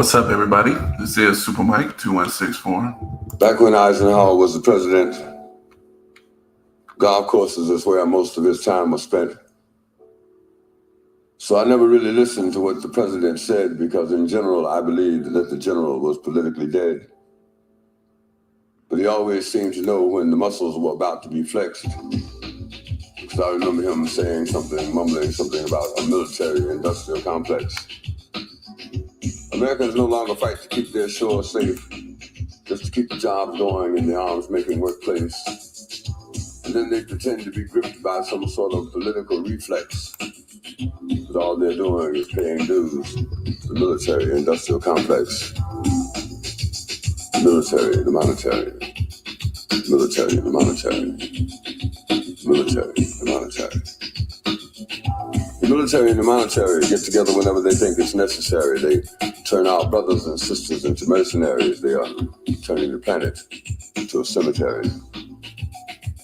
What's up, everybody? This is Super Mike 2164. Back when Eisenhower was the president, golf courses is where most of his time was spent. So I never really listened to what the president said because in general, I believed that the general was politically dead. But he always seemed to know when the muscles were about to be flexed. Because I remember him saying something, mumbling something about a military-industrial complex. Americans no longer fight to keep their shores safe, just to keep the jobs going in the arms-making workplace. And then they pretend to be gripped by some sort of political reflex. But all they're doing is paying dues to the military-industrial complex. Military, the monetary. Military, the monetary. Military, the monetary. The military and the monetary get together whenever they think it's necessary. They turn our brothers and sisters into mercenaries. They are turning the planet into a cemetery.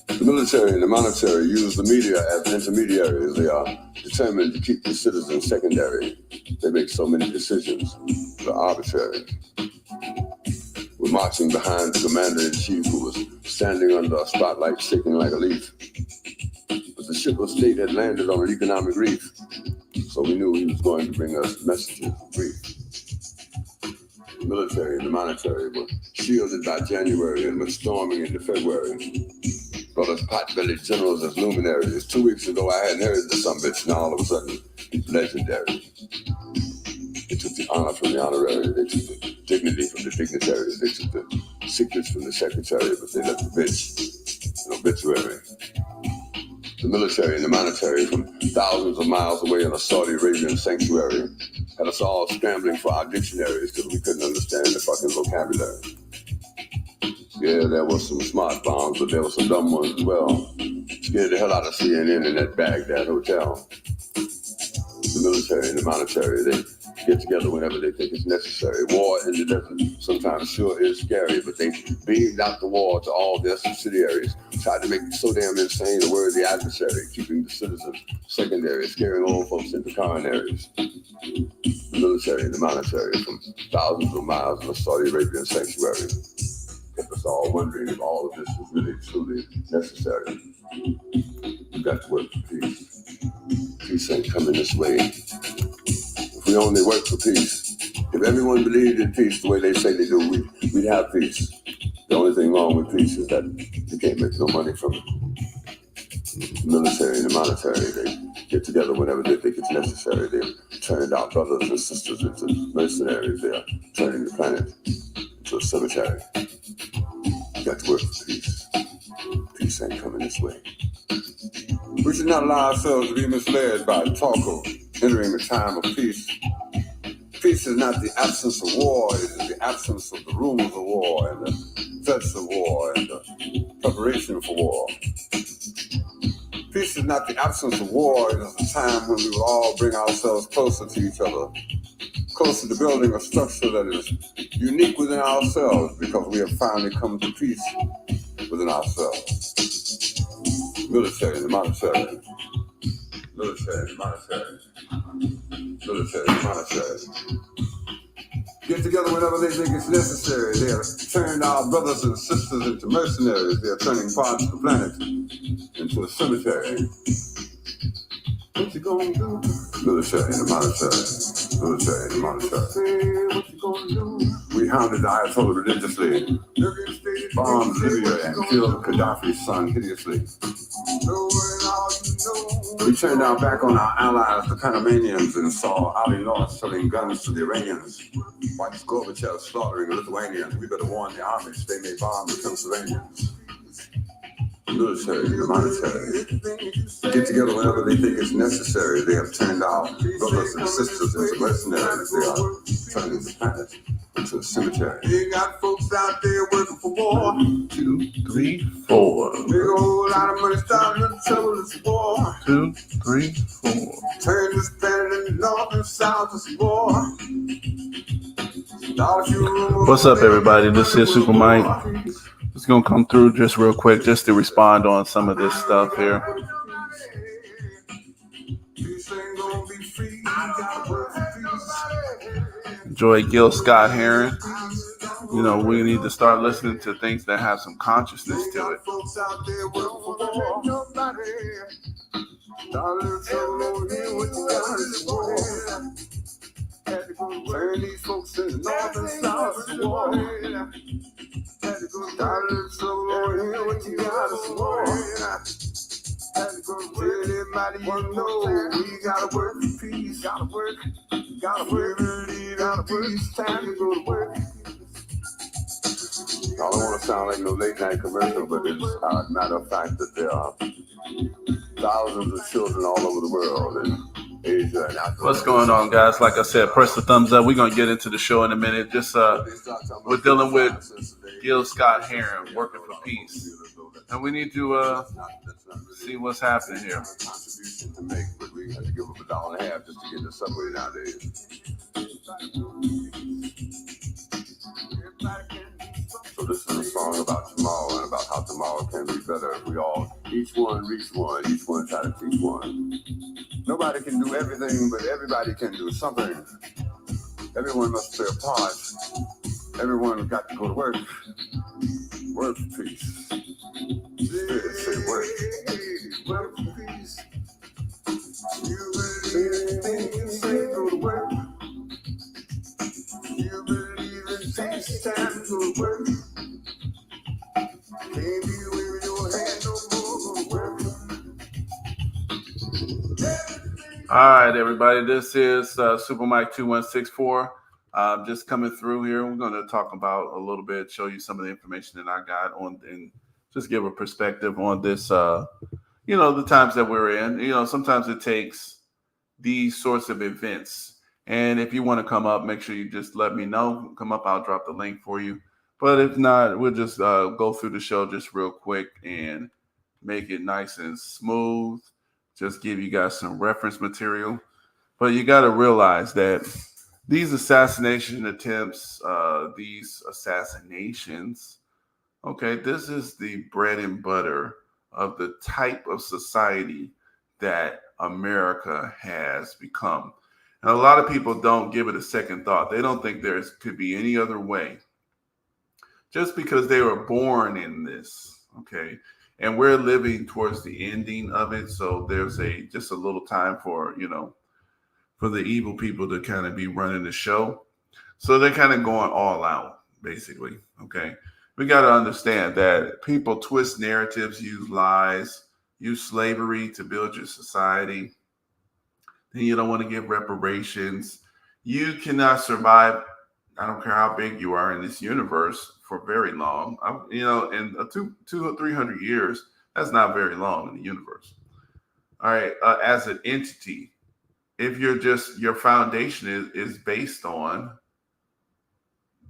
The military and the monetary use the media as intermediaries. They are determined to keep the citizens secondary. They make so many decisions. They're arbitrary. We're marching behind the commander-in-chief who was standing under a spotlight shaking like a leaf. But the ship of state had landed on an economic reef, so we knew he was going to bring us messages of grief. The military and the monetary were shielded by January and were storming into February. Brought us pot-bellied generals as luminaries. 2 weeks ago, I hadn't heard the sumbitch, and all of a sudden, he's legendary. They took the honor from the honorary. They took the dignity from the dignitaries. They took the secrets from the secretary, but they left the bitch an obituary. The military and the monetary from thousands of miles away in a Saudi Arabian sanctuary had us all scrambling for our dictionaries because we couldn't understand the fucking vocabulary. Yeah, there were some smart bombs, but there were some dumb ones as well. Scared the hell out of CNN in that Baghdad hotel. The military and the monetary, they get together whenever they think it's necessary. War in the desert sometimes sure is scary, but they beamed out the war to all their subsidiaries, tried to make it so damn insane the word the adversary, keeping the citizens secondary, scaring old folks into coronaries. The military and the monetary from thousands of miles in a Saudi Arabian sanctuary kept us all wondering if all of this was really truly necessary. We've got to work for peace. Peace ain't coming this way. If we only work for peace, if everyone believed in peace the way they say they do, we'd have peace. The only thing wrong with peace is that you can't make no money from it. The military and the monetary, they get together whenever they think it's necessary. They've turned our brothers and sisters into mercenaries. They are turning the planet into a cemetery. We got to work for peace. Peace ain't coming this way. We should not allow ourselves to be misled by talk of entering a time of peace. Peace is not the absence of war, it is the absence of the rumors of war and the threats of war and the preparation for war. Peace is not the absence of war, it is the time when we will all bring ourselves closer to each other, closer to building a structure that is unique within ourselves because we have finally come to peace within ourselves. Military and the monetary. Military and the monetary. Military and the monetary. Get together whenever they think it's necessary. They have turned our brothers and sisters into mercenaries. They are turning parts of the planet into a cemetery. What you gonna do? Military and the monetary. Military and the monetary. What you gonna do? We hounded the Ayatollah religiously, bombed Libya and killed Gaddafi's son hideously. We turned our back on our allies, the Panamanians, and saw Ali Lawrence selling guns to the Iranians. Watched Gorbachev slaughtering Lithuanians. We better warn the Amish, they may bomb the Pennsylvanians. Military and the monetary get together whenever they think it's necessary. They have turned our brothers and sisters into mercenaries. They are turning the planet into a cemetery. You got folks out there working for war. 2, 3, 4. Big old lot of money starting in trouble. It's war. 2, 3, 4. Turn this planet in the north and south. It's war. What's up, everybody? This is Super Mike. Just gonna come through just real quick just to respond on some of this stuff here. enjoy Gil Scott Heron. You know, we need to start listening to things that have some consciousness to it. Turn these folks in the north and south to war. Dollar soul over here, what you got us war. Tell everybody you know, we gotta work for peace. Gotta work liberty, gotta peace. Time to go to work. I don't want to sound like no late night commercial, but it's a matter of fact that there are thousands of children all over the world in Asia and Africa. What's going on, guys? Like I said, press the thumbs up. We're gonna get into the show in a minute. Just we're dealing with Gil Scott Heron, working for peace, and we need to see what's happening here. Contribution to make, but we have to give up $1.50 just to get the subway nowadays. So this is a song about tomorrow and about how tomorrow can be better if we all, each one reach one, each one try to teach one. Nobody can do everything, but everybody can do something. Everyone must play a part. Everyone got to go to work. Work for peace. Spirit say work. Work for peace. You believe in say go to work. You believe in peace, time to go to work. Can't be with your hand no more, go to work. All right, everybody. This is Super Mike 2164. Just coming through here. We're going to talk about a little bit, show you some of the information that I got on, and just give a perspective on this. The times that we're in. Sometimes it takes these sorts of events. And if you want to come up, make sure you just let me know. Come up, I'll drop the link for you. But if not, we'll just go through the show just real quick and make it nice and smooth. Just give you guys some reference material. But you got to realize that these assassination attempts, these assassinations, okay, this is the bread and butter of the type of society that America has become. And a lot of people don't give it a second thought. They don't think there could be any other way. Just because they were born in this, okay? And we're living towards the ending of it. So there's just a little time for the evil people to kind of be running the show. So they're kind of going all out, basically, okay? We got to understand that people twist narratives, use lies, use slavery to build your society. Then you don't want to give reparations. You cannot survive, I don't care how big you are in this universe, for very long. In 200 or 300 years, that's not very long in the universe. All right, as an entity, if your foundation is based on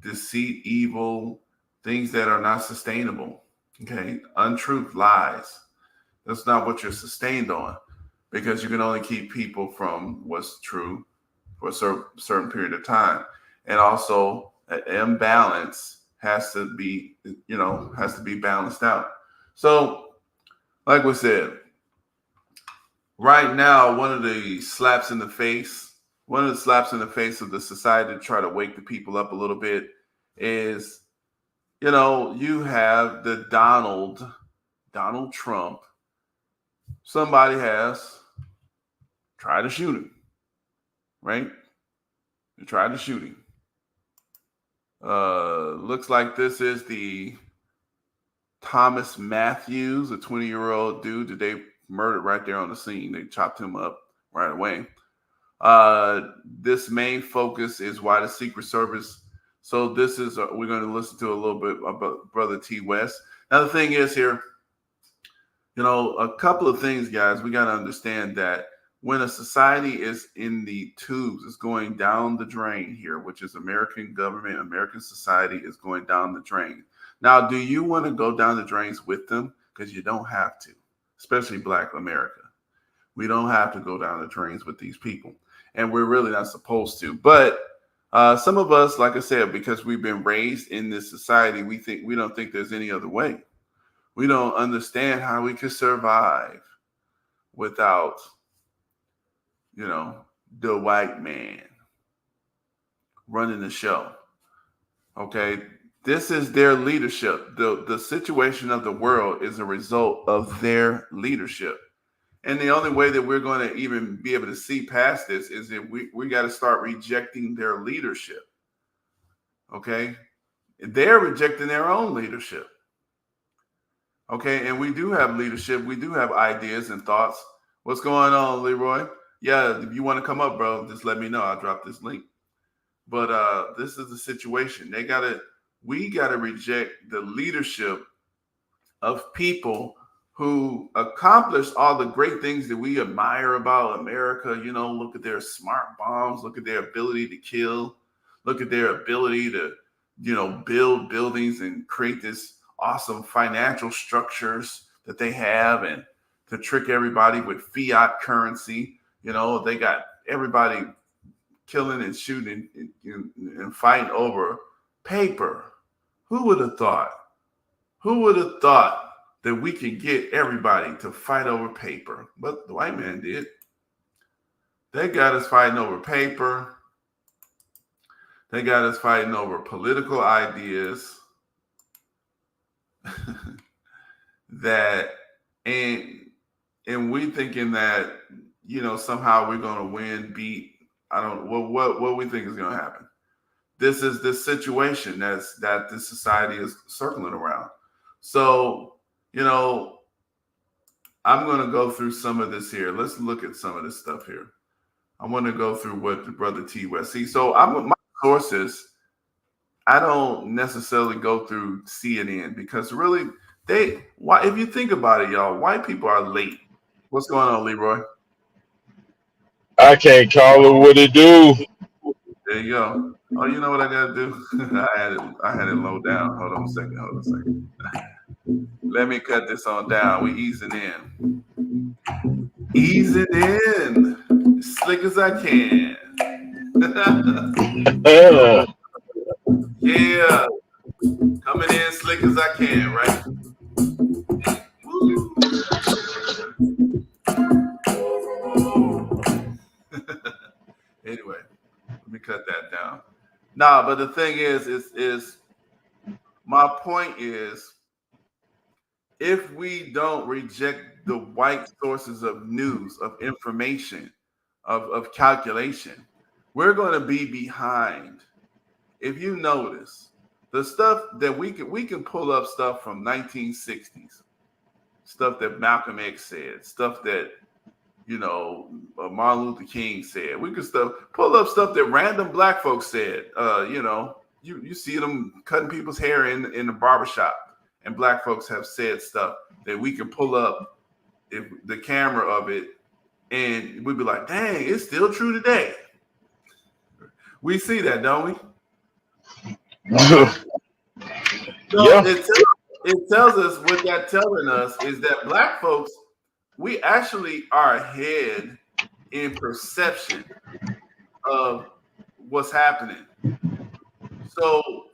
deceit, evil, things that are not sustainable, okay, untruth, lies, that's not what you're sustained on, because you can only keep people from what's true for a certain period of time. And also an imbalance has to be balanced out. So, like we said, right now, one of the slaps in the face of the society to try to wake the people up a little bit is, you have the Donald Trump. Somebody has tried to shoot him, right? They tried to shoot him. Looks like this is the Thomas Matthews, a 20-year-old dude that they murdered right there on the scene. They chopped him up right away. This main focus is why the Secret Service. So this is, we're going to listen to a little bit about Brother T. West. Now the thing is here, a couple of things, guys. We got to understand that when a society is in the tubes, it's going down the drain here, which is American government, American society is going down the drain. Now, do you want to go down the drains with them? Because you don't have to, especially Black America. We don't have to go down the drains with these people. And we're really not supposed to. But some of us, like I said, because we've been raised in this society, we don't think there's any other way. We don't understand how we could survive without, the white man. running the show. Okay, this is their leadership. The situation of the world is a result of their leadership. And the only way that we're going to even be able to see past this is that we got to start rejecting their leadership. Okay, they're rejecting their own leadership. Okay, and we do have leadership. We do have ideas and thoughts. What's going on, Leroy? Yeah, if you want to come up, bro, just let me know. I'll drop this link. But this is the situation. We gotta reject the leadership of people who accomplished all the great things that we admire about America. You know, look at their smart bombs, look at their ability to kill, look at their ability to, build buildings and create this awesome financial structures that they have, and to trick everybody with fiat currency. They got everybody killing and shooting and fighting over paper. Who would have thought? Who would have thought that we could get everybody to fight over paper? But the white man did. They got us fighting over paper. They got us fighting over political ideas that and we thinking that somehow we're going to win, beat. I don't know what we think is going to happen. This is the situation that this society is circling around. So, I'm going to go through some of this here. Let's look at some of this stuff here. I want to go through what the brother T West. See, so my sources, I don't necessarily go through CNN because really if you think about it, y'all, white people are late. What's going on, Leroy? I can't call it what it do. There you go. Oh, you know what I gotta do? I had it low down. Hold on a second. Let me cut this on down. We easing in. Easing in. Slick as I can. Yeah. Coming in slick as I can, right? Woo. Anyway, let me cut that down. Nah, but the thing is my point is, if we don't reject the white sources of news, of information, of calculation, we're going to be behind. If you notice, the stuff that we can pull up stuff from 1960s, stuff that Malcolm X said, stuff that Martin Luther King said. We could pull up stuff that random black folks said. You see them cutting people's hair in the barbershop, and black folks have said stuff that we can pull up if the camera of it, and we'd be like, dang, it's still true today. We see that, don't we? So Yeah. It tells us, what that's telling us is that black folks, we actually are ahead in perception of what's happening. So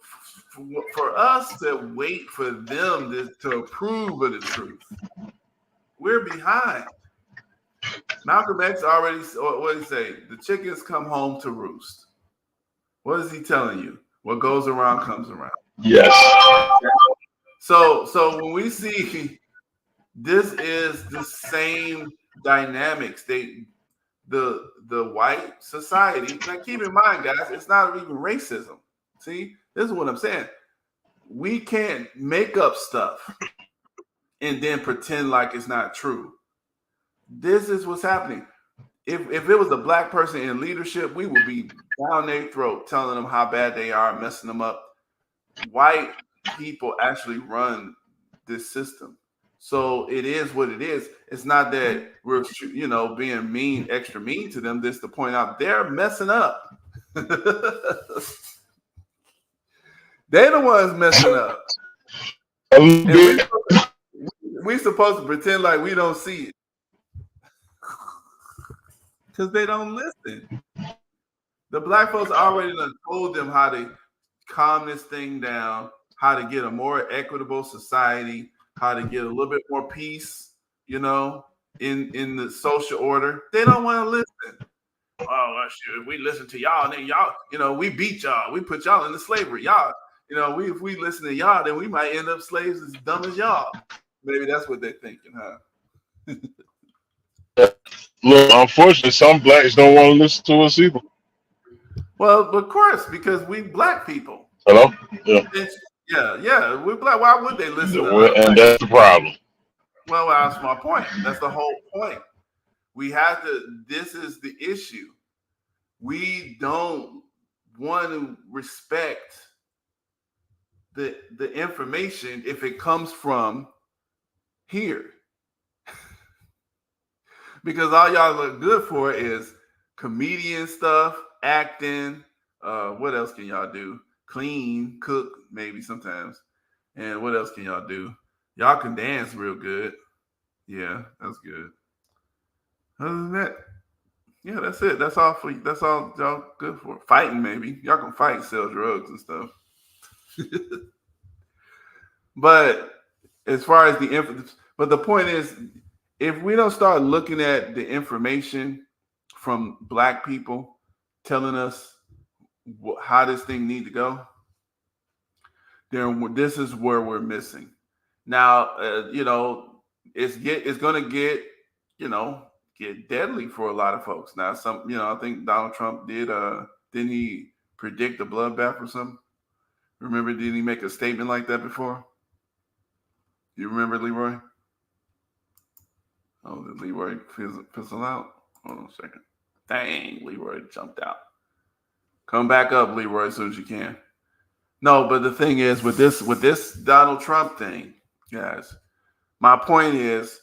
for us to wait for them to approve of the truth, we're behind. Malcolm X already, what did he say? The chickens come home to roost. What is he telling you? What goes around comes around. Yes. So when we see this is the same dynamics, the white society. Now keep in mind, guys, it's not even racism. See, this is what I'm saying. We can't make up stuff and then pretend like it's not true. This is what's happening. If it was a black person in leadership, we would be down their throat telling them how bad they are, messing them up. White people actually run this system. So it is what it is. It's not that we're, being mean, extra mean to them. This to point out they're messing up. They're the ones messing up. And we're supposed to pretend like we don't see it. Because they don't listen. The black folks already told them how to calm this thing down, how to get a more equitable society, how to get a little bit more peace, in the social order. They don't want to listen. oh, well, shit, if we listen to y'all, then y'all, we beat y'all. We put y'all into slavery. Y'all, if we listen to y'all, then we might end up slaves as dumb as y'all. Maybe that's what they're thinking, huh? Look, unfortunately, some blacks don't want to listen to us either. Well, of course, because we black people. Hello? Yeah. Yeah, we're black. Why would they listen to Well, other and black that's the problem. Well, that's my point. That's the whole point. We have to, this is the issue. We don't want to respect the information if it comes from here. Because all y'all look good for is comedian stuff, acting. What else can y'all do? Clean, cook, maybe sometimes. And what else can y'all do? Y'all can dance real good. Yeah, that's good. Other than that, yeah, that's it. That's all for you. That's all y'all good for. Fighting, maybe. Y'all can fight and sell drugs and stuff. But as far as but the point is, if we don't start looking at the information from black people telling us how this thing need to go, then this is where we're missing. Now, it's going to get deadly for a lot of folks. Now, I think Donald Trump didn't he predict a bloodbath or something? Remember, didn't he make a statement like that before? You remember, Leroy? Oh, did Leroy fizzle out? Hold on a second. Dang, Leroy jumped out. Come back up, Leroy, as soon as you can. No, but the thing is, with this Donald Trump thing, guys, my point is,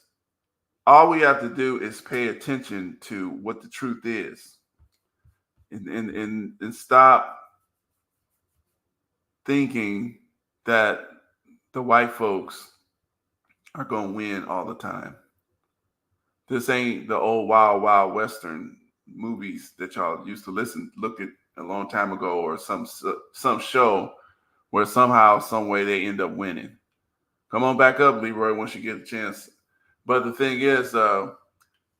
all we have to do is pay attention to what the truth is, and stop thinking that the white folks are going to win all the time. This ain't the old Wild Wild Western movies that y'all used to look at a long time ago, or some show where somehow, some way they end up winning. Come on back up, Leroy, once you get a chance. But the thing is,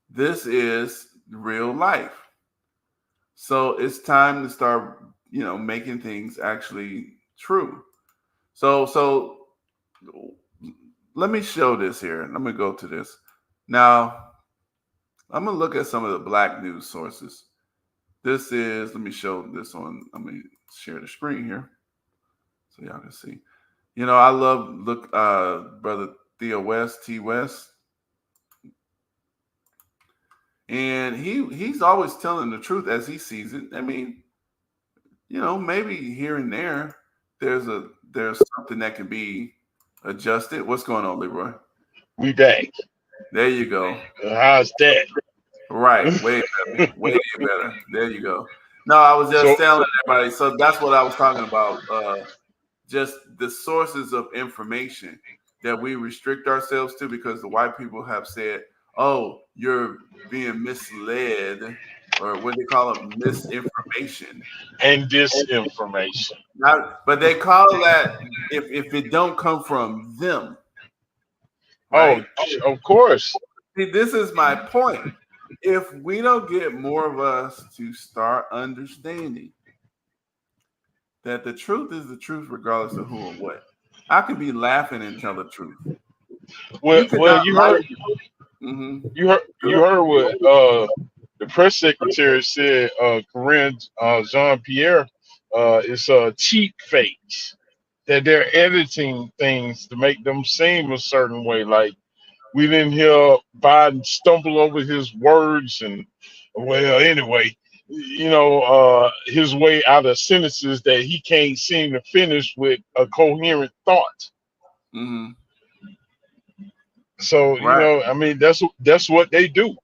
this is real life. So it's time to start, making things actually true. So let me show this here. Let me go to this. Now, I'm going to look at some of the black news sources. Let me show this on, let me share the screen here so y'all can see. I love, Brother Theo West, T West. And he's always telling the truth as he sees it. I mean, maybe here and there, there's something that can be adjusted. What's going on, Leroy? We back. There you go. How's that? Right. Way better. Way better. There you go. No, I was just telling everybody. So that's what I was talking about. Just the sources of information that we restrict ourselves to, because the white people have said, oh, you're being misled, or what they call it, misinformation and disinformation. But they call that if it don't come from them, right? Oh, of course. See, this is my point. If we don't get more of us to start understanding that the truth is the truth, regardless of who or what, I could be laughing and tell the truth. Well, you heard, Mm-hmm. you heard what the press secretary said. Corinne Jean Pierre is cheap fakes, that they're editing things to make them seem a certain way. Like, we didn't hear Biden stumble over his words, and anyway, his way out of sentences that he can't seem to finish with a coherent thought. Mm-hmm. So, Right. I mean, that's what they do.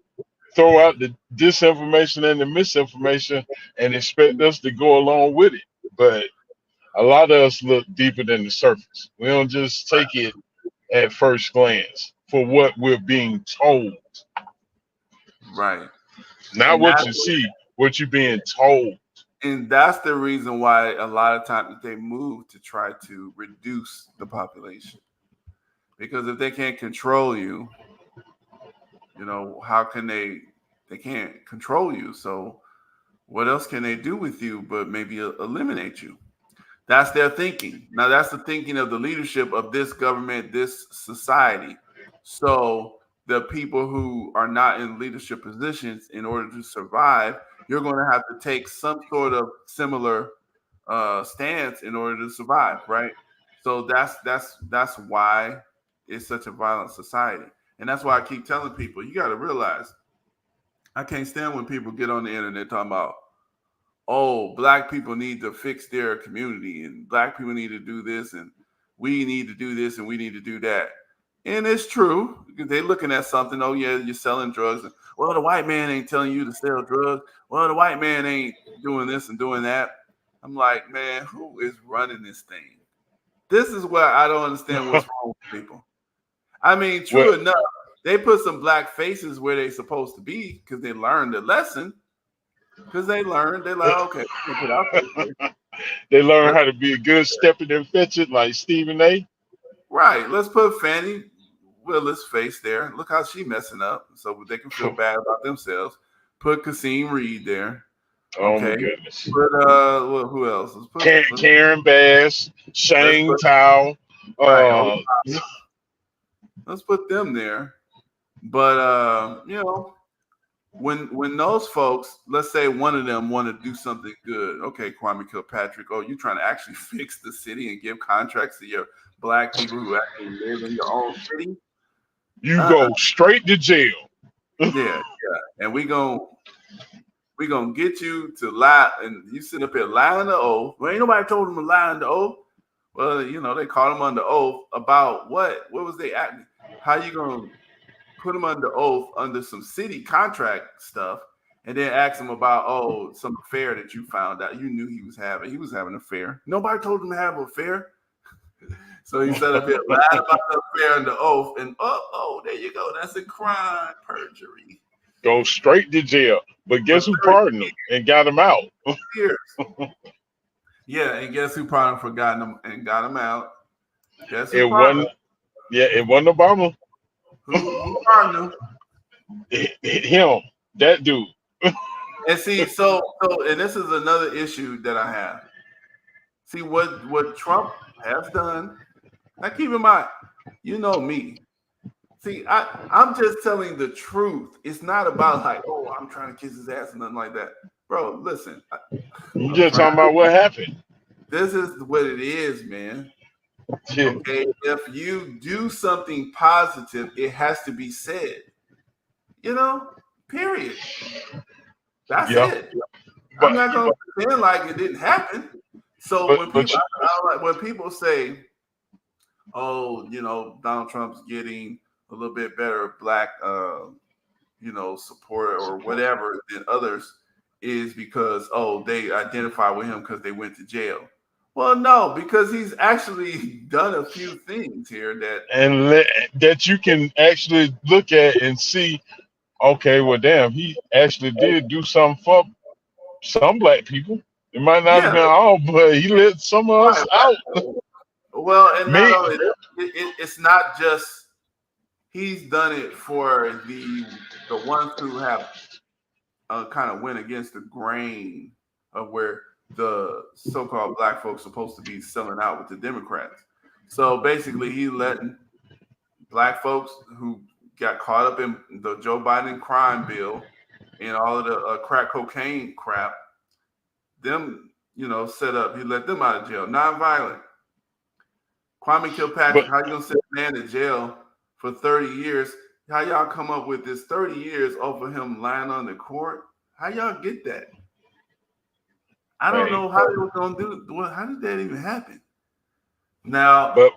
Throw out the disinformation and the misinformation and expect us to go along with it. But a lot of us look deeper than the surface. We don't just take it at first glance for what we're being told. Right. Not And what you see, what you're being told. And that's the reason why a lot of times they move to try to reduce the population. Because if they can't control you, how can they can't control you. So what else can they do with you but maybe eliminate you? That's their thinking. Now, that's the thinking of the leadership of this government, this society. So, the people who are not in leadership positions, in order to survive, you're going to have to take some sort of similar stance in order to survive, right? So that's why it's such a violent society, and that's why I keep telling people you got to realize I can't stand when people get on the internet talking about, oh, black people need to fix their community and black people need to do this and we need to do this and we need to do that. And it's true. They're looking at something, oh yeah, you're selling drugs. Well, the white man ain't telling you to sell drugs. Well, the white man ain't doing this and doing that. I'm like, man, who is running this thing? This is where I don't understand what's wrong with people. I mean, true Well, enough, they put some black faces where they're supposed to be because they learned a lesson. Because they're like, okay, we can put our face there. they learn Let's, how to be a good stepping and fetch it like Stephen A. right. Let's put Fannie Willis' face there. Look how she messing up, so they can feel bad about themselves. Put Kasim Reed there. Oh my Okay. goodness. Put well, who else? Karen Bass, Let's Shane put Tao. right. Uh, Let's put them there. But when those folks, let's say one of them want to do something good. Okay, Kwame Kilpatrick. Oh, you trying to actually fix the city and give contracts to your black people who actually live in your own city? you go straight to jail. Yeah. And we gonna get you to lie, and you sit up here lying the oath. Well, ain't nobody told him to lie on the oath. Well, they called him under oath about what? What was they acting? How you gonna put him under oath under some city contract stuff, and then ask him about some affair that you found out you knew he was having? He was having an affair. Nobody told him to have an affair. So he set up here lied about the affair under oath, and there you go. That's a crime, perjury. Go straight to jail. But For guess who 30 pardoned him and got him out? years. Yeah, and guess who pardoned for got him and got him out? Guess who It pardoned wasn't. Yeah, it wasn't Obama. who pardoned him? Him, that dude. And see, so and this is another issue that I have. See what Trump has done. Now keep in mind, you know me. See, I'm just telling the truth. It's not about like, oh, I'm trying to kiss his ass and nothing like that. Bro, listen. You just talking about what happened. This is what it is, man. Yeah. Okay, if you do something positive, it has to be said. Period. That's Yeah. it. But, I'm not gonna pretend like it didn't happen. So when people say, "Oh, Donald Trump's getting a little bit better black, support or whatever than others," is because they identify with him because they went to jail. Well, no, because he's actually done a few things here that you can actually look at and see. Okay, well, damn, he actually did do something for some black people. It might not have yeah, been all, but he let some of us out. Well, and not Me, only that, it's not just he's done it for the ones who have kind of went against the grain of where the so-called black folks supposed to be selling out with the Democrats. So basically, he let black folks who got caught up in the Joe Biden crime bill and all of the crack cocaine crap, them, set up. He let them out of jail, non-violent. Kwame Kilpatrick, but how you gonna send a man to jail for 30 years? How y'all come up with this 30 years over him lying on the court? How y'all get that? I don't know how they were gonna do it. Well, how did that even happen? Now, but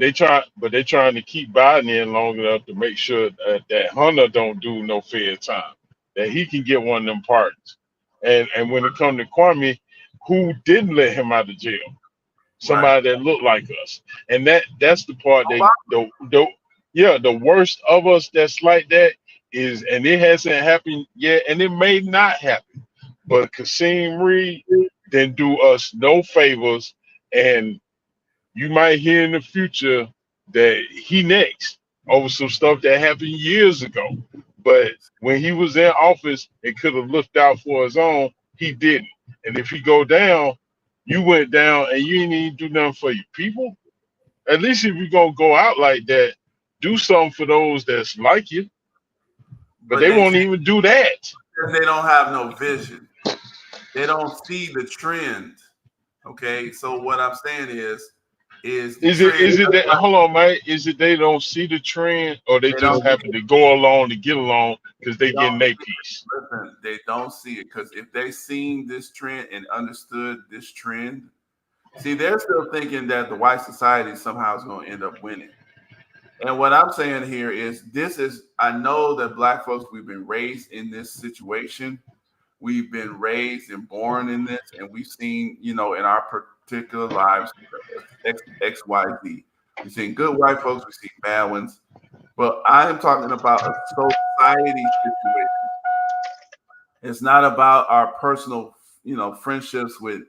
they trying to keep Biden in long enough to make sure that Hunter don't do no fair time, that he can get one of them pardons. And when it comes to Kwame, who didn't let him out of jail? Somebody that looked like us, and that's the part that the worst of us that's like that is, and it hasn't happened yet, and it may not happen. But Kasim Reed didn't do us no favors, and you might hear in the future that he next over some stuff that happened years ago. But when he was in office and could have looked out for his own, he didn't. And if he go down, you went down and you didn't even do nothing for your people. At least if you're gonna go out like that, do something for those that's like you. But But they won't even do that. they don't have no vision. They don't see the trend. Okay, so what I'm saying is the trend. Is it that hold on, mate? Is it they don't see the trend or they They just don't. happen to go along to get along because They they don't getting their piece? listen. They don't see it because if they seen this trend and understood this trend, see, they're still thinking that the white society somehow is going to end up winning. And what I'm saying here is this is, I know that black folks, we've been raised in this situation. We've been raised and born in this, and we've seen, in our particular lives, X, Y, Z. We've seen good white folks, we've seen bad ones. But I am talking about a society situation. It's not about our personal, friendships with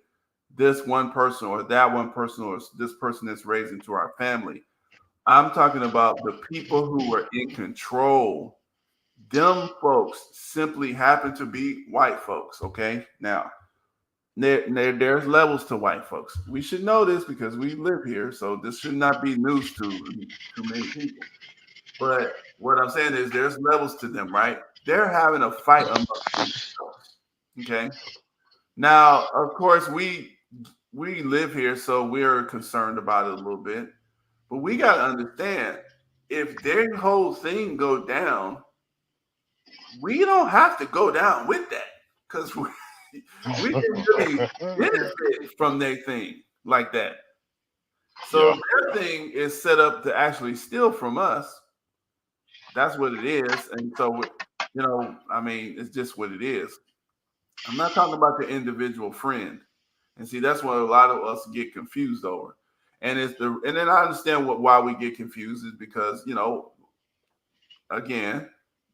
this one person or that one person or this person that's raised into our family. I'm talking about the people who are in control. Them folks simply happen to be white folks. Okay. Now, there's levels to white folks. We should know this because we live here. So this should not be news to many people. But what I'm saying is there's levels to them, right? They're having a fight amongst themselves. Okay. Now, of course, we live here, so we're concerned about it a little bit. But we got to understand if their whole thing go down, we don't have to go down with that because we can really benefit from their thing like that. So Yeah. their thing is set up to actually steal from us. That's what it is. And so, I mean, it's just what it is. I'm not talking about the individual friend. And see, that's what a lot of us get confused over. And then I understand why we get confused is because, again,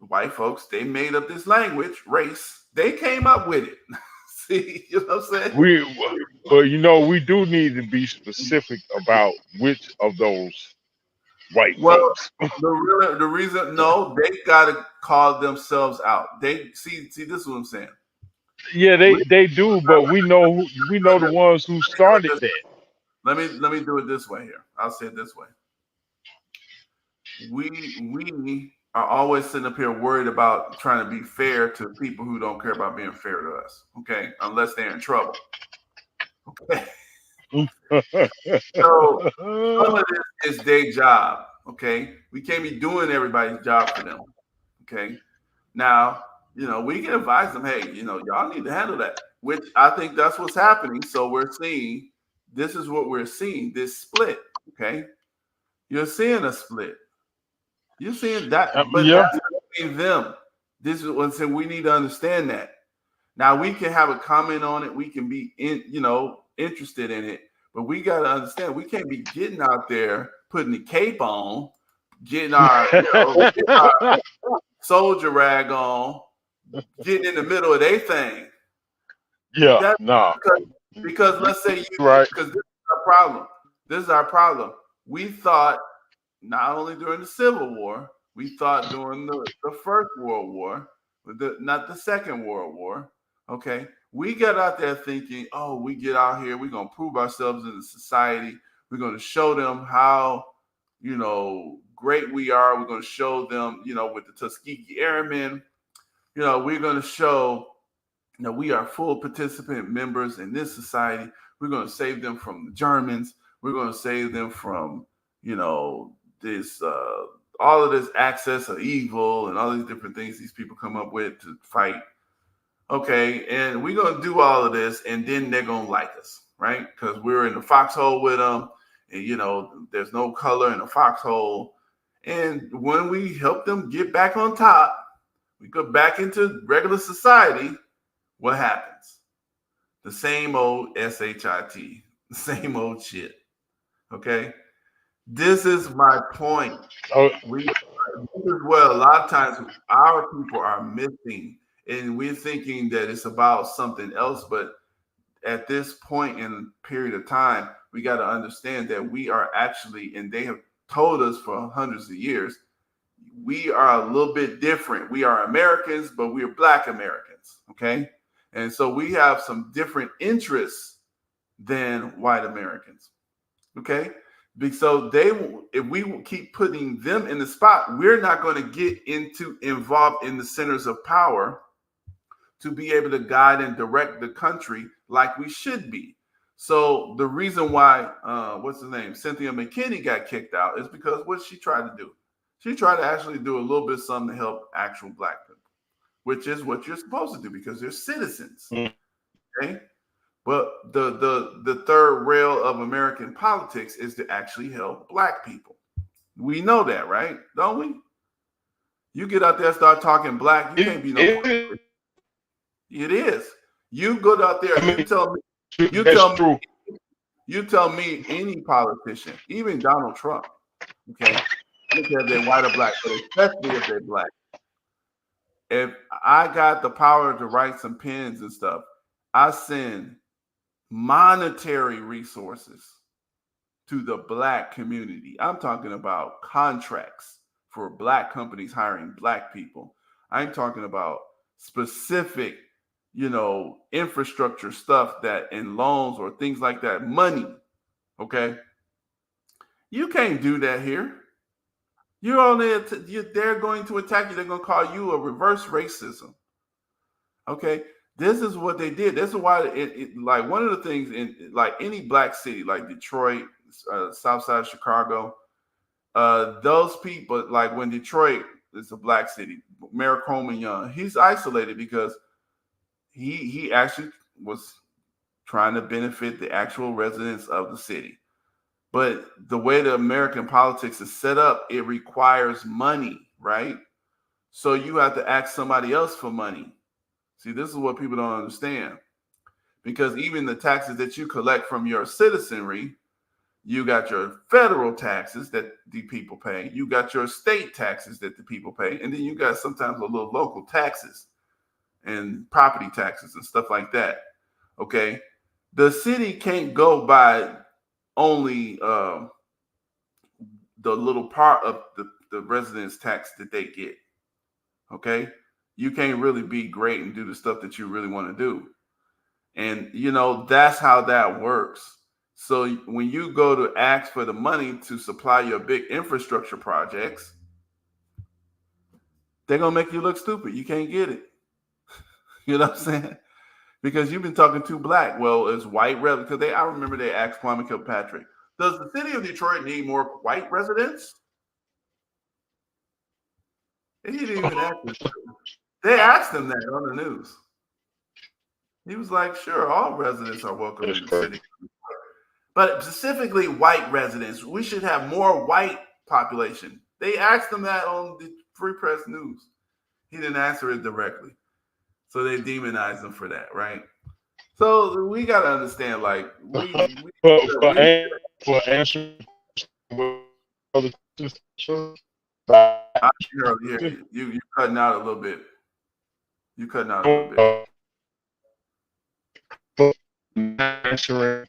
white folks, they made up this language, race. They came up with it. See, you know what I'm saying? But we do need to be specific about which of those white Well, folks. the reason, no, they gotta call themselves out. They see, this is what I'm saying. Yeah, We, they do, but we know the ones who started that. let me do it this way here. I'll say it this way. We are always sitting up here worried about trying to be fair to people who don't care about being fair to us. Okay, unless they're in trouble. Okay, so some of this is their job. Okay, we can't be doing everybody's job for them. Okay, now we can advise them. Hey, y'all need to handle that. Which I think that's what's happening. So we're seeing this is what we're seeing. This split. Okay, you're seeing a split. You're seeing that, but Yeah. that's between them. This is what I'm saying. We need to understand that. Now we can have a comment on it. We can be interested in it, but we got to understand we can't be getting out there putting the cape on, getting getting our soldier rag on, getting in the middle of their thing. Yeah. That's Nah. because let's say Right. because this is our problem. This is our problem. We thought not only during the Civil War, we thought during the First World War, not the Second World War. Okay, we got out there thinking, oh, we get out here, we're gonna prove ourselves in the society. We're gonna show them how great we are. We're gonna show them, with the Tuskegee Airmen. We're gonna show we are full participant members in this society. We're going to save them from the Germans. We're going to save them from, this, all of this access of evil and all these different things these people come up with to fight. Okay. And we're going to do all of this and then they're going to like us, right? Because we're in the foxhole with them and, there's no color in the foxhole. And when we help them get back on top, we go back into regular society. What happens? The same old SHIT, the same old shit. Okay. This is my point. Oh, This is what a lot of times our people are missing, and we're thinking that it's about something else. But at this point in period of time, we got to understand that we are actually, and they have told us for hundreds of years, we are a little bit different. We are Americans, but we are Black Americans. Okay. And so we have some different interests than white Americans. Okay. So if we keep putting them in the spot, we're not going to get involved in the centers of power to be able to guide and direct the country like we should be. So the reason why, what's his name, Cynthia McKinney got kicked out is because what she tried to do? She tried to actually do a little bit of something to help actual Black people, which is what you're supposed to do because they're citizens. Okay. But the third rail of American politics is to actually help Black people. We know that, right? Don't we? You get out there and start talking Black, you can't be no. It is. You go out there. You tell me any politician, even Donald Trump. Okay, I don't care if they're white or Black, but especially if they're Black. If I got the power to write some pens and stuff, I send monetary resources to the Black community. I'm talking about contracts for Black companies hiring Black people. I'm talking about specific, infrastructure stuff that in loans or things like that, money. Okay. You can't do that here. They're going to attack you. They're going to call you a reverse racism. Okay. This is what they did. This is why like one of the things in like any Black city, like Detroit, South Side of Chicago, those people, like when Detroit is a Black city, Mayor Coleman Young, he's isolated because he actually was trying to benefit the actual residents of the city. But the way the American politics is set up, it requires money, right? So you have to ask somebody else for money. See, this is what people don't understand. Because even the taxes that you collect from your citizenry, you got your federal taxes that the people pay, you got your state taxes that the people pay, and then you got sometimes a little local taxes and property taxes and stuff like that. Okay. The city can't go by only the little part of the residence tax that they get. Okay. You can't really be great and do the stuff that you really want to do. And, that's how that works. So when you go to ask for the money to supply your big infrastructure projects, they're going to make you look stupid. You can't get it. You know what I'm saying? Because you've been talking too Black. Well, it's white residents. Because I remember they asked Kwame Kilpatrick, does the city of Detroit need more white residents? And he didn't even ask them. They asked him that on the news. He was like, sure, all residents are welcome in the city. But specifically white residents, we should have more white population. They asked him that on the Free Press News. He didn't answer it directly. So they demonized him for that, right? So we got to understand, like, for answering you cutting out a little bit. You cutting out a little bit. Answering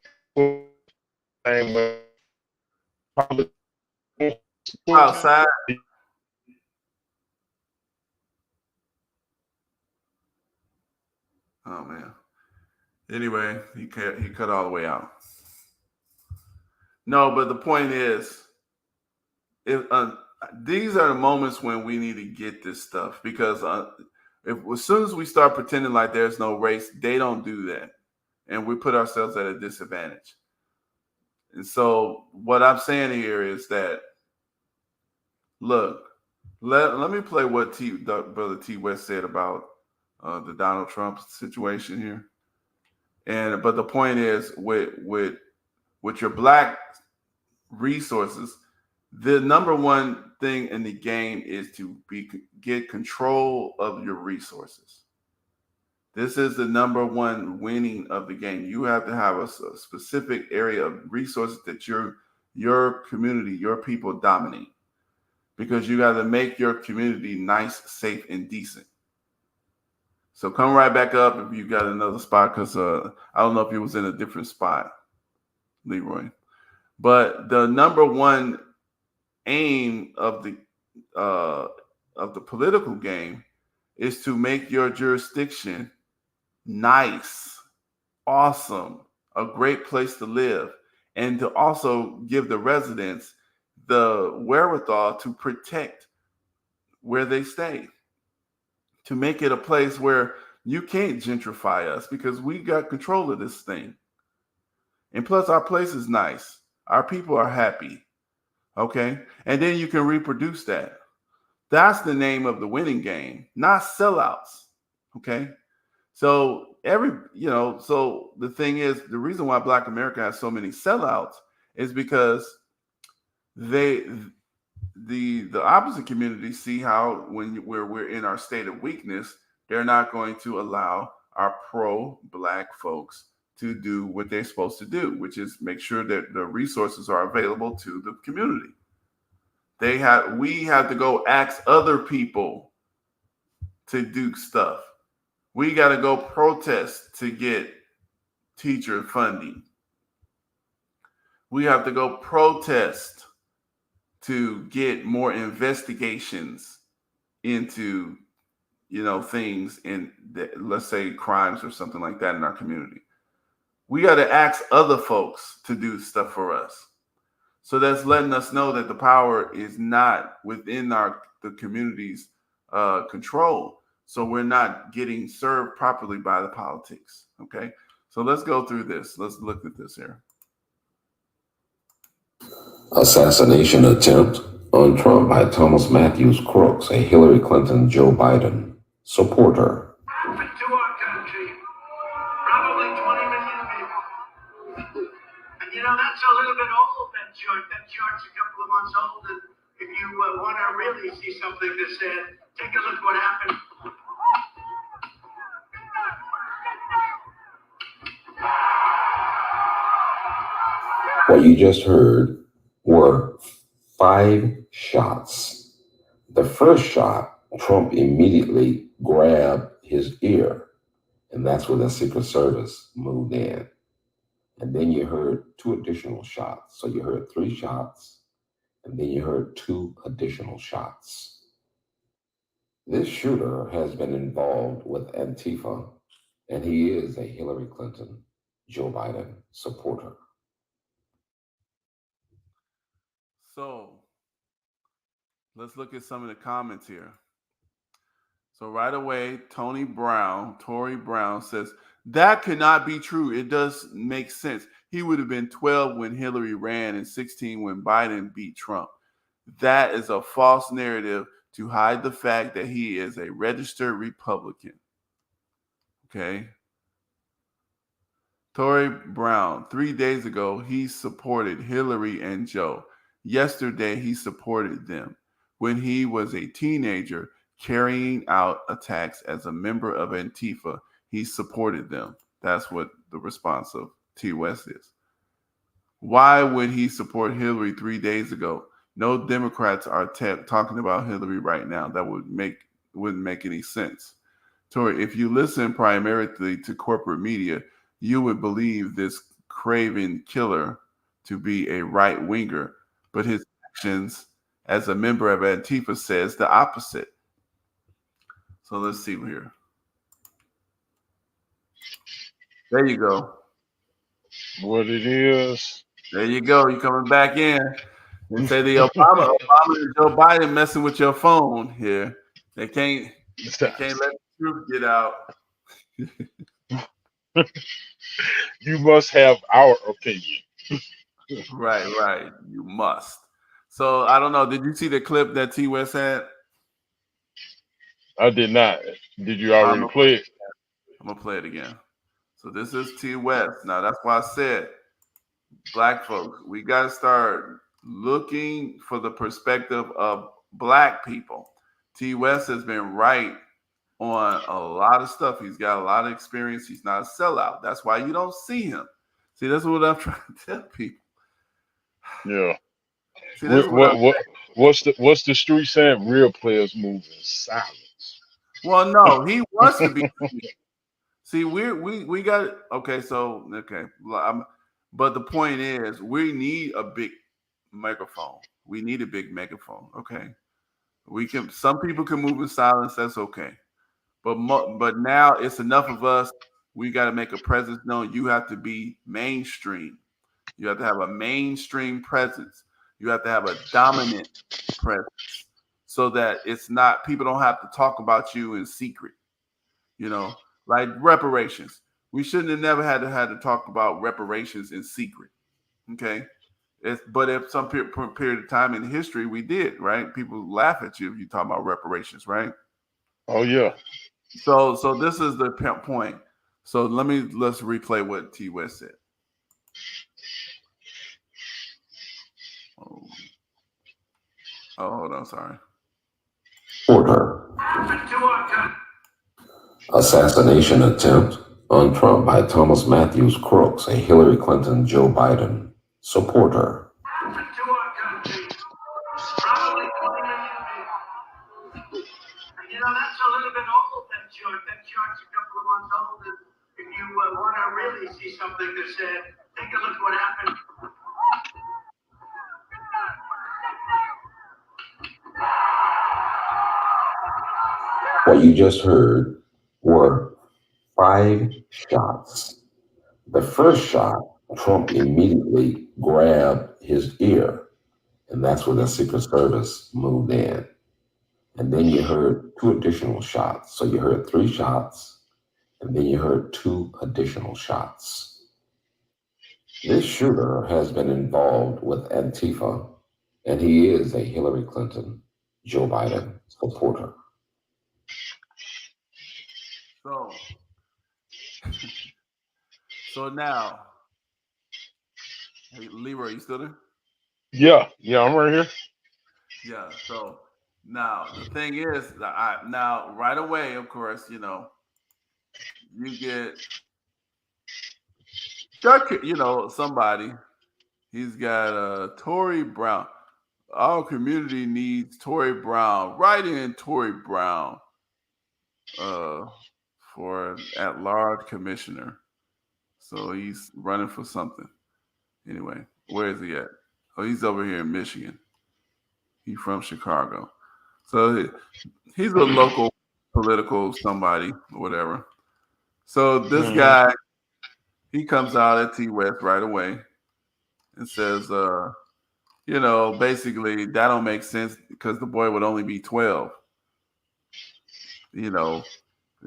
outside. Oh man. Anyway, he cut all the way out. No, but the point is, these are the moments when we need to get this stuff because as soon as we start pretending like there's no race, they don't do that, and we put ourselves at a disadvantage. And so, what I'm saying here is that, look, let me play what Brother T. West said about the Donald Trump situation here. But the point is, with your Black resources, the number one thing in the game is to get control of your resources. This is the number one winning of the game. You have to have a specific area of resources that your community, your people dominate, because you got to make your community nice, safe, and decent. So come right back up if you got another spot, because I don't know if he was in a different spot, Leroy. But the number one aim of uh, of the political game is to make your jurisdiction nice, awesome, a great place to live, and to also give the residents the wherewithal to protect where they stay, to make it a place where you can't gentrify us because we got control of this thing. And plus, our place is nice. Our people are happy. Okay. And then you can reproduce that. That's the name of the winning game, not sellouts. Okay. So so the thing is, the reason why Black America has so many sellouts is because they the opposite community see how where we're in our state of weakness, they're not going to allow our pro-Black folks to do what they're supposed to do, which is make sure that the resources are available to the community. We have to go ask other people to do stuff. We got to go protest to get teacher funding. We have to go protest to get more investigations into things in let's say crimes or something like that in our community. We got to ask other folks to do stuff for us. So that's letting us know that the power is not within the community's control. So we're not getting served properly by the politics. Okay. So let's go through this. Let's look at this here. Assassination attempt on Trump by Thomas Matthews Crooks, a Hillary Clinton Joe Biden supporter. Happened to our country, probably 20 million people. And that's a little bit old, that chart. That chart's a couple of months old. And if you want to really see something that's sad, take a look what happened. What you just heard were 5 shots. The first shot, Trump immediately grabbed his ear, and that's where the Secret Service moved in. And then you heard 2 additional shots. So you heard 3 shots, and then you heard 2 additional shots. This shooter has been involved with Antifa, and he is a Hillary Clinton, Joe Biden supporter. So let's look at some of the comments here. So right away, Tory Brown says, that cannot be true. It does make sense. He would have been 12 when Hillary ran and 16 when Biden beat Trump. That is a false narrative to hide the fact that he is a registered Republican. Okay. Tory Brown, 3 days ago, he supported Hillary and Joe. Yesterday, he supported them. When he was a teenager carrying out attacks as a member of Antifa, he supported them. That's what the response of T. West is. Why would he support Hillary 3 days ago? No Democrats are talking about Hillary right now. That wouldn't make any sense. Tory, if you listen primarily to corporate media, you would believe this craven killer to be a right-winger, but his actions as a member of Antifa says the opposite. So let's see here. There you go. What it is. There you go. You're coming back in. They say the Obama and Joe Biden messing with your phone here. They can't let the truth get out. You must have our opinion. Right. You must. So I don't know. Did you see the clip that T. West had? I did not. Did you already play it? I'm gonna play it again. So this is T. West. Now that's why I said, Black folks, we got to start looking for the perspective of Black people. T. West has been right on a lot of stuff. He's got a lot of experience. He's not a sellout. That's why you don't see him. See, that's what I'm trying to tell people. Yeah. See, what's the street saying? Real players move in silence. Well, no, he wants to be. See, we got it. Okay, so but the point is, we need a big megaphone. We need a big megaphone. Okay, Some people can move in silence. That's okay. But now it's enough of us. We got to make a presence known. You have to be mainstream. You have to have a mainstream presence. You have to have a dominant presence so that it's not, people don't have to talk about you in secret. Like reparations. We shouldn't have never had to talk about reparations in secret. Okay. But if some period of time in history we did, right? People laugh at you if you talk about reparations, right? Oh yeah. So this is the point. So let's replay what T West said. Oh, hold on, sorry. Order. Assassination attempt on Trump by Thomas Matthews Crooks, a Hillary Clinton Joe Biden supporter. Probably 20 million people. That's a little bit old, that chart. That chart's a couple of months old. And if you want to really see something that said, take a look what happened. What you just heard were 5 shots. The first shot, Trump immediately grabbed his ear, and that's where the Secret Service moved in. And then you heard 2 additional shots. So you heard 3 shots, and then you heard 2 additional shots. This shooter has been involved with Antifa, and he is a Hillary Clinton, Joe Biden supporter. So now, hey, Leroy, you still there? Yeah, I'm right here. Yeah. So now the thing is, now right away, of course, you get somebody. He's got Tory Brown. Our community needs Tory Brown. Write in Tory Brown for at-large commissioner. So he's running for something. Anyway, where is he at? Oh, he's over here in Michigan. He's from Chicago. So he's a local political somebody or whatever. So this guy, he comes out at T West right away and says, basically that don't make sense because the boy would only be 12.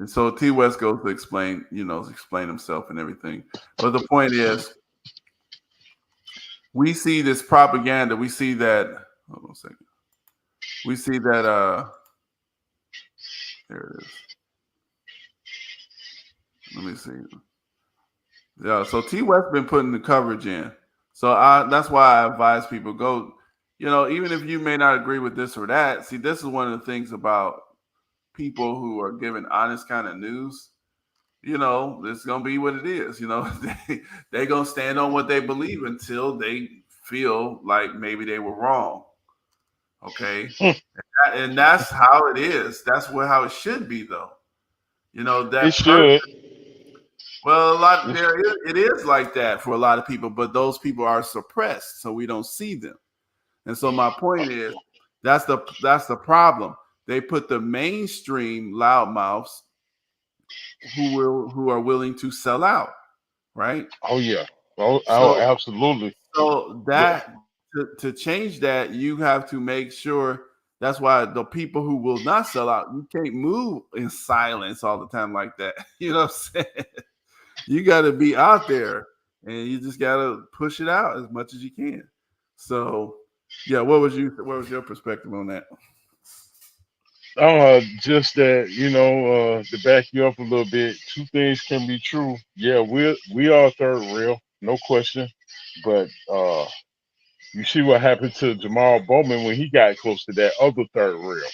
And so T West goes to explain himself and everything. But the point is, we see this propaganda. We see that. Hold on a second. We see that. There it is. Let me see. Yeah. So T West been putting the coverage in. So that's why I advise people go. Even if you may not agree with this or that. See, this is one of the things about people who are giving honest kind of news. It's gonna be what it is. They're gonna stand on what they believe until they feel like maybe they were wrong. Okay, and that's how it is. That's how it should be, though. That it should. Well, it is like that for a lot of people, but those people are suppressed, so we don't see them. And so my point is, that's the problem. They put the mainstream loudmouths who are willing to sell out, right? Oh yeah. Oh, absolutely. So that to change that, you have to make sure. That's why the people who will not sell out, you can't move in silence all the time like that. You know what I'm saying? You got to be out there, and you just got to push it out as much as you can. So, yeah, what was your perspective on that? Just that, to back you up a little bit, 2 things can be true. Yeah, we are third rail, no question. But you see what happened to Jamal Bowman when he got close to that other third rail.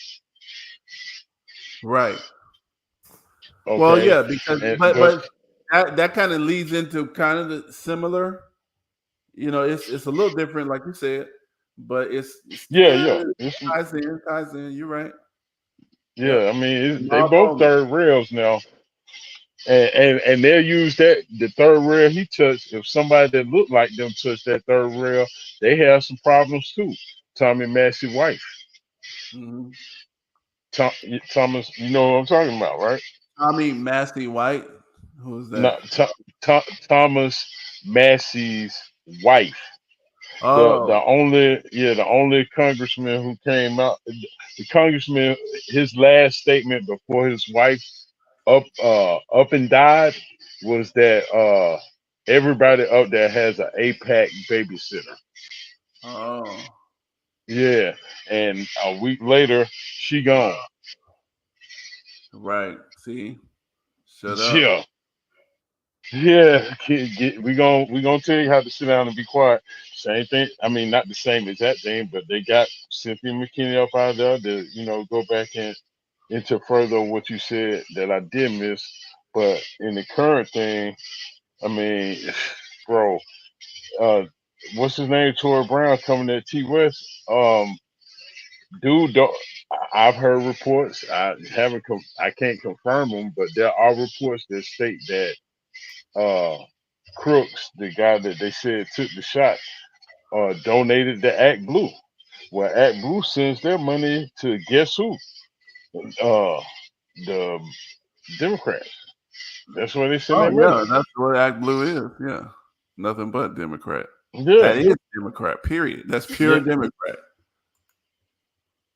Right. Okay. Well, yeah, because but that kind of leads into kind of the similar. It's a little different, like you said, but it's ties in. You're right. Yeah, I mean, they both third rails now, and they'll use the third rail he touched. If somebody that looked like them touched that third rail, they have some problems too. Tommy Massey's wife. Mm-hmm. Thomas, you know what I'm talking about, right? Tommy Massey White. Who's that? Not Thomas Massey's wife. The Oh, only congressman who came out, the congressman, his last statement before his wife up and died was that everybody up there has an APAC babysitter. oh, Yeah, and a week later she gone. right. See, shut up. Yeah, yeah. We gonna tell you how to sit down and be quiet. Same thing. I mean, not the same exact thing, but they got Cynthia McKinney up out there to go back and into further what you said that I did miss. But in the current thing, I mean, bro, uh, what's his name? Tory Brown coming at T West. Dude, I've heard reports. I can't confirm them, but there are reports that state that Crooks, the guy that they said took the shot, donated to Act Blue. Well, Act Blue sends their money to guess who? Uh, the Democrats. That's where they send Oh their money. yeah, that's what Act Blue is. Yeah, nothing but Democrat. Yeah, That is Democrat. Period. That's pure yeah, Democrat.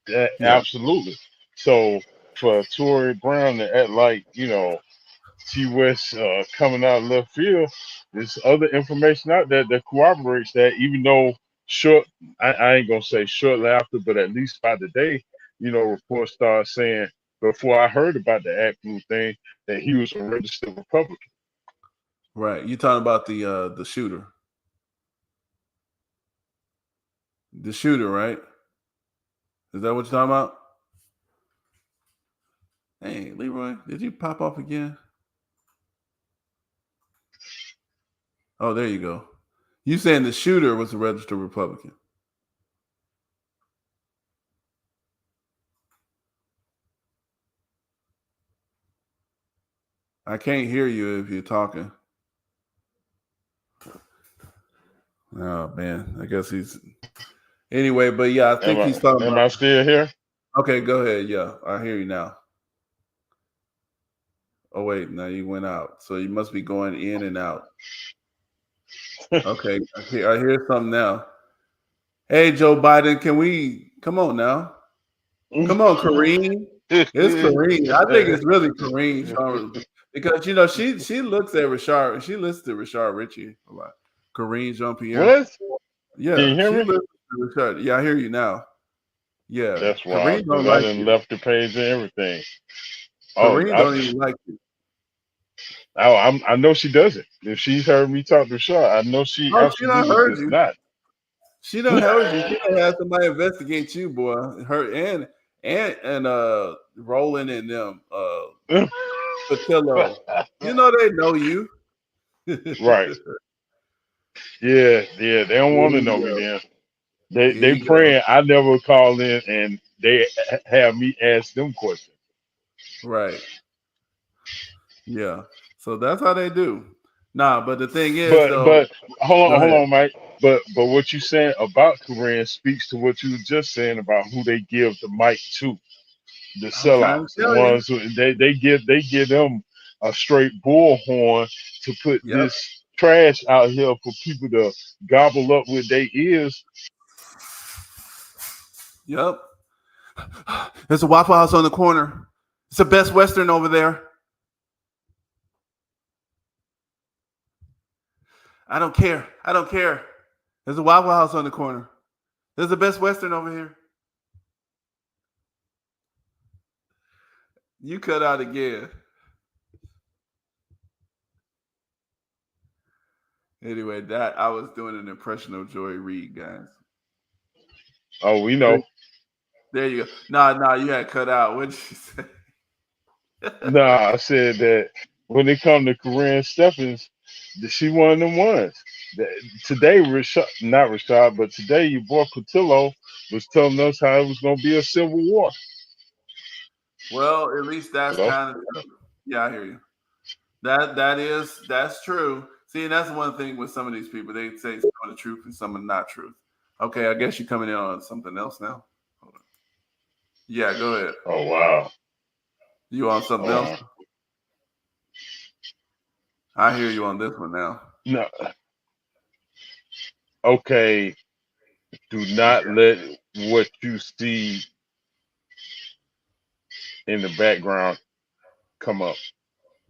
Yeah. absolutely. So for Tory Brown to act like T West coming out of left field, there's other information out there that corroborates that. Even though short, I ain't gonna say shortly after, but at least by the day, reports started saying before I heard about the Act Blue thing that he was a registered Republican. Right. You talking about the shooter. The shooter, right? Is that what you're talking about? Hey, Leroy, did you pop off again? Oh, there you go. You saying the shooter was a registered Republican? I can't hear you if you're talking. Oh man, I guess he's anyway. But yeah, I think he's talking Am about. I still here? Okay, go ahead. Yeah, I hear you now. Oh wait, now you went out. So you must be going in and out. Okay, I hear something now. Hey, Joe Biden, can we come on now? Come on, Kareem. It's Kareem. I think it's really Kareem because she looks at Rashard. She listens to Rashard Ritchie a lot. Kareem Jean Pierre. What? Can Yeah, you hear she me? listens to Rashard. Yeah, I hear you now. Yeah, That's Kareem wild don't because I like didn't you. left the page and everything. Oh, Kareem don't even like you. I know she doesn't. If she's heard me talk to Shaw, I know she Oh, she done absolutely heard does you. not. She done heard you. She done had somebody investigate you, boy. Her and Roland and them Patillo. You know they know you. Right. Yeah. They don't There want to you know me go. then. There They you go. praying I never call in and they have me ask them questions. Right. Yeah. So that's how they do. Nah, but the thing is But though, but hold go on, ahead. Mike. But what you saying about Korean speaks to what you were just saying about who they give the mic to. The I'm trying to sellouts, the tell you. ones who they give them a straight bullhorn to put Yep. this trash out here for people to gobble up with their ears. Yep. There's a Waffle House on the corner. It's the best Western over there. I don't care. I don't care. There's a Waffle House on the corner. There's the best Western over here. You cut out again. Anyway, that I was doing an impression of Joy Reid, guys. Oh, we know. There you go. Nah, you had cut out. What'd you say? Nah, I said that when it come to Corinne Stephens, she one of them ones. Today, not Rashad, but today your boy Patillo was telling us how it was going to be a civil war. Well, at least that's So, kind of true. Yeah, I hear you. That's true. See, and that's one thing with some of these people. They say some of the truth and some of the not truth. Okay, I guess you're coming in on something else now. Hold on. Yeah, go ahead. Oh wow. You on something else? I hear you on this one now. No. Okay. Do not let what you see in the background come up.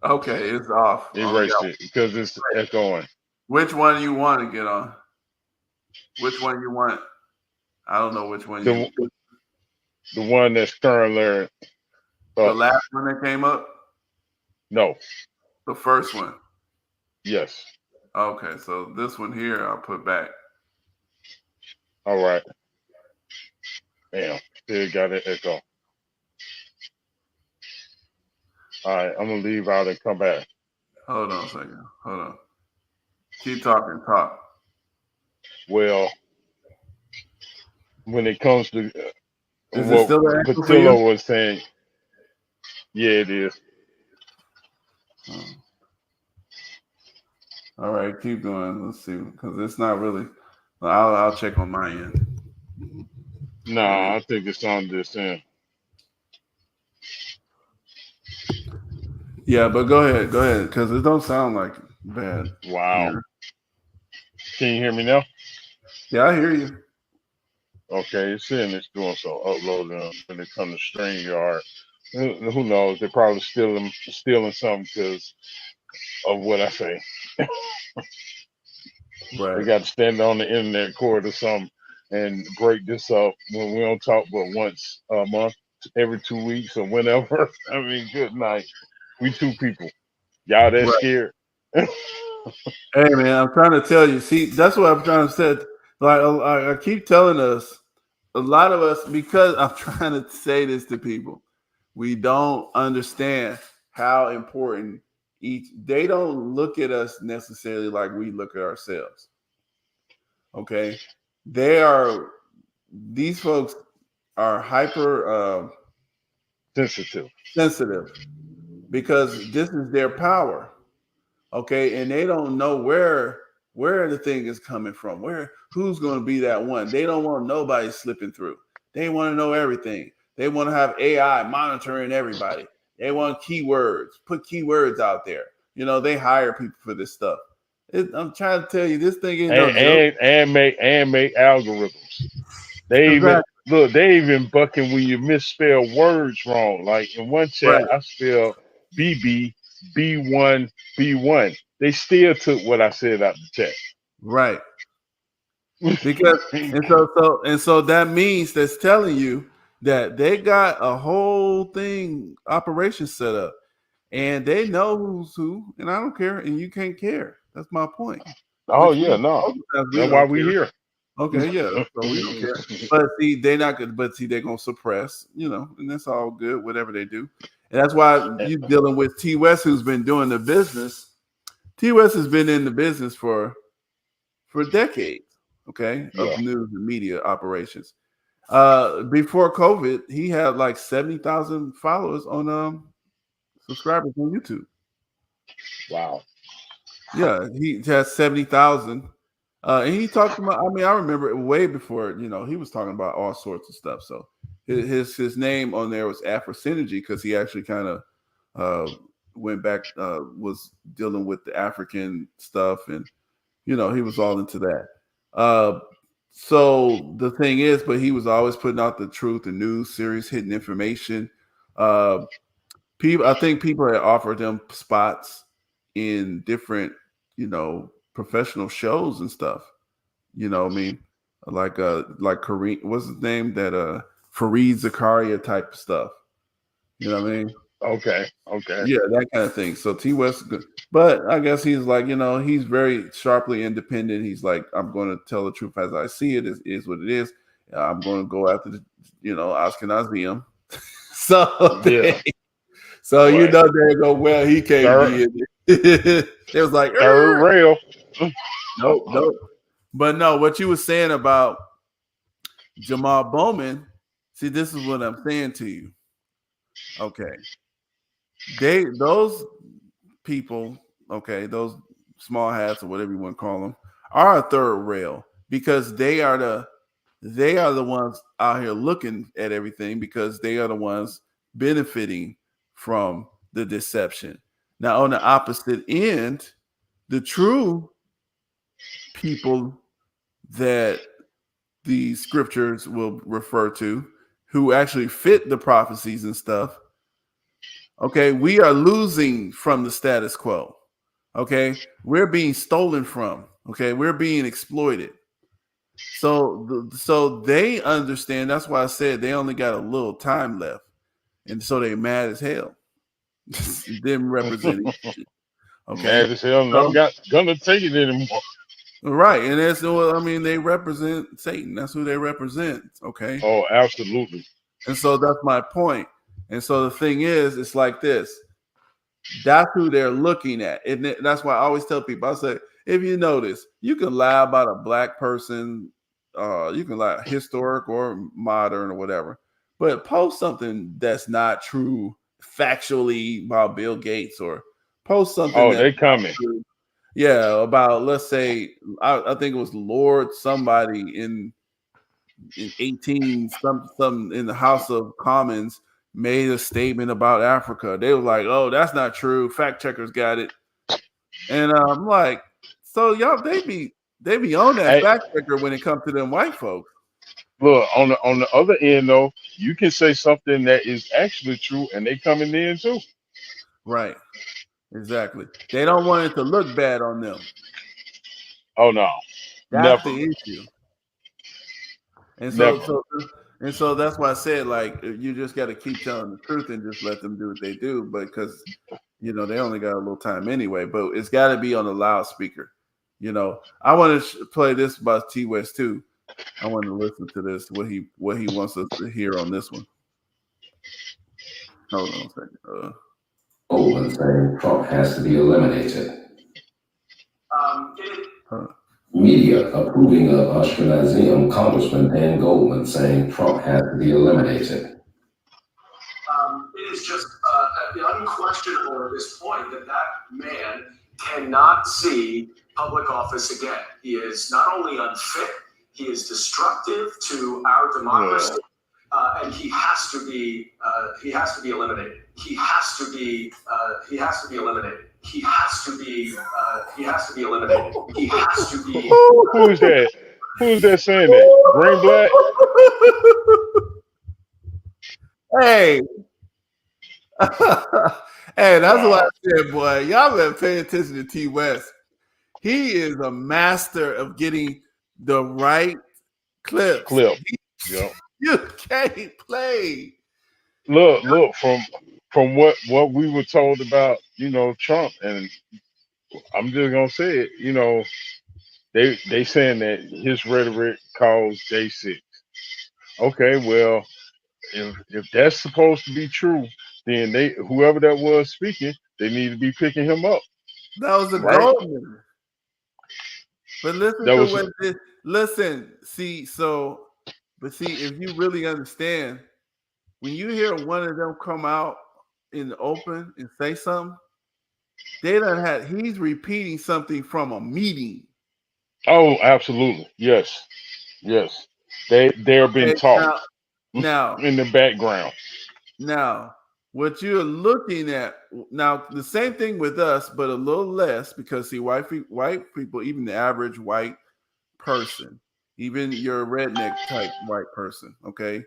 Okay, it's off. Erase it because it's echoing. Which one you want to get on? Which one you want? I don't know which one The you. the one that's currently The up. last one that came up, No. the first one. Yes. Okay, so this one here I'll put back. All right. Damn. Still got an echo. All right. I'm gonna leave out and come back. Hold on a second. Hold on. Keep talking. Talk. Well, when it comes to Is it what still an echo for you? Patillo was saying, yeah, it is. Oh. All right, keep going. Let's see, because it's not really. I'll check on my end. No, I think it's on this end. Yeah, but go ahead, because it don't sound like bad. Wow. Here. Can you hear me now? Yeah, I hear you. Okay, it's saying it's doing so uploading when it comes to StreamYard. Who knows? They're probably stealing something because of what I say. Right. They got to stand on the internet court or something and break this up when we don't talk but once a month, every 2 weeks or whenever. I mean, good night. We two people. Y'all that Right. scared? Hey man, I'm trying to tell you. See, that's what I'm trying to say. Like I keep telling us, a lot of us, because I'm trying to say this to people, we don't understand how important each. They don't look at us necessarily like we look at ourselves. Okay, these folks are hyper Sensitive. because this is their power. Okay, and they don't know where the thing is coming from, who's going to be that one. They don't want nobody slipping through. They want to know everything. They want to have AI monitoring everybody. They want keywords, put keywords out there. You know, they hire people for this stuff. I'm trying to tell you, this thing ain't no joke. And make algorithms. They even Exactly. look. They even bucking when you misspell words wrong. Like in one chat, Right. I spelled BB B1 B1. They still took what I said out the chat. Right. Because so that means that's telling you that they got a whole thing operation set up. And they know who's who, and I don't care, and you can't care. That's my point. Oh Which yeah, we no. we That's why don't we care. here. Okay, yeah, so we don't care. But see, they're not good. But see, they're gonna suppress, and that's all good. Whatever they do, and that's why you're dealing with T West, who's been doing the business. T West has been in the business for decades. Okay, Yeah. of news and media operations. Before COVID, he had like 70,000 followers on subscribers on YouTube. Wow. Yeah, he has 70,000. And he talked about, I mean, I remember it way before, he was talking about all sorts of stuff. So his name on there was Afro Synergy because he actually kind of went back, was dealing with the African stuff. And, he was all into that. So the thing is, but he was always putting out the truth, the news series, hidden information. I think people had offered them spots in different, professional shows and stuff. I mean, like Kareem, what's his name? That Fareed Zakaria type stuff. You know what I mean? Okay. Yeah, that kind of thing. So T West, but I guess he's like, he's very sharply independent. He's like, I'm going to tell the truth as I see it. It is what it is. I'm going to go after the, Ashkenazium. So Yeah. So Right. there you go. Well, he can't be in it. It was like Third rail. nope. But no, what you were saying about Jamal Bowman, see, this is what I'm saying to you. Okay. Those people, okay, those small hats or whatever you want to call them, are a third rail because they are they are the ones out here looking at everything because they are the ones benefiting from the deception. Now, on the opposite end, the true people that the scriptures will refer to, who actually fit the prophecies and stuff, okay, we are losing from the status quo. Okay, we're being stolen from. Okay, we're being exploited. So they understand. That's why I said they only got a little time left, and so they mad as hell. Them representing, okay. Mad as hell, and I'm So not gonna take it anymore. right, and that's what I mean. They represent Satan. That's who they represent. Okay, Oh, absolutely. and so that's my point. And so the thing is, it's like this. That's who they're looking at. And that's why I always tell people, I say, if you notice, you can lie about a black person, you can lie historic or modern or whatever, but post something that's not true factually about Bill Gates, or post something Oh, that's they coming. true. Yeah, about, let's say, I think it was Lord somebody in 18 some in the House of Commons made a statement about Africa. They were like, "Oh, that's not true. Fact checkers got it." And I'm like, "So y'all, they be on that Hey, fact checker when it comes to them white folks, look, on the other end though, you can say something that is actually true, and they coming in too. right? Exactly. They don't want it to look bad on them. Oh no, That's never, the issue. And so, never. so, and so that's why I said, like, you just got to keep telling the truth and just let them do what they do. But because, they only got a little time anyway. But it's got to be on a loudspeaker. I want to play this by T West too. I want to listen to this. What he wants us to hear on this one. Hold on a second. Goldman saying Trump has to be eliminated. Huh. Media approving of Ashkenazim Congressman Dan Goldman saying Trump has to be eliminated. It is just unquestionable at this point that man cannot see public office again. He is not only unfit, he is destructive to our democracy, and he has to be eliminated. He has to be eliminated. He has to be eliminated. He has to be. Who is that? Who is that saying that? Green Black? Hey. Hey, that's what I Wow. said, boy. Y'all better pay attention to T West. He is a master of getting the right clips. Clip. Yep. You can't play. Look. From what we were told about, Trump, and I'm just gonna say it. They saying that his rhetoric caused J6. Okay, well, if that's supposed to be true, then whoever that was speaking, they need to be picking him up, That was a right? Goldman. But listen That to was what this. Listen, see, if you really understand, when you hear one of them come out in the open and say something, he's repeating something from a meeting. oh, absolutely, yes. They're being Okay, taught now, in the background. Now, what you're looking at now, the same thing with us, but a little less, because see, white people, even the average white person, even your redneck type white person, okay,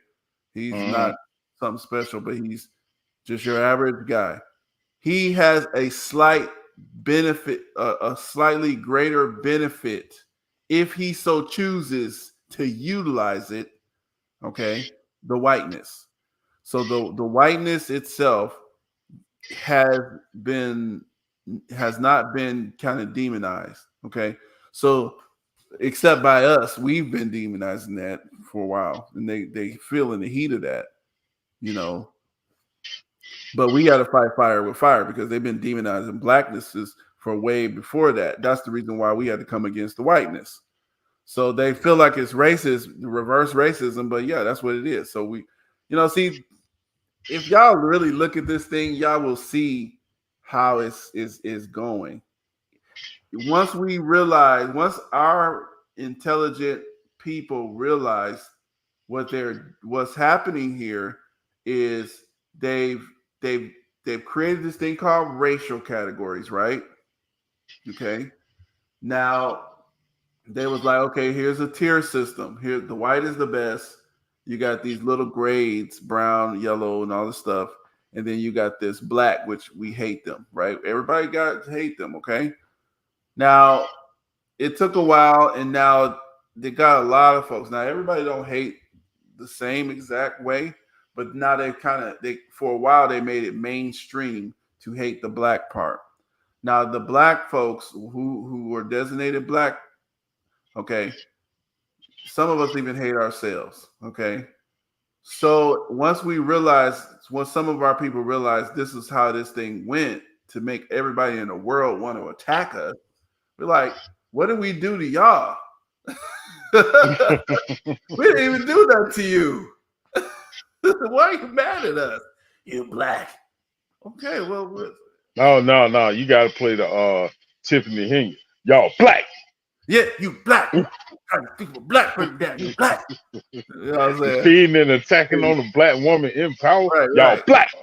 he's Mhm. not something special, but he's just your average guy. He has a slight benefit, a slightly greater benefit if he so chooses to utilize it. Okay, the whiteness. So the whiteness itself has not been kind of demonized. Okay, so except by us, we've been demonizing that for a while, and they feel in the heat of that, But we got to fight fire with fire because they've been demonizing blacknesses for way before that. That's the reason why we had to come against the whiteness. So they feel like it's racist, reverse racism, but yeah, that's what it is. So we, see, if y'all really look at this thing, y'all will see how is going. Once our intelligent people realize what's happening here is they've they've they've created this thing called racial categories, right? Okay. Now they was like, okay, here's a tier system. Here, the white is the best. You got these little grades, brown, yellow, and all this stuff. And then you got this black, which we hate them, right? Everybody got to hate them, okay? Now, it took a while, and now they got a lot of folks. Now, everybody don't hate the same exact way, but now they for a while they made it mainstream to hate the black part. Now, the black folks who were designated black, okay, some of us even hate ourselves, okay? So once some of our people realized this is how this thing went to make everybody in the world want to attack us, we're like, what did we do to y'all? We didn't even do that to you. Why are you mad at us? You black. Okay, well, No. You got to play the Tiffany Henry. Y'all black. yeah, you black. Trying to think of a black person down. You black. You know what I'm saying? Feeding and attacking on a black woman in power. Right, Y'all right. black.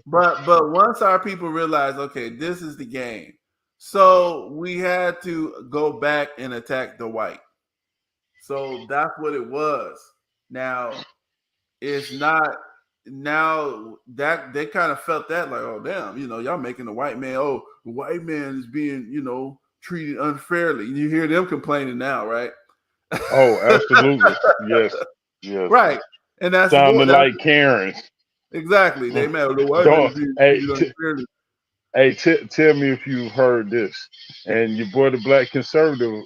But once our people realized, okay, this is the game, so we had to go back and attack the white. So that's what it was. Now it's not. Now that they kind of felt that like, oh damn, y'all making the white man. Oh, the white man is being treated unfairly. You hear them complaining now, right? Oh, absolutely. Yes. Right, and that's Sounding like Karens. exactly. They mad. The white man is being treated unfairly. Hey, tell me if you've heard this. And your boy, the black conservative,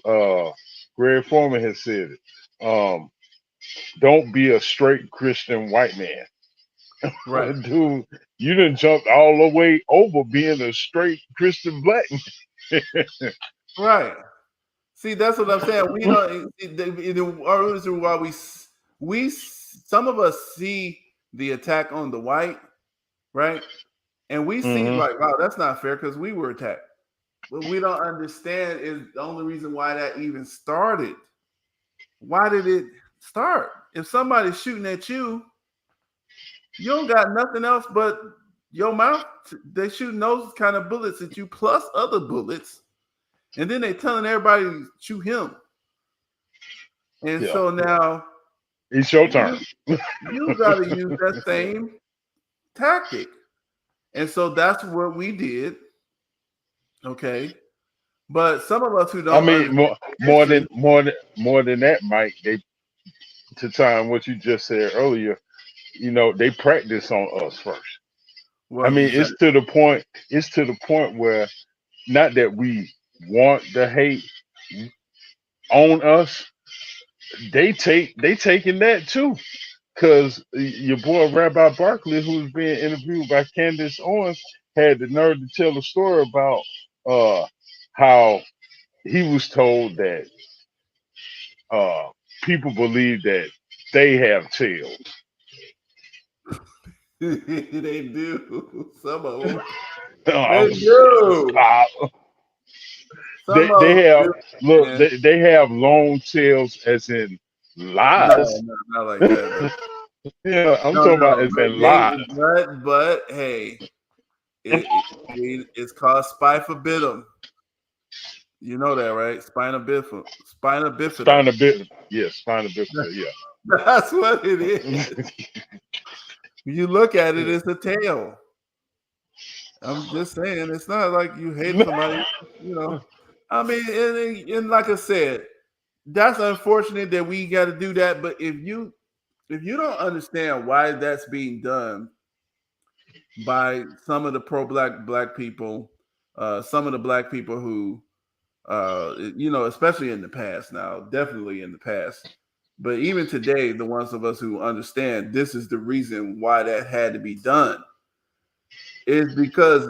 Greg Foreman has said it. Don't be a straight Christian white man. Right. Dude, you done jumped all the way over being a straight Christian black man. Right. See, that's what I'm saying. We don't. The reason why we some of us see the attack on the white, right? And we see like, wow, that's not fair because we were attacked. What we don't understand is the only reason why that even started. Why did it start? If somebody's shooting at you, you don't got nothing else but your mouth. They shooting those kind of bullets at you, plus other bullets, and then they telling everybody to shoot him. And so now it's your turn. You got to use that same tactic. And so that's what we did. Okay. But some of us who don't, I mean, more than that, Mike. To time what you just said earlier, they practice on us first. well, I mean, exactly. It's to the point where not that we want the hate on us. They taking that too. Because your boy Rabbi Barkley, who's being interviewed by Candace Owens, had the nerve to tell a story about how he was told that people believe that they have tails. They do. Some of them. They do. Some of they them have do, man. they have long tails as in lies. No, not like that. Yeah, I'm No, talking about no. as in lies. But hey, it's called spina bifida. You know that, right? Spina bifida. Spina bifida. Spina bifida. Yeah. That's what it is. You look at it, it's a tail. I'm just saying, it's not like you hate somebody, I mean, and like I said, that's unfortunate that we got to do that. But if you don't understand why that's being done by some of the pro-black people, some of the black people who, especially in the past now, definitely in the past, but even today, the ones of us who understand this is the reason why that had to be done is because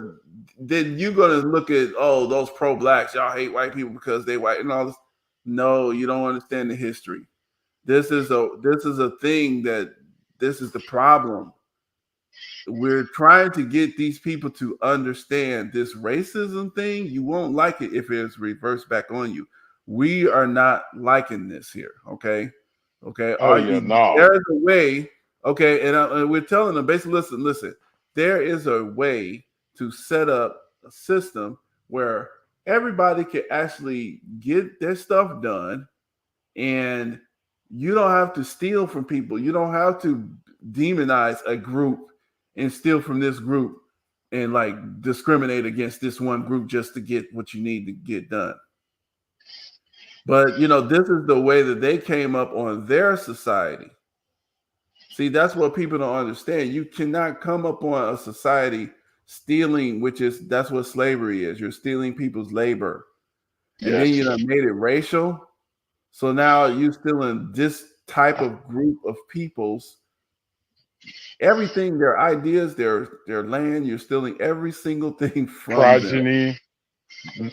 then you're gonna look at those pro-blacks, y'all hate white people because they white and all this. No, you don't understand the history. This is a thing that this is the problem. We're trying to get these people to understand this racism thing. You won't like it if it's reversed back on you. We are not liking this here. Okay. Oh yeah, no. There's a way. Okay. And we're telling them basically, listen, there is a way to set up a system where everybody can actually get their stuff done, and you don't have to steal from people. You don't have to demonize a group and steal from this group and like discriminate against this one group just to get what you need to get done. But this is the way that they came up on their society. See, that's what people don't understand. You cannot come up on a society stealing, that's what slavery is. You're stealing people's labor. And then Yes. made it racial. So now you're stealing this type of group of people's everything, their ideas, their land. You're stealing every single thing from them. Progeny,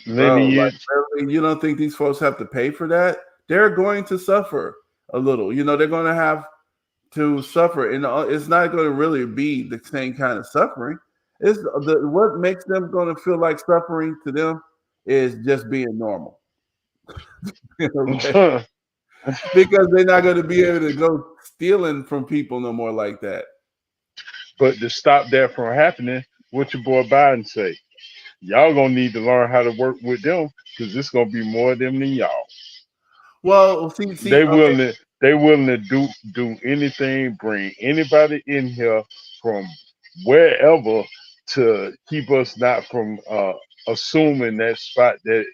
Bro, like, lineage. really, you don't think these folks have to pay for that? They're going to suffer a little. They're going to have to suffer, and it's not going to really be the same kind of suffering. It's what makes them going to feel like suffering to them is just being normal. Okay? Because they're not going to be able to go stealing from people no more like that. But to stop that from happening, what your boy Biden say? Y'all gonna need to learn how to work with them because it's gonna be more of them than y'all. Well, see, they willing to do anything, bring anybody in here from wherever to keep us not from assuming that spot that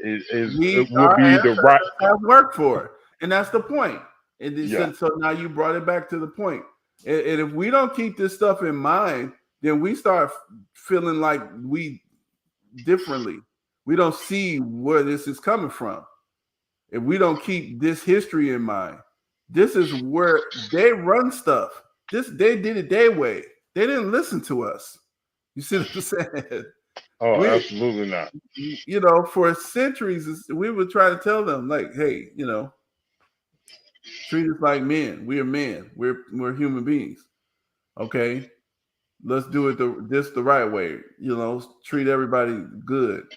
it will be the right have work for it, and that's the point. And Yeah. so now you brought it back to the point. And if we don't keep this stuff in mind, then we start feeling like we differently. We don't see where this is coming from. If we don't keep this history in mind, this is where they run stuff. They did it their way. They didn't listen to us. You see what I'm saying? Oh, absolutely not. For centuries, we would try to tell them, like, hey, treat us like men. We are men. We're human beings. Okay, let's do it the right way. Treat everybody good,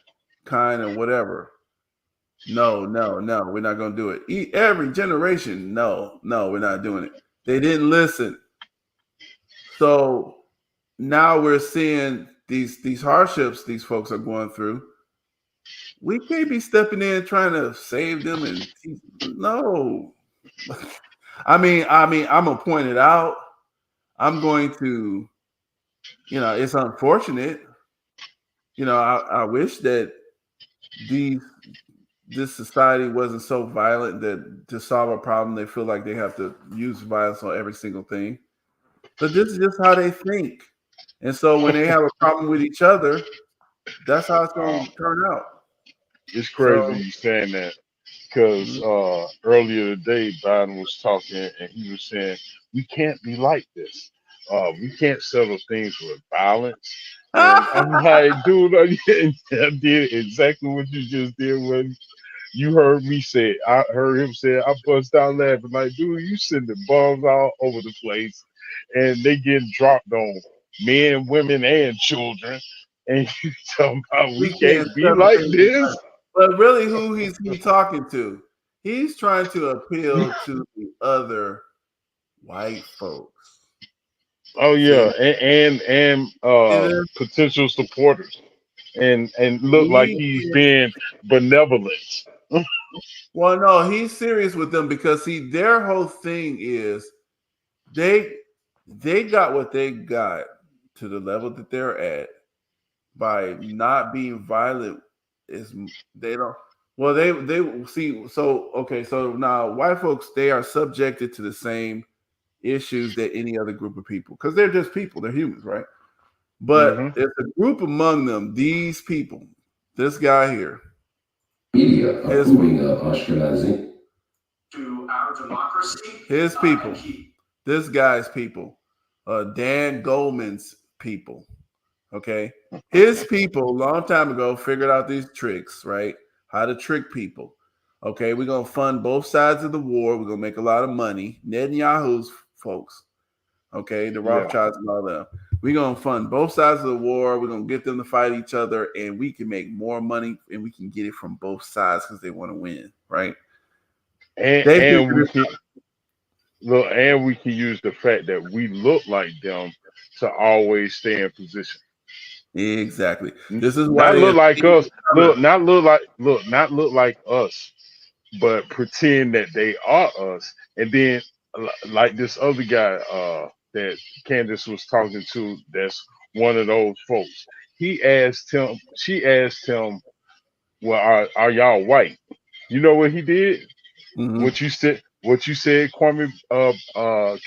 kind, and whatever. No, we're not going to do it. Every generation, no, we're not doing it. They didn't listen. So now we're seeing these hardships these folks are going through. We can't be stepping in trying to save them and no. I mean, I'm gonna point it out. I'm going to, it's unfortunate. I wish that this society wasn't so violent that to solve a problem they feel like they have to use violence on every single thing. But this is just how they think. And so when they have a problem with each other, that's how it's going to turn out. It's crazy you saying that because earlier today Biden was talking and he was saying we can't be like this. We can't settle things with violence. And I'm like, dude, I did exactly what you just did when you heard me say it. I heard him say it. I bust out laughing like, dude, you sending bombs all over the place and they getting dropped on men, women, and children. And you talking about we can't be like this. But really, who he's talking to? He's trying to appeal to the other white folks. Oh yeah, and potential supporters, and look like he's being benevolent. Well, no, he's serious with them because their whole thing is they got what they got to the level that they're at by not being violent. They don't. Well, they see. So okay, so now white folks, they are subjected to the same issues that any other group of people because they're just people. They're humans, right? But there's a group among them. These people, this guy here, media approving of Ashkenazi. To our democracy, his people, this guy's people, Dan Goldman's people. Okay, his people a long time ago figured out these tricks, right? How to trick people. Okay, we're gonna fund both sides of the war. We're gonna make a lot of money. Netanyahu's folks, okay, the Rothschilds and all them. We're gonna fund both sides of the war. We're gonna get them to fight each other, and we can make more money, and we can get it from both sides because they want to win, right? They And figured we can look, and we can use the fact that we look like them to always stay in position. it exactly. This is why Not they look like esteem us. each other. Not look like us, but pretend that they are us. And then like this other guy that Candace was talking to, that's one of those folks. She asked him, well, are y'all white? You know what he did? Mhm. What you said, Kwame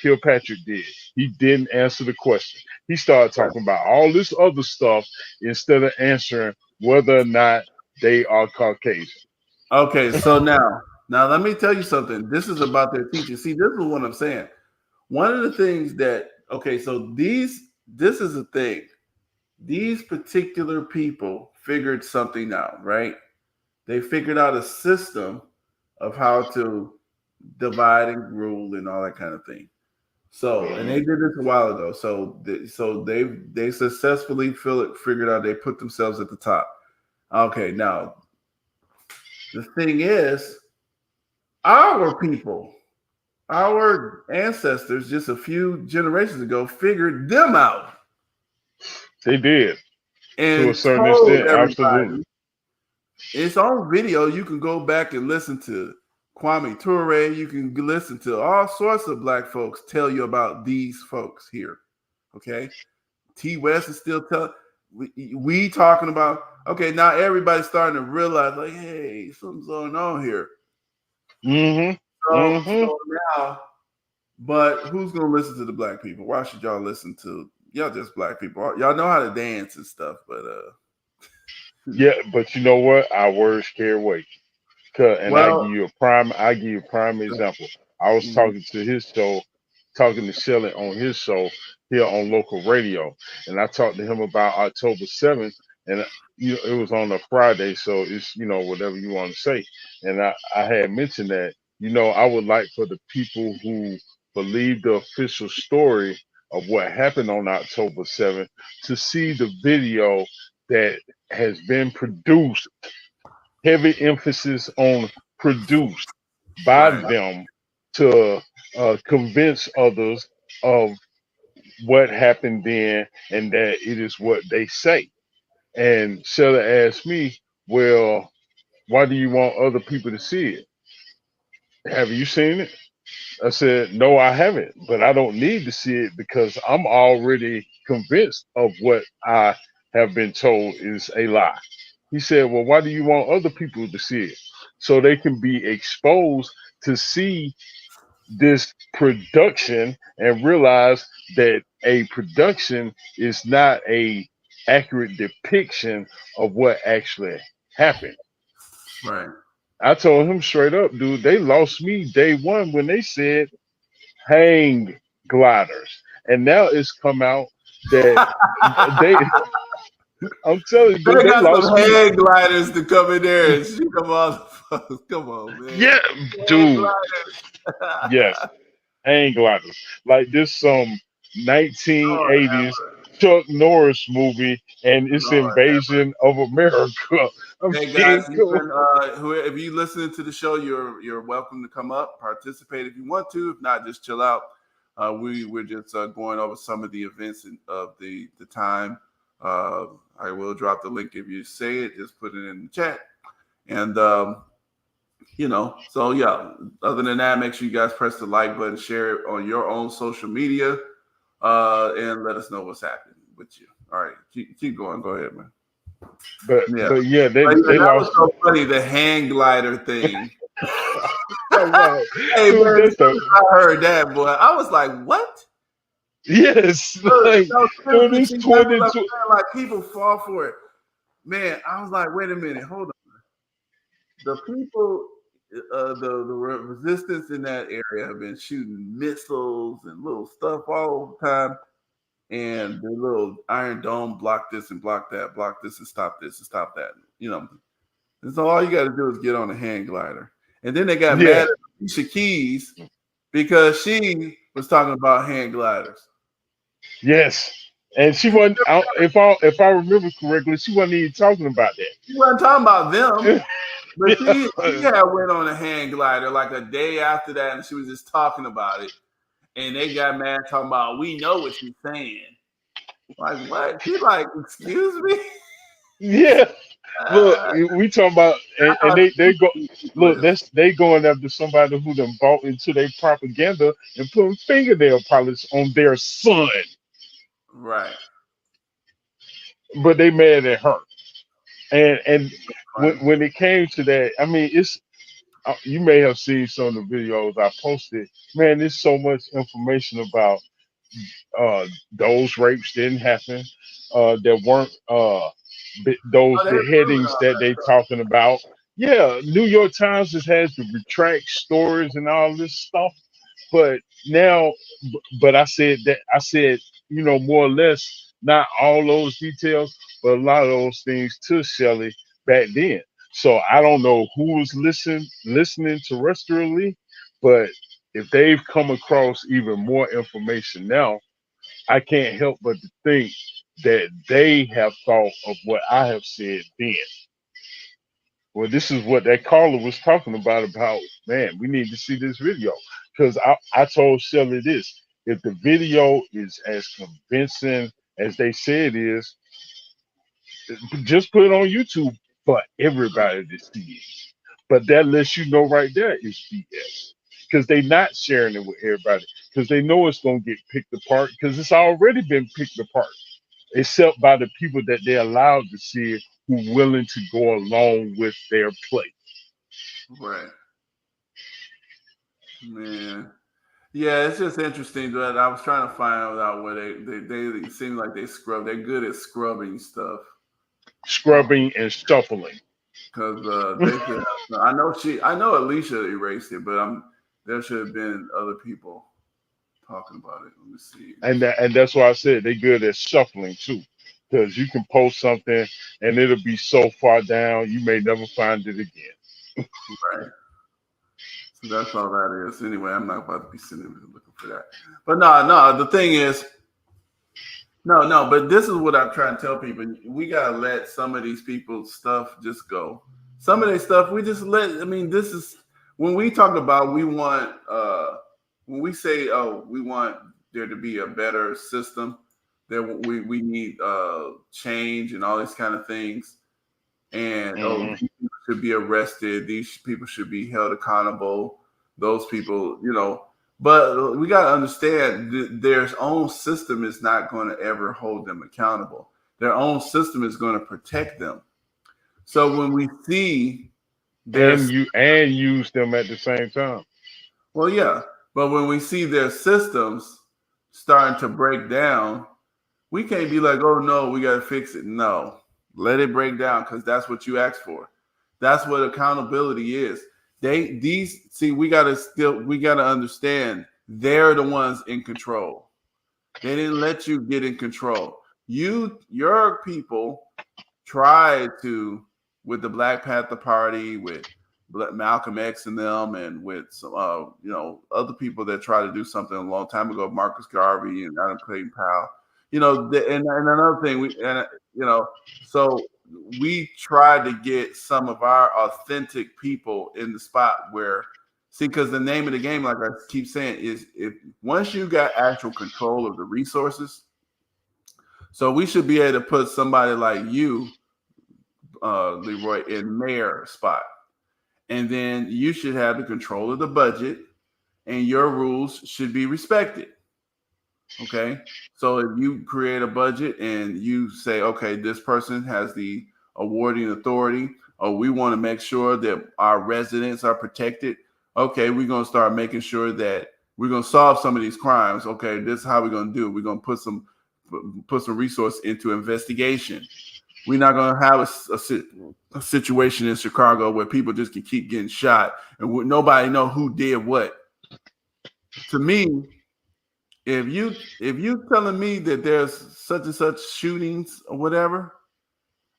Kilpatrick did. He didn't answer the question. He started talking about all this other stuff instead of answering whether or not they are Caucasian. Okay, so now let me tell you something. This is about their teaching. See, this is what I'm saying. One of the things that so this is the thing. These particular people figured something out, right? They figured out a system of how to divide and rule and all that kind of thing. So, and they did this a while ago. They successfully figured out they put themselves at the top. Okay, now the thing is, our people, our ancestors, just a few generations ago, figured them out They did to a and certain told extent, everybody. absolutely. It's on video. You can go back and listen to Kwame Ture. You can listen to all sorts of black folks tell you about these folks here. Okay. T West is still telling. We talking about, okay, now everybody's starting to realize, like, hey, something's going on here. Mm-hmm. Mm-hmm. So now, but who's going to listen to the black people? Why should y'all listen to y'all just black people? Y'all know how to dance and stuff, but Yeah, but you know what? Our words carry weight. And I well, give you a prime example. I was mhm, talking to Shelly on his show here on local radio, and I talked to him about October 7th, and it was on a Friday, so it's whatever you want to say. And I had mentioned that I would like for the people who believe the official story of what happened on October 7th to see the video that has been produced, heavy emphasis on produced by right, them to convince others of what happened then and that it is what they say. And Sheila asked me, well, why do you want other people to see it? Have you seen it? I said, no, I haven't, but I don't need to see it because I'm already convinced of what I have been told is a lie. He said, well, why do you want other people to see it? So they can be exposed to see this production and realize that a production is not a accurate depiction of what actually happened. right. I told him straight up, dude, they lost me day one when they said hang gliders. And now it's come out that they, I'm telling you, dude, They they got lost some me. hang gliders to come in there and shoot them off. Come on, man. Yeah, Hang dude, yes, gliders. hang gliders. Like this some Lord 1980s have Chuck Norris movie and it's Lord have Invasion of America. I Hey guys, mean, you can if you listening to the show, you're welcome to come up, participate if you want to. If not, just chill out. We're just going over some of the events of the time. I will drop the link if you say it. Just put it in the chat, and so yeah. Other than that, make sure you guys press the like button, share it on your own social media, and let us know what's happening with you. All right, keep going. Go ahead, man. Yeah. but yeah, they But yeah, they that was lost. so funny, the hang glider thing. I'm like, Hey, dude, man, as that's soon the as I heard that, boy, I was like, what? yes, like No, dude, seriously, it's see, that's what I'm 22. saying. Like, people fall for it. Man, I was like, wait a minute, hold on. The people, the resistance in that area have been shooting missiles and little stuff all the time. And the little Iron Dome block this and block that, block this and stop this and stop that. And so all you got to do is get on a hang glider. And then they got mad Yeah, at Alicia Keys because she was talking about hang gliders. yes, And she wasn't. If I remember correctly, she wasn't even talking about She wasn't talking about them. that. But she had went on a hang glider like a day after that, and she was just talking about it. And they got mad talking about, we know what she's saying. Like, what? She like, excuse me? Yeah. Look, Uh, we talking about, and they go. Look, was. they going after somebody who done bought into their propaganda and putting fingernail polish on their son, Right. but they mad at her. And Funny. when it came to that, I mean, it's you may have seen some of the videos I posted. Man, there's so much information about those rapes didn't happen. There weren't those Oh, they were proving beheadings all that that they stuff. talking about. Yeah, New York Times just has to retract stories and all this stuff. But now, but I said, you know, more or less, not all those details, but a lot of those things to Shelley back then. So I don't know who was listening terrestrially, but if they've come across even more information now, I can't help but to think that they have thought of what I have said then. Well, this is what that caller was talking about, man, we need to see this video. Because I told Shelly this. If the video is as convincing as they say it is, just put it on YouTube for everybody to see it. But that lets you know right there is BS. Because they're not sharing it with everybody. Because they know it's going to get picked apart. Because it's already been picked apart. Except by the people that they're allowed to see it who willing to go along with their play. Right. Man. Yeah, it's just interesting that I was trying to find out where they seem like they scrub. They're good at scrubbing stuff. Scrubbing and shuffling. Because they should have, I know Alicia erased it, but there should have been other people talking about it. Let me see. And that's why I said they good at shuffling too. Because you can post something and it'll be so far down you may never find it again. Right. So that's all that is. Anyway, I'm not about to be sitting there looking for that. But no, the thing is, no, but this is what I'm trying to tell people. We gotta let some of these people's stuff just go. Some of their stuff we just let. I mean, this is when we talk about we want when we say, oh, we want there to be a better system, that we need change and all these kind of things. And oh, Mhm. these people should be arrested. These people should be held accountable. Those people, but we got to understand their own system is not going to ever hold them accountable. Their own system is going to protect them. So when we see And there's, use them at the same time. well, yeah, but when we see their systems starting to break down, we can't be like, oh no, we got to fix it. No, let it break down because that's what you asked for. That's what accountability is. We gotta understand they're the ones in control. They didn't let you get in control. Your people tried to, with the Black Panther Party, with Malcolm X and them, and with some other people that tried to do something a long time ago, Marcus Garvey and Adam Clayton Powell. And another thing so we tried to get some of our authentic people in the spot where, see, because the name of the game, like I keep saying, is if once you got actual control of the resources, so we should be able to put somebody like you, Leroy, in mayor spot. And then you should have the control of the budget and your rules should be respected. Okay. So if you create a budget and you say, okay, this person has the awarding authority, or we want to make sure that our residents are protected. Okay, we're going to start making sure that we're going to solve some of these crimes. Okay, this is how we're going to do it. We're going to put some resource into investigation. We're not going to have a situation in Chicago where people just can keep getting shot and nobody know who did what. To me, if you telling me that there's such and such shootings or whatever,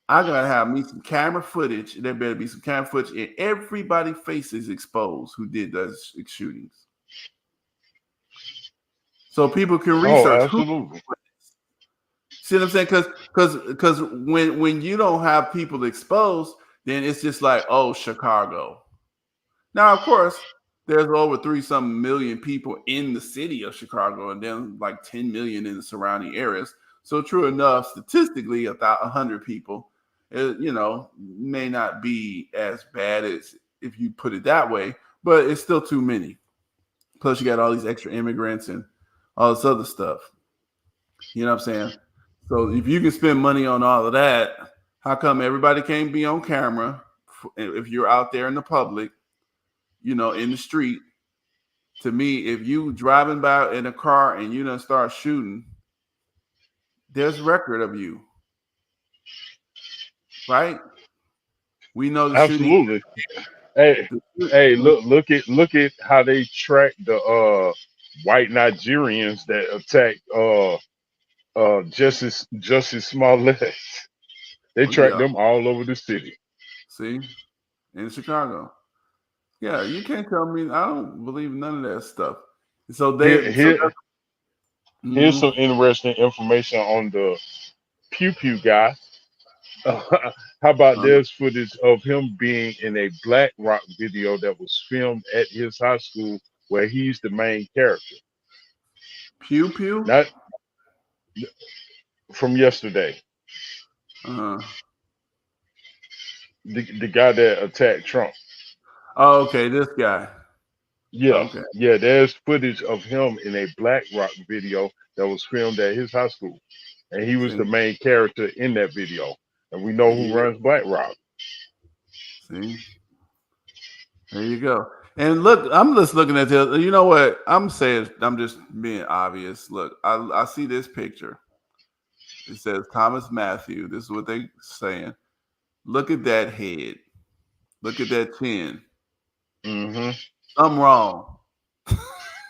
I gotta have me some camera footage. There better be some camera footage, and everybody faces exposed who did those shootings, so people can Oh, research who. absolutely. See what I'm saying? Because when you don't have people exposed, then it's just like, oh, Chicago. Now, of course, there's over 3-something million people in the city of Chicago, and then like 10 million in the surrounding areas. So true enough, statistically, about 100 people, may not be as bad as if you put it that way, but it's still too many. Plus, you got all these extra immigrants and all this other stuff. You know what I'm saying? So if you can spend money on all of that, how come everybody can't be on camera if you're out there in the public, in the street? To me, if you driving by in a car and you done start shooting, there's record of you, right? We know the shooting. Absolutely. Hey, look at how they track the white Nigerians that attacked Justice Smollett. They Oh, track yeah. them all over the city. See, in Chicago. Yeah, you can't tell me. I don't believe none of that stuff. So Here's some interesting information on the Pew Pew guy. How about there's footage of him being in a Black Rock video that was filmed at his high school where he's the main character. Pew Pew? Not from yesterday. Uh-huh. The guy that attacked Trump. Oh, okay, this guy. Yeah. Okay. Yeah, there's footage of him in a Black Rock video that was filmed at his high school. And he was the main character in that video. And we know who runs Black Rock. See? There you go. And look, I'm just looking at this. You know what? I'm saying, I'm just being obvious. Look, I see this picture. It says Thomas Matthew. This is what they're saying. Look at that head. Look at that chin. Mm-hmm. Something wrong.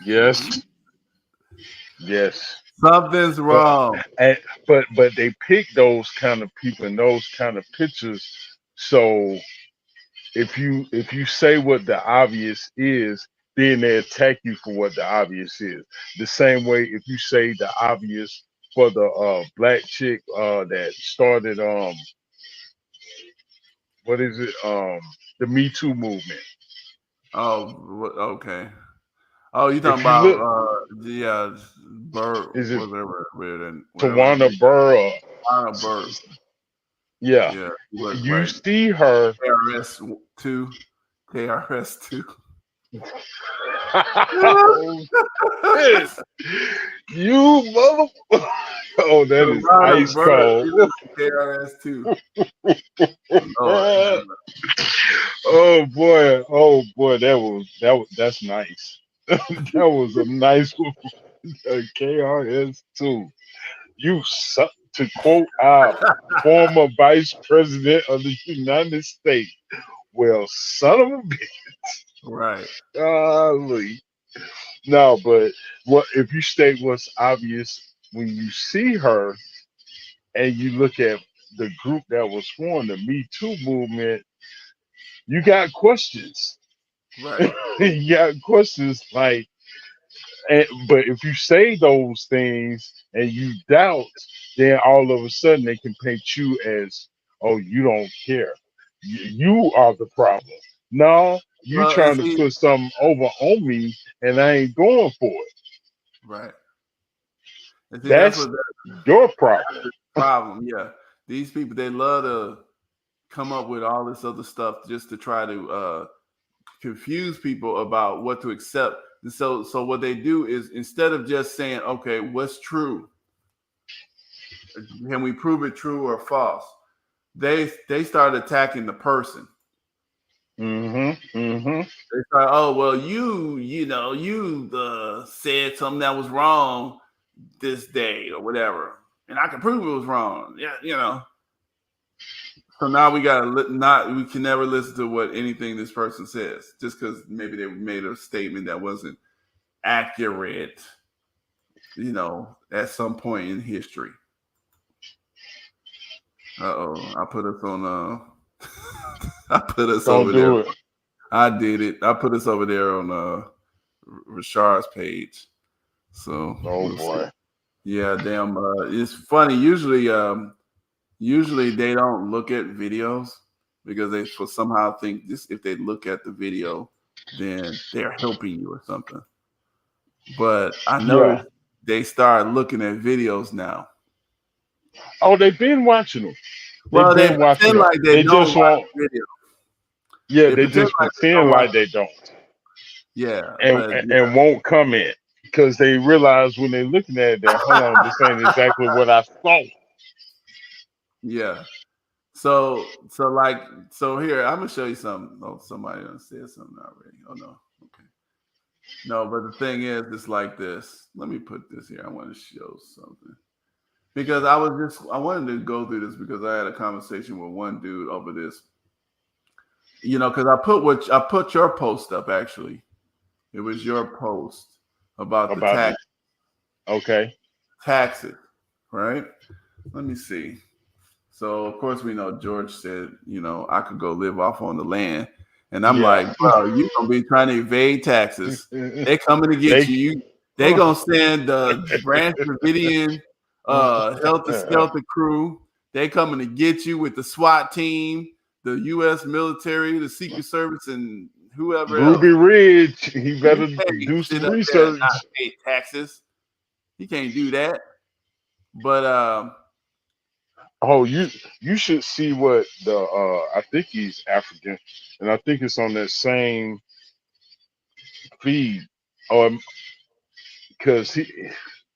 Yes. Yes. Something's wrong. But they pick those kind of people and those kind of pictures. So if you say what the obvious is, then they attack you for what the obvious is. The same way if you say the obvious for the black chick that started what is it the Me Too movement. Oh, okay. Oh, you talking about Burr? Is it whatever? Tawana Burr? Tawana Burr. Yeah. Yeah. You see her. KRS-2. KRS-2. You mother. Oh, that is ice cold. KRS-2. Oh boy, that's nice. That was a nice one. KRS-2. You suck, to quote our former Vice President of the United States. Well, son of a bitch. Right. Golly. No, but what if you state what's obvious when you see her and you look at the group that was formed, the Me Too movement, you got questions. Right. You got questions like, but if you say those things and you doubt, then all of a sudden they can paint you as, oh, you don't care. You are the problem. No, you trying to put something over on me, and I ain't going for it. Right. And see, that's your problem. That's the problem, yeah. These people, they love to come up with all this other stuff just to try to confuse people about what to accept. And so what they do is, instead of just saying, okay, what's true? Can we prove it true or false? They start attacking the person. Mm-hmm. Mm-hmm. They start, oh, well, you said something that was wrong this day or whatever, and I can prove it was wrong. Yeah, So now we can never listen to what anything this person says just because maybe they made a statement that wasn't accurate, at some point in history. I put us on I put us Don't over do there. It. I did it. I put us over there on Rashard's page. So boy. See. Yeah, damn. It's funny. Usually they don't look at videos because they for somehow think this if they look at the video, then they're helping you or something. But I Yeah. noticed they start looking at videos now. Oh, they've been watching them. They've Well, they been watching pretend them. like they They don't just watch won't. video. Yeah, They they pretend just like they don't pretend watch. like they don't, Yeah, and but yeah, and won't comment because they realize when they're looking at it that hold on, this ain't exactly what I thought. yeah. So here I'm gonna show you something. Oh, somebody done said something already. Oh no, okay. No, but the thing is, it's like this. Let me put this here. I want to show something because I wanted to go through this because I had a conversation with one dude over this. Because I put your post up actually. It was your post about the About the okay, taxes, right? Let me see. So of course we know George said, I could go live off on the land. And I'm yeah, like, bro, you gonna be trying to evade taxes. They coming to get they you. They gonna send the Branch Davidian Helter Skelter crew. They coming to get you with the SWAT team, the US military, the Secret Service, and whoever else. Ruby Ridge. He You better can't do sit some up there and not research. pay taxes. He can't do that. But Oh, you should see what the I think he's African, and I think it's on that same feed. Because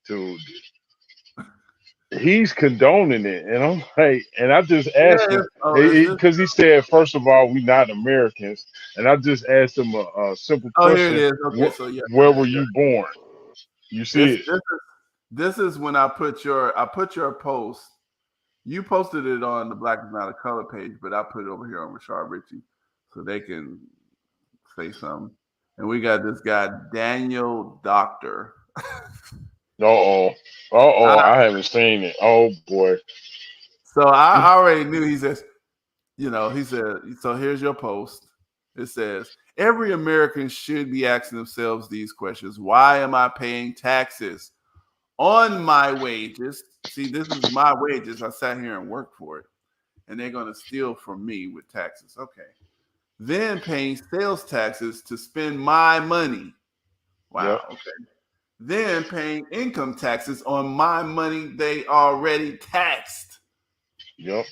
dude, he's condoning it, and I'm like, and I just asked yeah, him is this? because he said, first of all, we not Americans, and I just asked him a simple Oh, here it question: is. Okay, so yeah, Where let me were show you you. born? You This see it? this is this is when I put your post. You posted it on the Black is Not a Color page, but I put it over here on Rashard Ritchie so they can say something. And we got this guy Daniel Doctor. Uh oh, I, I haven't seen it. Oh boy, so I already knew. He says, he said. So here's your post. It says every American should be asking themselves these questions: Why am I paying taxes on my wages? See, this is my wages. I sat here and worked for it, and they're going to steal from me with taxes. Okay. Then paying sales taxes to spend my money. yep, Wow. Okay. Then paying income taxes on my money they already taxed. yep,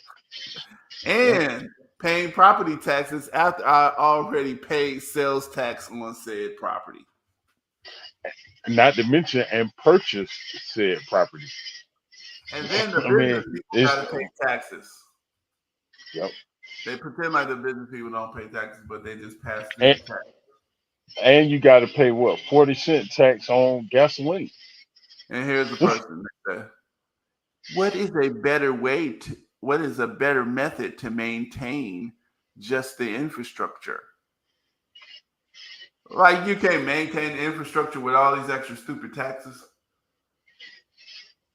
yep. And paying property taxes after I already paid sales tax on said property. Not to mention and purchase said property. And then the I mean, business people it's got to pay taxes. yep. They pretend like the business people don't pay taxes, but they just pass through And, the tax. and you got to pay what 40-cent tax on gasoline. And here's the person that said, what is a better what is a better method to maintain just the infrastructure? Like you can't maintain the infrastructure with all these extra stupid taxes.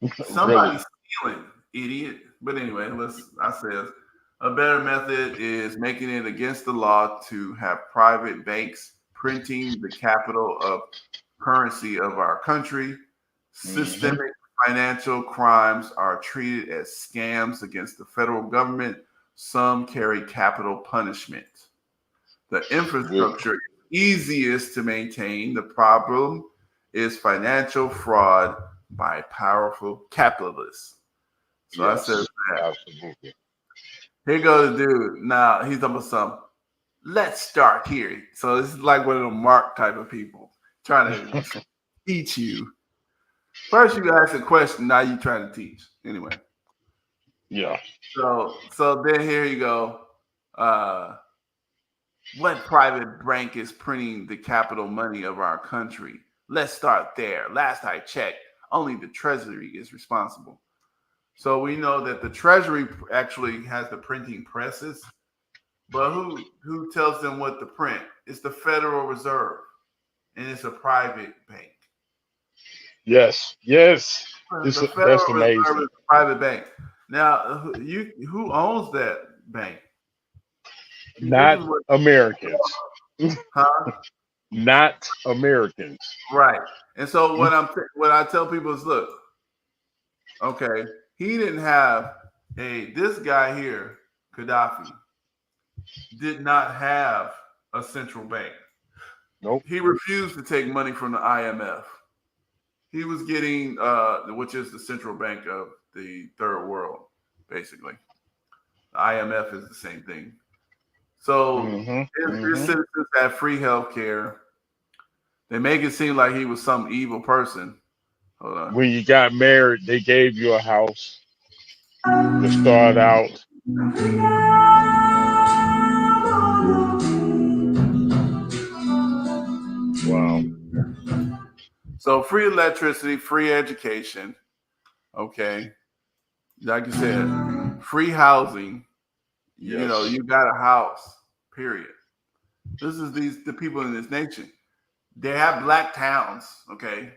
Really? Somebody's stealing, idiot. But anyway, I said a better method is making it against the law to have private banks printing the capital of currency of our country. Hmm. Systemic financial crimes are treated as scams against the federal government. Some carry capital punishment. The infrastructure is easiest to maintain. The problem is financial fraud by powerful capitalists. So I said Yes, that. absolutely. Here goes the dude. Now he's talking about some. Let's start here. So this is like one of the Mark type of people trying to teach you. First you ask a question, now you trying to teach. Anyway. Yeah. So then here you go. What private bank is printing the capital money of our country? Let's start there. Last I checked, only the Treasury is responsible. So we know that the Treasury actually has the printing presses, but who tells them what to print? It's the Federal Reserve, and it's a private bank. Yes. Yes. The That's Federal Reserve amazing. is a private bank. Now, who owns that bank? See, this Not is what, Americans. huh? Not Americans. Right. And so what I tell people is, look, Okay, he didn't have this guy here, Gaddafi, did not have a central bank. Nope. He refused to take money from the IMF. He was getting, which is the central bank of the third world, basically. The IMF is the same thing. So his citizens had free health care. They make it seem like he was some evil person. Hold on. When you got married, they gave you a house to start out. Wow. So free electricity, free education. Okay. Like you said, free housing. You know, Yes. you got a house, period. This is the people in this nation. They have black towns, okay? Yeah.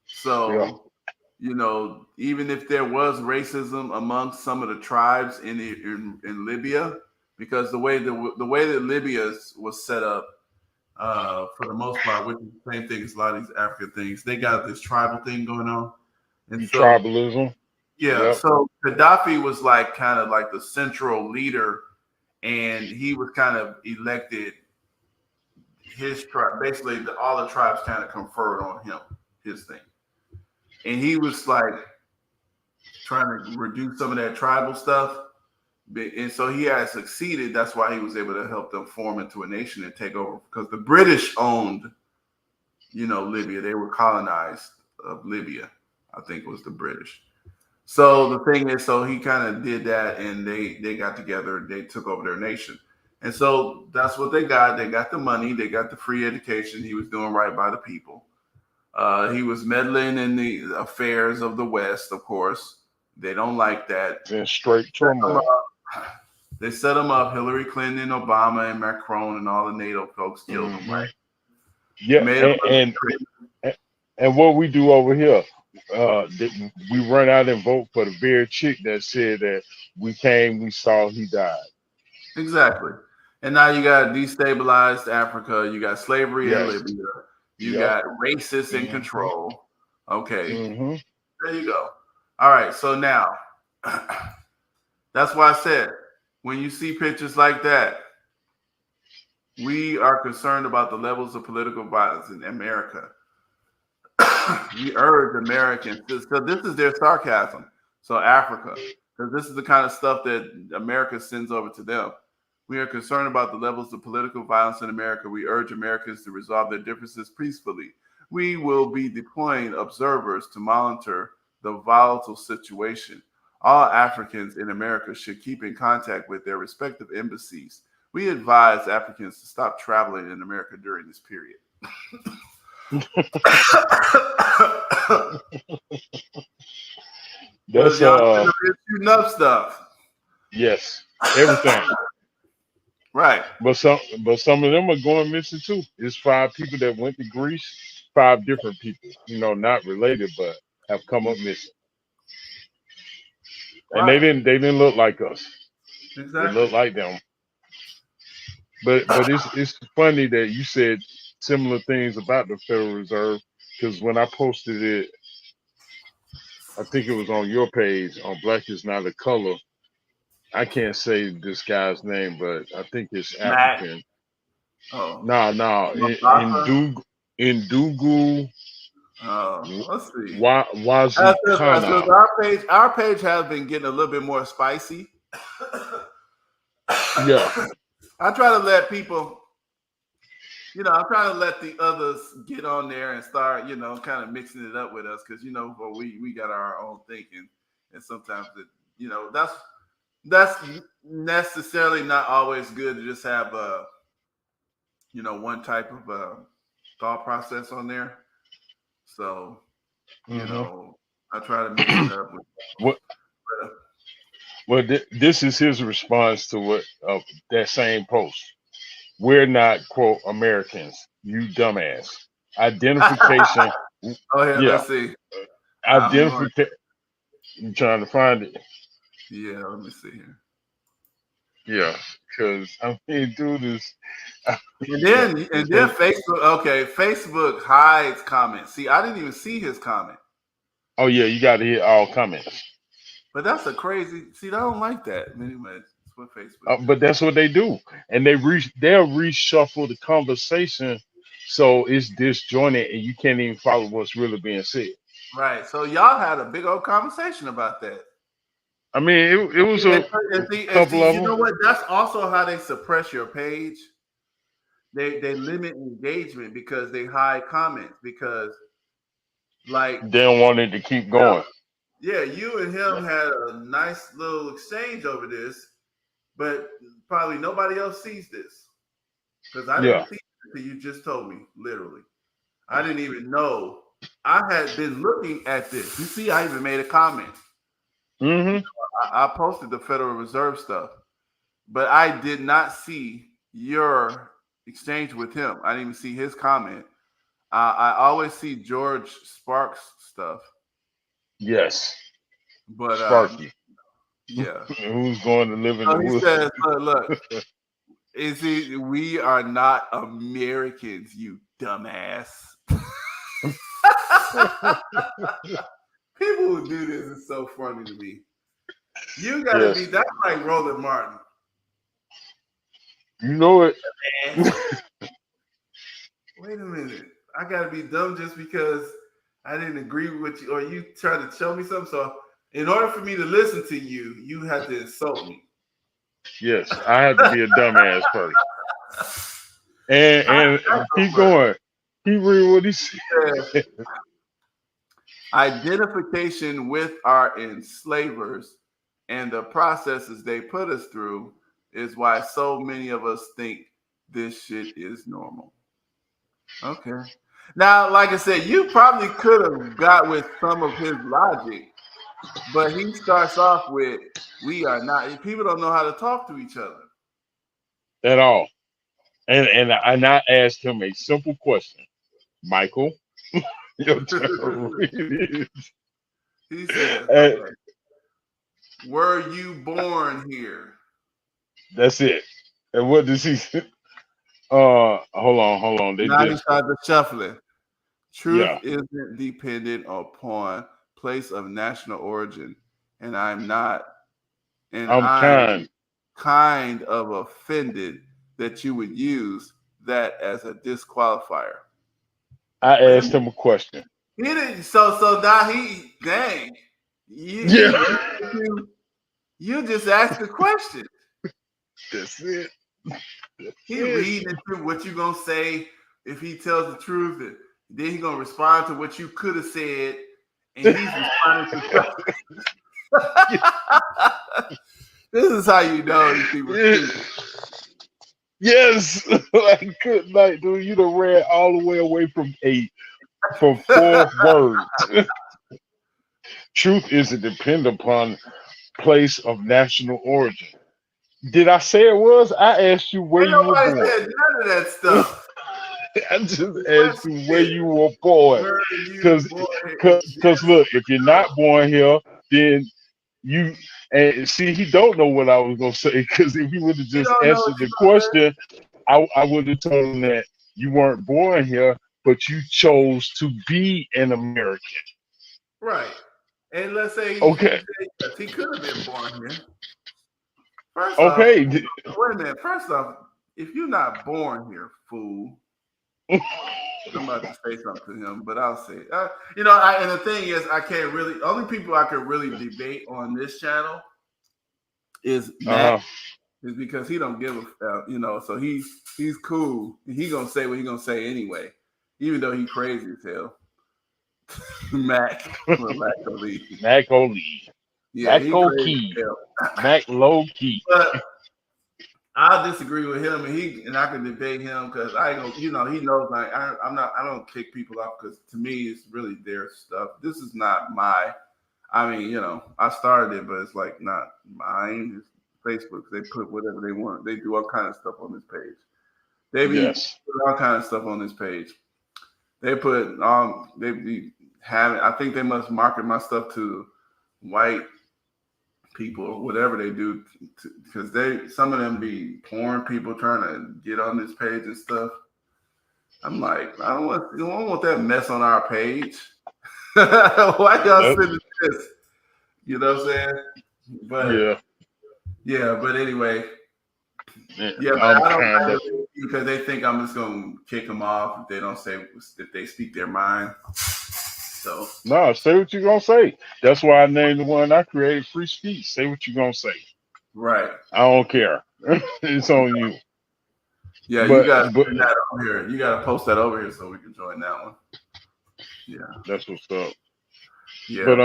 So, you know, even if there was racism amongst some of the tribes in Libya, because the way that Libya was set up, for the most part, which is the same thing as a lot of these African things, they got this tribal thing going on, and so Tribalism. yeah, Yep. so Gaddafi was like kind of like the central leader, and he was kind of elected. His tribe, basically, all the tribes kind of conferred on him his thing, and he was like trying to reduce some of that tribal stuff. And so he had succeeded. That's why he was able to help them form into a nation and take over. Because the British owned, Libya. They were colonized of Libya. I think it was the British. So the thing is, so he kind of did that, and they got together. They took over their nation, and so that's what they got. They got the money. They got the free education. He was doing right by the people. He was meddling in the affairs of the West, of course. They don't like that. In straight turmoil. They set him up. Hillary Clinton, Obama, and Macron, and all the NATO folks killed him. Right? Yeah, Made him and what we do over here, we run out and vote for the very chick that said that we came, we saw, he died. exactly. And now you got destabilized Africa. You got slavery in Yes. Libya. You Yep. got racists in control. Okay, Mm-hmm. there you go. All right, so now that's why I said when you see pictures like that, we are concerned about the levels of political violence in America. We urge Americans. So this is their sarcasm. So Africa, because this is the kind of stuff that America sends over to them. We are concerned about the levels of political violence in America. We urge Americans to resolve their differences peacefully. We will be deploying observers to monitor the volatile situation. All Africans in America should keep in contact with their respective embassies. We advise Africans to stop traveling in America during this period. That's y'all shooting up stuff. yes, everything. Right. But some of them are going missing too. It's 5 people that went to Greece, 5 different people, not related, but have come up missing. And Right. they didn't look like us. Exactly. They look like them. But it's funny that you said similar things about the Federal Reserve, because when I posted it, I think it was on your page on Black is Not a Color. I can't say this guy's name, but I think it's African. Oh. No. In Dugu. Let's see. Wazikana. Our page has been getting a little bit more spicy. Yeah. I try to let people, I'm trying to let the others get on there and start, kind of mixing it up with us because, we got our own thinking, and sometimes that's necessarily not always good to just have one type of thought process on there. So, I try to mix it up with Well, this is his response to what that same post. We're not, quote, Americans, you dumbass. Identification. Oh, yeah, let's see. Identification. You trying to find it? Yeah, let me see here. Yeah, because dude is. And then Facebook. Okay, Facebook hides comments. See, I didn't even see his comment. Oh yeah, you got to hit all comments. But that's a crazy. See, I don't like that. Anyway, that's what Facebook do. But that's what they do, and they'll reshuffle the conversation, so it's disjointed, and you can't even follow what's really being said. Right. So y'all had a big old conversation about that. I mean, it was a couple of You know them. what? That's also how they suppress your page. They limit engagement because they hide comments because like They don't want it to keep going. yeah, you and him had a nice little exchange over this, but probably nobody else sees this because I Yeah. didn't see it until you just told me. Literally, I didn't even know. I had been looking at this. You see, I even made a comment. Mm-hmm. I posted the Federal Reserve stuff, but I did not see your exchange with him. I didn't even see his comment. I always see George Sparks stuff, Yes. but Sparky. yeah. Who's going to live in So the he woods? says, look, we are not Americans, you dumbass. People who do this is so funny to me. You gotta Yes. be, that's like Roland Martin. You know it. Wait a minute. I gotta be dumb just because I didn't agree with you or you tried to show me something. So in order for me to listen to you, you have to insult me. Yes, I had to be a dumbass first. And keep going. Keep reading what he said. Identification with our enslavers and the processes they put us through is why so many of us think this shit is normal. Okay. Now, like I said, you probably could have got with some of his logic, but he starts off with, we are not, people don't know how to talk to each other. At all. And I asked him a simple question. Michael, your turn. He says, okay, were you born here? That's it. And what does he say? Hold on. They Now he did. started shuffling. Truth Yeah. isn't dependent upon place of national origin, and I'm not, and I'm I'm kind. kind of offended that you would use that as a disqualifier. I Wait a asked him a question. He didn't. So now he dang. Yeah. You just asked a question. That's it. He reading into what you gonna say if he tells the truth, and then he gonna respond to what you could have said, and he's responding to This is how you know these people. Yes, I could like, dude. You done ran all the way away from 4 words. Truth isn't dependent upon place of national origin. Did I say it was? I asked you where Ain't you were nobody born. said none of that stuff. I just asked you where you were born. Because look, if you're not born here, then you and see he don't know what I was gonna say. Because if he would have just answered the question, I would have told him that you weren't born here, but you chose to be an American. Right. And let's say Okay. he could have been born here. First Okay. off, wait a minute. First off, if you're not born here, fool, I'm about to say something to him, but I'll say it. And the thing is, I can't really. Only people I can really debate on this channel is Matt, is because he don't give a, so he's cool. He gonna say what he gonna say anyway, even though he crazy as hell. Mac O'Lee. Mac O'Lee. Yeah, Mac O-Key. Mac low key. But I disagree with him, and I can debate him because I ain't gonna, he knows like I don't kick people off because to me it's really their stuff. This is not my. I mean, I started it, but it's like not mine. It's Facebook. They put whatever they want. They do all kind of stuff on this page. They put all kind of stuff on this page. They put they be having. I think they must market my stuff to white people or whatever they do because some of them be porn people trying to get on this page and stuff. I'm like, I don't want that mess on our page. Why y'all That, sending this? You know what I'm saying? But yeah, but anyway, yeah, yeah, I'm but I don't kind like of. it because they think I'm just gonna kick them off if they don't say if they speak their mind. So No, say what you gonna say. That's why I named the one I created free speech. Say what you gonna say. right, I don't care. It's on you. yeah, you But got to but send that over here. You got to post that over here so we can join that one. Yeah, that's what's up. yeah, But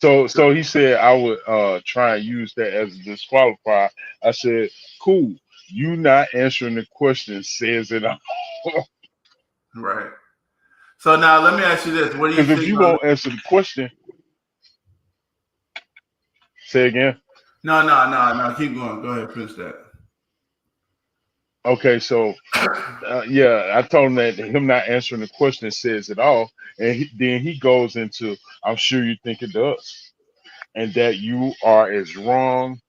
but so he said I would try and use that as a disqualifier. I said, cool. You not answering the question says it all. right. So now let me ask you this: what do you Because if think you on? won't answer the question, say again. No. Keep going. Go ahead, finish that. Okay, so yeah, I told him that him not answering the question says it all, and then he goes into, I'm sure you think it does, and that you are as wrong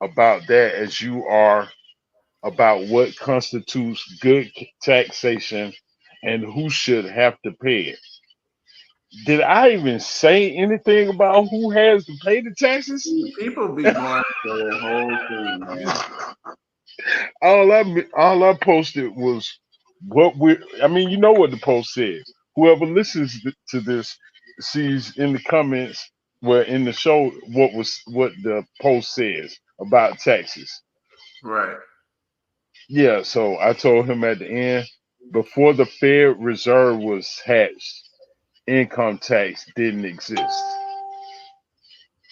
about that as you are about what constitutes good taxation and who should have to pay it. Did I even say anything about who has to pay the taxes? People be going for that whole thing, man. All I posted was what we. I mean, you know what the post says. Whoever listens to this sees in the comments, where in the show, what the post says about taxes. Right. Yeah, so I told him at the end, before the Fed Reserve was hatched, income tax didn't exist.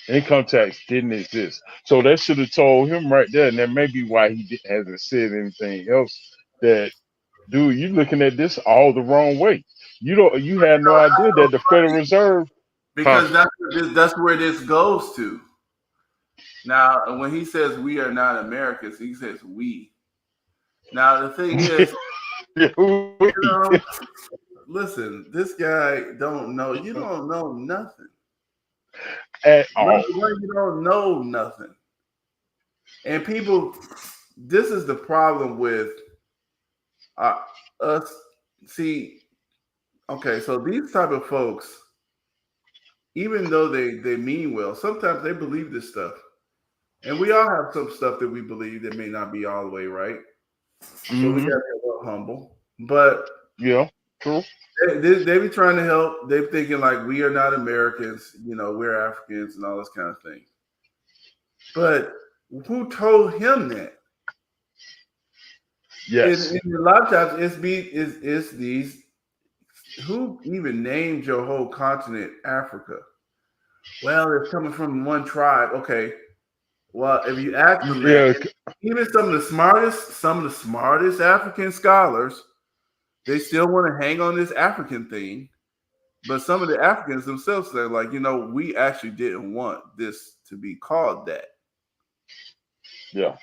Income tax didn't exist. So that should have told him right there, and that may be why he hasn't said anything else. That dude, you looking at this all the wrong way. You had no idea that the Federal Reserve, huh? Because that's where this goes to. Now, when he says we are not Americans, he says we. Now, the thing is, you know, listen, this guy don't know. You don't know nothing. At all. When you don't know nothing, and people, this is the problem with uh, us. See, okay, so these type of folks, even though they mean well, sometimes they believe this stuff. And we all have some stuff that we believe that may not be all the way right. So we got Hmm. to be a little humble. But Yeah, true. they be trying to help. They're thinking like we are not Americans, we're Africans and all this kind of thing. But who told him that? Yes. And a lot of times it's these who even named your whole continent Africa. Well, it's coming from one tribe. Okay. Well, if you ask them that, Yeah. and even some of the smartest African scholars, they still want to hang on this African thing. But some of the Africans themselves say, like, we actually didn't want this to be called that. Yeah.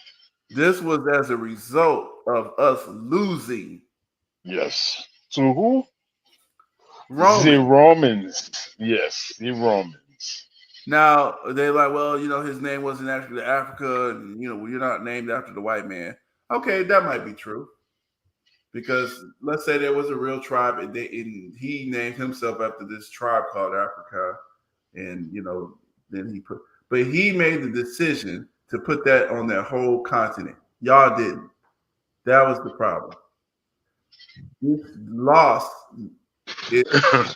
This was as a result of us losing Yes. To who? The Roman. Romans. Yes, the Romans. Now they're like, well, his name wasn't actually Africa, and you're not named after the white man. Okay, that might be true. Because let's say there was a real tribe, and he named himself after this tribe called Africa, and then but he made the decision to put that on their whole continent. Y'all didn't. That was the problem. This is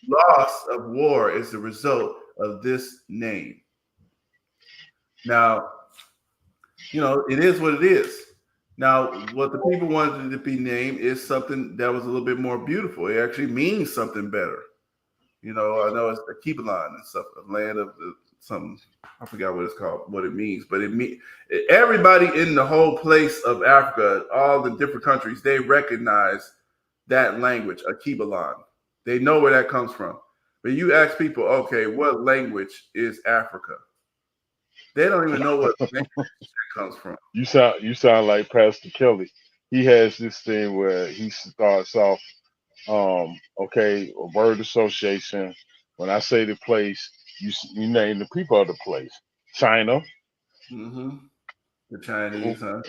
loss of war is the result of this name. Now, it is what it is. Now, what the people wanted it to be named is something that was a little bit more beautiful. It actually means something better. I know it's a Keebalon and stuff, a land of something. I forgot what it's called, what it means, but everybody in the whole place of Africa, all the different countries, they recognize that language, a Keebalon. They know where that comes from. But you ask people, okay, what language is Africa? They don't even know what language that comes from. You sound like Pastor Kelly. He has this thing where he starts off, okay, a word association. When I say the place, you name the people of the place. China, Mm-hmm. The Chinese, huh?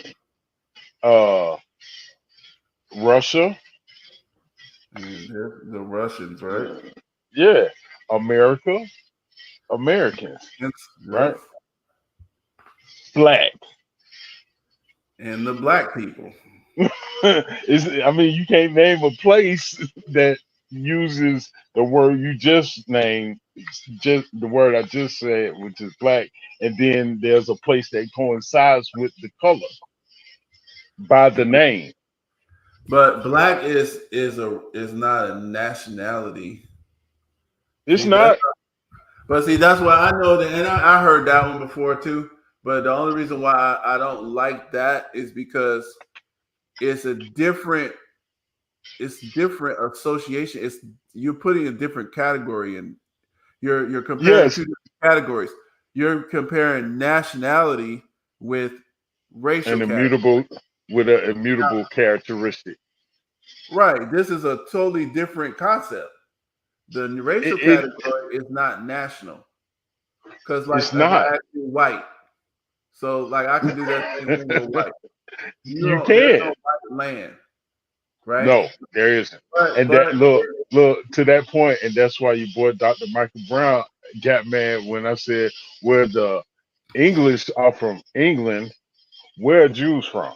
uh, Russia, And the Russians, right? Yeah, America, Americans, right? Yep. Black. And the black people. I mean, you can't name a place that uses the word you just named, just the word I just said, which is black, and then there's a place that coincides with the color by the name. But black is not a nationality. It's See that? not. But see, that's why I know that, and I heard that one before too. But the only reason why I don't like that is because it's a different, it's different association. It's you're putting a different category in. You're comparing Yes, two different categories. You're comparing nationality with racial an category. immutable with an immutable characteristic. Right. This is a totally different concept. The racial It category is not national. Because like it's if I not. ask you white, so like I can do that same thing with white. You You don't there's no can. white land, right? No, there isn't. And But that look to that point, and that's why your boy Dr. Michael Brown got mad when I said where the English are from England, where are Jews from?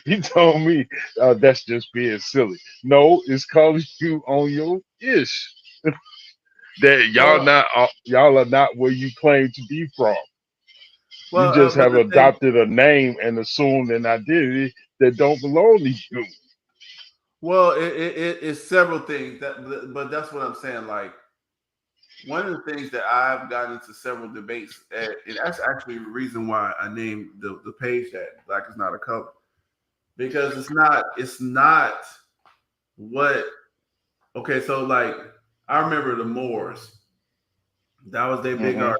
He told me that's just being silly. No, it's calling you on your ish. That well, y'all are not where you claim to be from. You just but have the thing, adopted a name and assumed an identity that don't belong to you. well, it's several things that, but that's what I'm saying. Like one of the things that I've gotten into several debates, and that's actually the reason why I named the page that Black is Not a Color, because it's not what. Okay, so like I remember the Moors. That was their big Hmm. argument.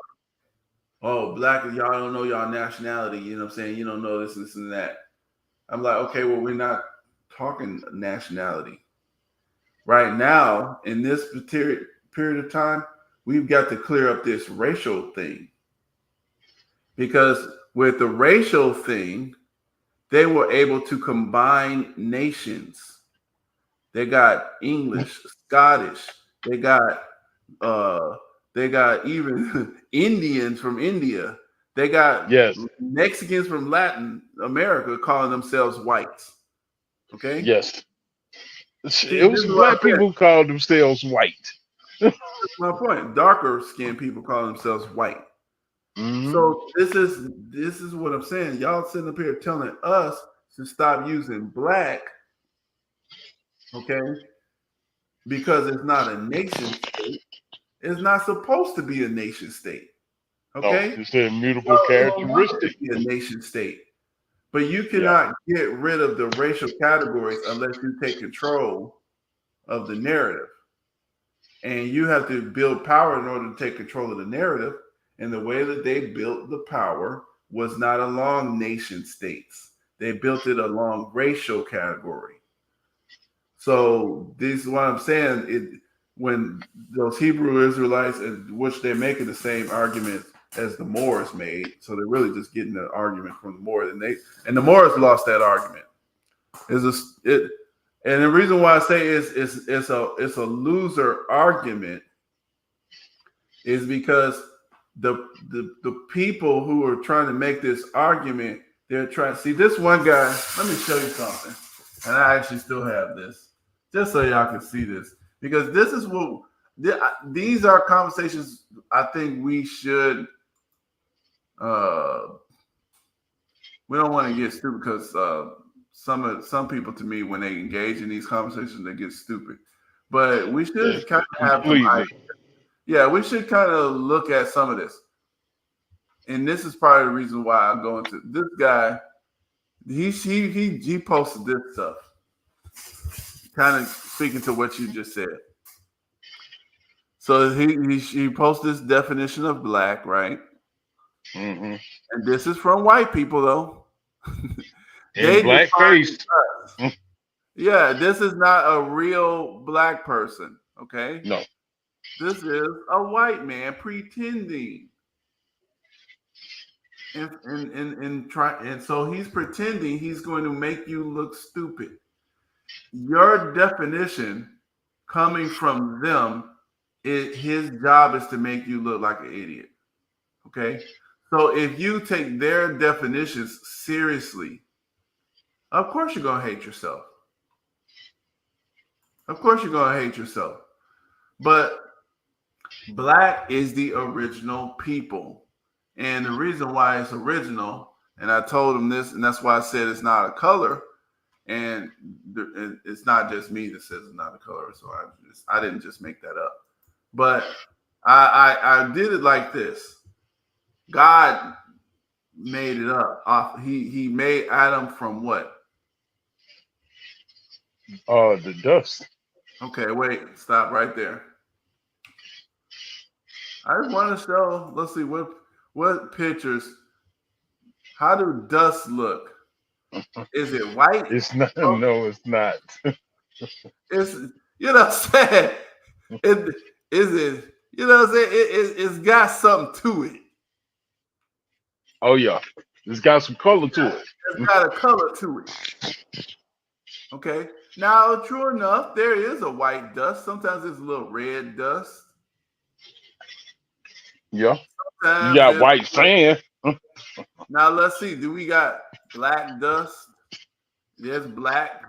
Oh, black, y'all don't know y'all nationality. You know what I'm saying? You don't know this and that. I'm like, okay, well, we're not talking nationality. Right now, in this period of time, we've got to clear up this racial thing. Because with the racial thing, they were able to combine nations. They got English, Scottish, they got uh they got even Indians from India. They got Yes, Mexicans from Latin America calling themselves whites. Okay? yes. See, It this was is what I'm black saying. people who called themselves white. That's my point. Darker skinned people call themselves white. Hmm. So this is what I'm saying. Y'all sitting up here telling us to stop using black, okay, because it's not a nation state. It's not supposed to be a nation state. No, Okay? it's an immutable You don't want it to characteristic. be a nation state. But you Yeah. cannot get rid of the racial categories unless you take control of the narrative. And you have to build power in order to take control of the narrative. And the way that they built the power was not along nation states. They built it along racial category. So this is what I'm saying. When those Hebrew Israelites, which they're making the same argument as the Moors made, so they're really just getting the argument from the Moors, and the Moors lost that argument. Is it? And the reason why I say it's a loser argument is because the people who are trying to make this argument, they're trying to see this one guy. Let me show you something, and I actually still have this, just so y'all can see this, because this is what these are conversations I think we should. Uh, we don't want to get stupid because some people to me when they engage in these conversations they get stupid, but we Yeah, should kind of have some. completely. Yeah, we should kind of look at some of this. And this is part of the reason why I go into this guy. He posted this stuff, kind of speaking to what you just said. So he posted this definition of black, right? Hmm. And this is from white people though. In They define blackface. us. Yeah, this is not a real black person. Okay, No. this is a white man pretending. And so he's pretending he's going to make you look stupid. Your definition coming from them, his job is to make you look like an idiot. Okay? So if you take their definitions seriously, of course you're going to hate yourself. Of course you're going to hate yourself. But black is the original people. And the reason why it's original, and I told him this, and that's why I said it's not a color. And it's not just me that says it's not a color. So I didn't just make that up. But I did it like this. God made it up. He made Adam from what? The dust. Okay, wait, stop right there. I just want to show. Let's see what pictures. How do dust look? Is it white? It's not. Oh, No, it's not. it's what I'm saying. Is it? You know what I'm saying? It's got something to it. Oh yeah, it's got some color to it. It's got a color to it. Okay. Now, true enough, there is a white dust. Sometimes it's a little red dust. Yeah. Sometimes You got white sand. Now let's see. Do we got black dust? There's black.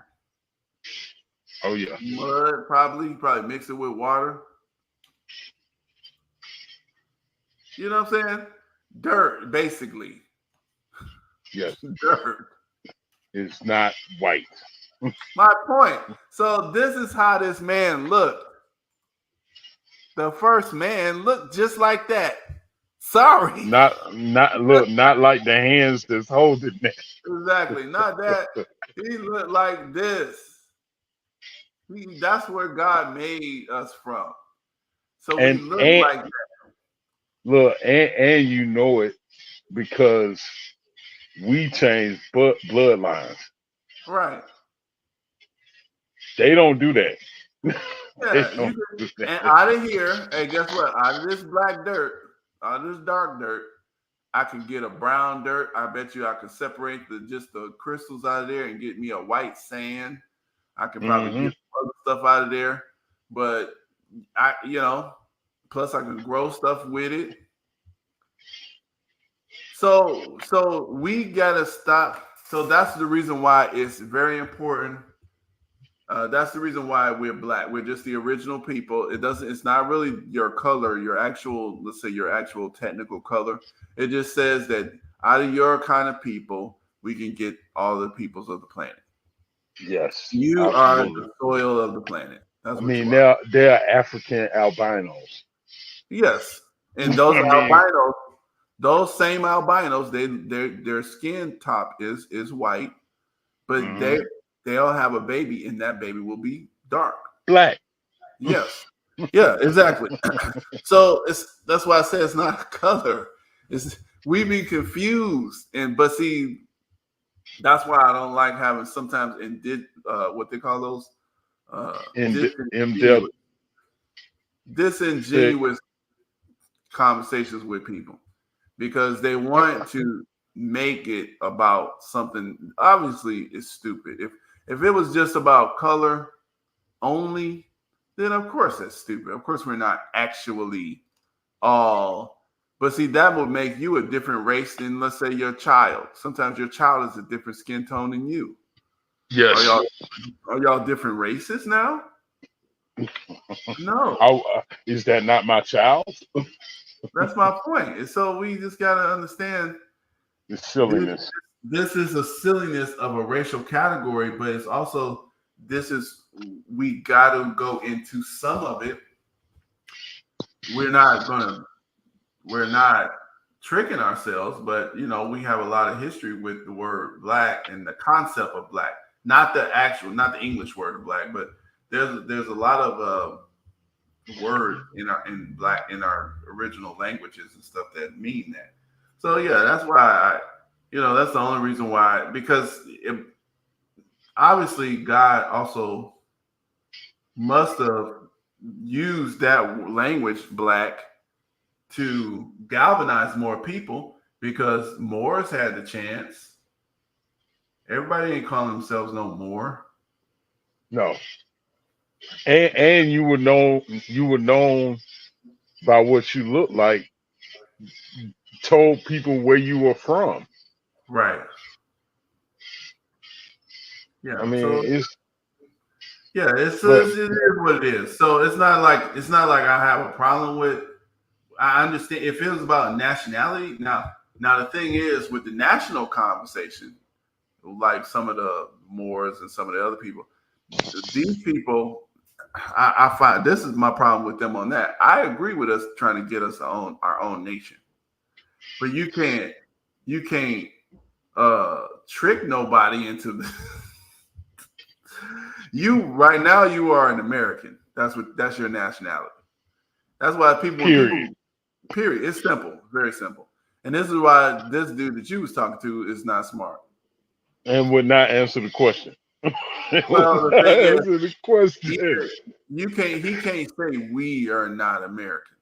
Oh yeah. Mud, probably mix it with water. You know what I'm saying? Dirt, basically. Yes. Dirt. It's not white. My point. So this is how this man looked. The first man looked just like that. Sorry. Not like the hands that's holding that. Exactly. Not that. He looked like this. That's where God made us from. So we look like that. Look, and you know it because we changed bloodlines. Right. They don't do that. Yeah, and out of here, hey, guess what? Out of this black dirt, out of this dark dirt, I can get a brown dirt. I bet you I can separate just the crystals out of there and get me a white sand. I can probably get other stuff out of there, but plus I can grow stuff with it. So we gotta stop. So that's the reason why it's very important. That's the reason why we're black. We're just the original people. It's not really your color, let's say your actual technical color. It just says that out of your kind of people, we can get all the peoples of the planet. Yes. You absolutely. are the soil of the planet. That's they're African albinos. Yes. And those albinos, those same albinos, their skin top is white, but they'll have a baby, and that baby will be dark. Black. Yes. Yeah, exactly. So that's why I say it's not a color. We be confused. But see, that's why I don't like having sometimes what they call those disingenuous conversations with people, because they want to make it about something. Obviously, it's stupid. If it was just about color only, then of course that's stupid. Of course, we're not actually all. But see, that would make you a different race than, let's say, your child. Sometimes your child is a different skin tone than you. Yes. Are y'all different races now? No. Is that not my child? That's my point. And so we just got to understand the silliness. This is a silliness of a racial category, but it's also, we got to go into some of it. We're not tricking ourselves, but we have a lot of history with the word black and the concept of black, not the English word of black, but there's a lot of words in our original languages and stuff that mean that. So yeah, that's why that's the only reason why, because obviously God also must have used that language, black, to galvanize more people, because Moors had the chance. Everybody ain't calling themselves no Moor. No. and you were known by what you look like, told people where you were from. Right. I Yeah. mean, So it's yeah, but it is what it is. So it's not like I have a problem with. I understand if it was about nationality. Now the thing is with the national conversation, like some of the Moors and some of the other people, these people, I find this is my problem with them on that. I agree with us trying to get us our own nation, but you can't trick nobody into the. You right now you are an American. That's your nationality. That's why when people period, period, it's simple, very simple. And this is why this dude that you was talking to is not smart. and would not answer the question. It would Well, the not thing is, answer the question. he can't say we are not Americans.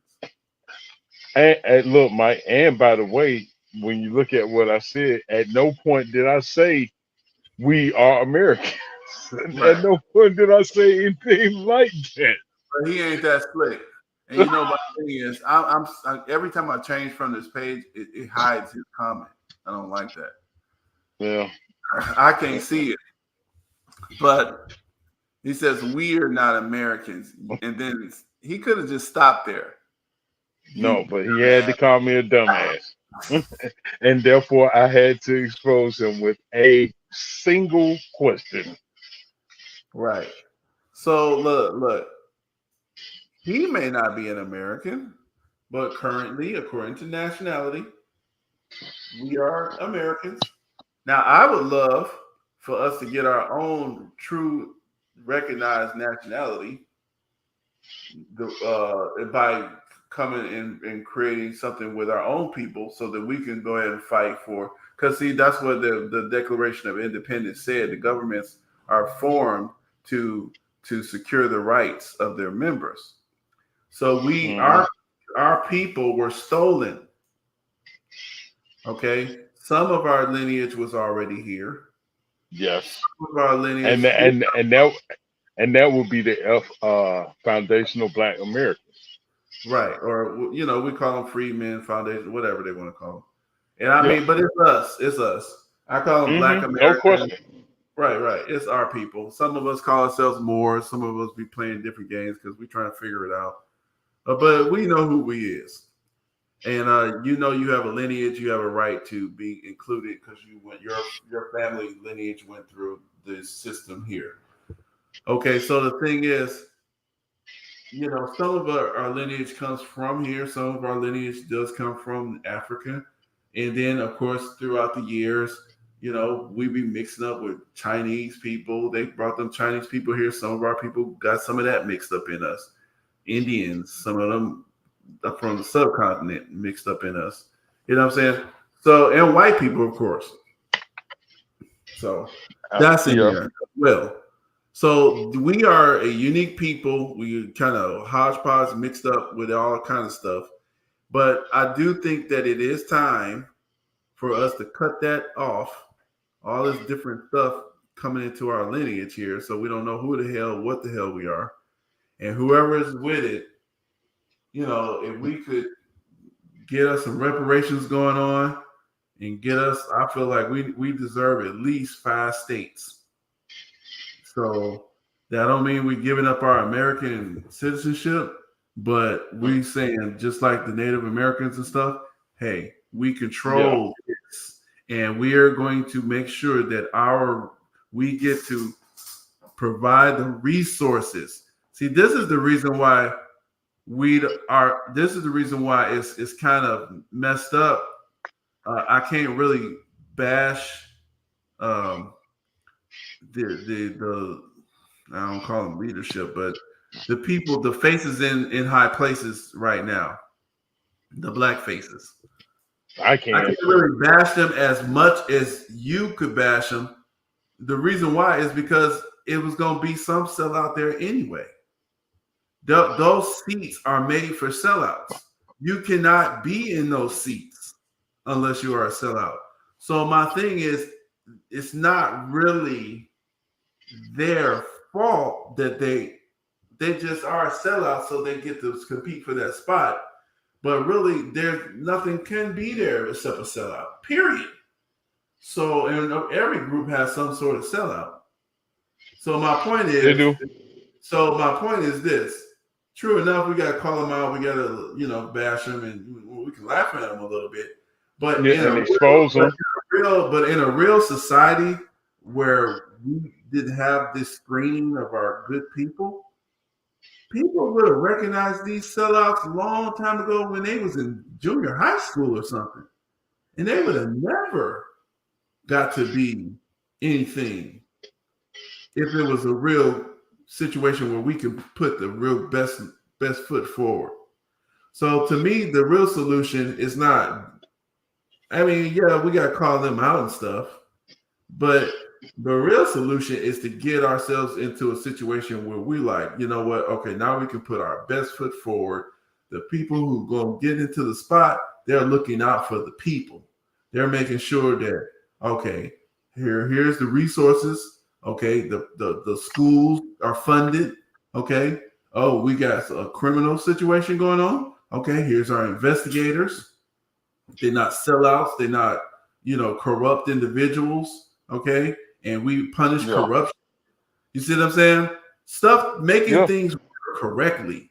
And look, Mike. And by the way, when you look at what I said, at no point did I say we are Americans. At Right. no point did I say anything like that. But he ain't that slick. And you know, my thing is, every time I change from this page, it hides his comment. I don't like that. Yeah. I can't see it. But he says we are not Americans, and then he could have just stopped there. No, You but he had to call me a dumbass. And therefore I had to expose him with a single question. right. So look. He may not be an American, but currently, according to nationality, we are Americans. Now, I would love for us to get our own true recognized nationality by coming in and creating something with our own people so that we can go ahead and fight for. Because, see, that's what the Declaration of Independence said. The governments are formed to secure the rights of their members. So Mhm. our people were stolen. Okay, some of our lineage was already here. Yes. Some of our lineage, And that would be the foundational Black American. right? Or we call them freedmen, foundation, whatever they want to call them. And I Yeah. mean, but it's us. It's us. I call them Black No Americans. question. Right, right. It's our people. Some of us call ourselves Moors. Some of us be playing different games because we trying to figure it out. But we know who we is. And you have a lineage, you have a right to be included because your family lineage went through this system here. Okay, so the thing is, some of our lineage comes from here, some of our lineage does come from Africa, and then of course throughout the years, we be mixing up with Chinese people. They brought them Chinese people here. Some of our people got some of that mixed up in us. Indians, some of them from the subcontinent mixed up in us. You know what I'm saying? So, and white people, of course. So that's in Yeah. there as well. So we are a unique people. We kind of hodgepodge mixed up with all kind of stuff. But I do think that it is time for us to cut that off, all this different stuff coming into our lineage here. So we don't know what the hell we are. And whoever is with it, if we could get us some reparations going on and get us, I feel like we deserve at least 5 states. So that don't mean we giving up our American citizenship, but we saying just like the Native Americans and stuff, hey, we Yeah. control this, and we are going to make sure that we get to provide the resources. See, this is the reason why this is the reason why it's kind of messed up. I can't really bash um, the I don't call them leadership, but the people, the faces in high places right now, the black faces. I I can. can't really bash them as much as you could bash them. The reason why is because it was going to be some sellout there anyway. Those seats are made for sellouts. You cannot be in those seats unless you are a sellout. So my thing is, it's not really their fault that they they just are sellouts, so they get to compete for that spot. But really, there's nothing can be there except a sellout. Period. So, and every group has some sort of sellout. So my point They is, do. this. True enough, we got to call them out. We got to, bash them, and we can laugh at them a little bit. But Yeah, in and expose them. in a real society where we didn't have this screening of our good people would have recognized these sellouts a long time ago when they was in junior high school or something, and they would have never got to be anything if it was a real situation where we could put the real best foot forward. So to me, the real solution is not. I mean, yeah, we got to call them out and stuff, but the real solution is to get ourselves into a situation where we like, you know what? Okay, now we can put our best foot forward. The people who go get into the spot, they're looking out for the people. They're making sure that, okay, here's the resources. Okay, the schools are funded. Okay. Oh, we got a criminal situation going on. Okay, here's our investigators. They're not sellouts. They're not, corrupt individuals. Okay. And we punish corruption. You see what I'm saying? Stuff making things work correctly.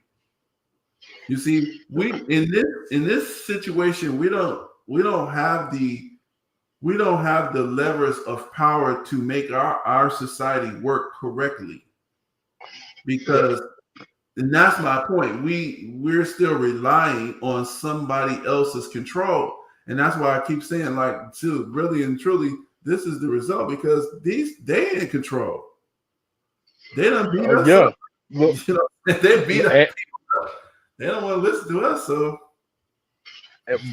You see, we in this situation, we don't have the levers of power to make our society work correctly. Because and that's my point. We're still relying on somebody else's control. And that's why I keep saying, like, dude, really and truly, this is the result because they in control. They done beat us up. Look, they beat us. They don't want to listen to us. So,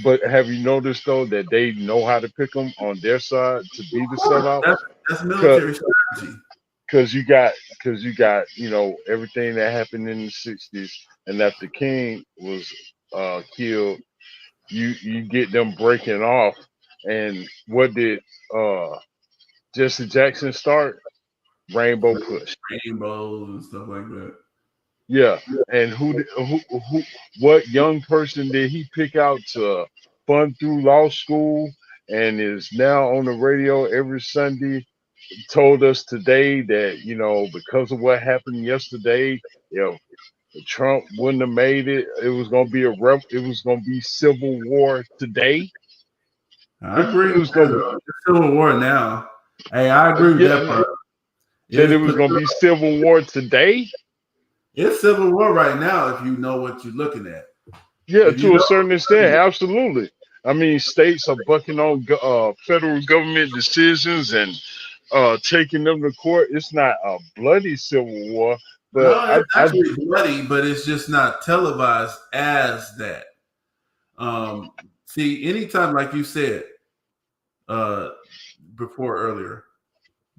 but have you noticed though that they know how to pick them on their side to be the sellout? That's military strategy. Because you got everything that happened in the 60s, and after King was killed, you get them breaking off. And what did Jesse Jackson start? Rainbow Push, rainbows and stuff like that. Yeah, and what young person did he pick out to fund through law school and is now on the radio every Sunday? Told us today that because of what happened yesterday, Trump wouldn't have made it. It was gonna be it was gonna be civil war today. I agree. It was civil war now. Hey, I agree with that part. Said it was gonna be civil war today. It's civil war right now if you know what you're looking at. Yeah, to a certain extent, absolutely. I mean, states are bucking on federal government decisions and taking them to court. It's not a bloody civil war, but no, it's actually bloody, but it's just not televised as that. See, anytime, like you said before earlier,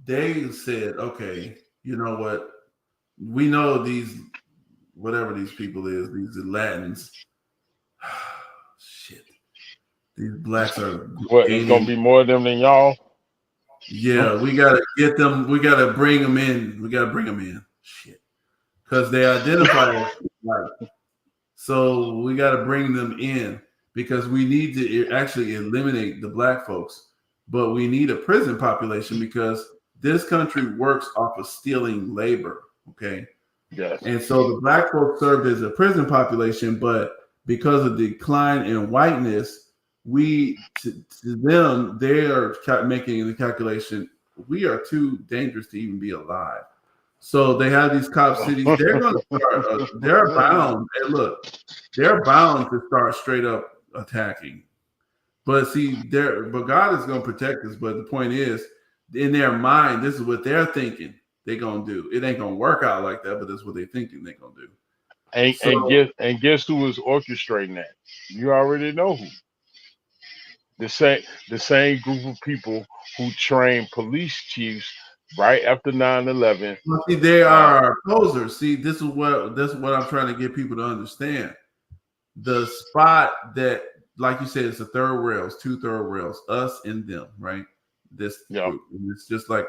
they said, okay, you know what? We know these, whatever these people is, these Latins. Shit. These blacks are. What, it's going to be more of them than y'all? Yeah, we got to get them. We got to bring them in. Shit. Because they identify as black. So we got to bring them in because we need to actually eliminate the black folks. But we need a prison population because this country works off of stealing labor. Okay. Yes. And so the black folks served as a prison population, but because of the decline in whiteness, to them, they are making the calculation, we are too dangerous to even be alive. So they have these cop cities. They're going to start. They're bound. And look, they're bound to start straight up attacking. But see, but God is going to protect us. But the point is, in their mind, this is what they're thinking they're going to do. It ain't going to work out like that, but that's what they're thinking they're going to do. And guess who is orchestrating that? You already know who. The same group of people who train police chiefs right after 9/11. Well, see, they are opposers. See, this is what I'm trying to get people to understand. The spot that, like you said, it's the third rails, two third rails, us and them, right? This group. And it's just like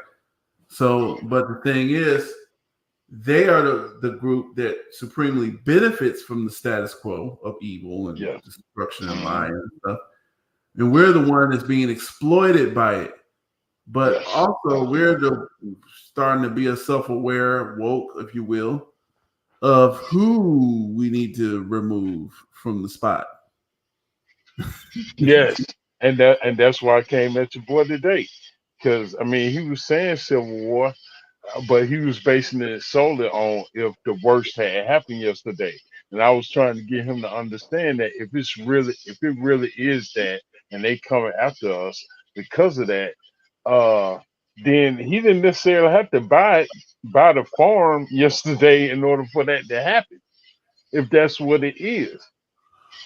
so. But the thing is, they are the group that supremely benefits from the status quo of evil and Yeah. destruction and lying and stuff. And we're the one that's being exploited by it. But Yes. also, we're starting to be a self-aware, woke, if you will, of who we need to remove from the spot. Yes. And that's why I came at your boy today. Because I mean he was saying Civil War, but he was basing it solely on if the worst had happened yesterday. And I was trying to get him to understand that if it really is that and they coming after us because of that, then he didn't necessarily have to buy the farm yesterday in order for that to happen, if that's what it is.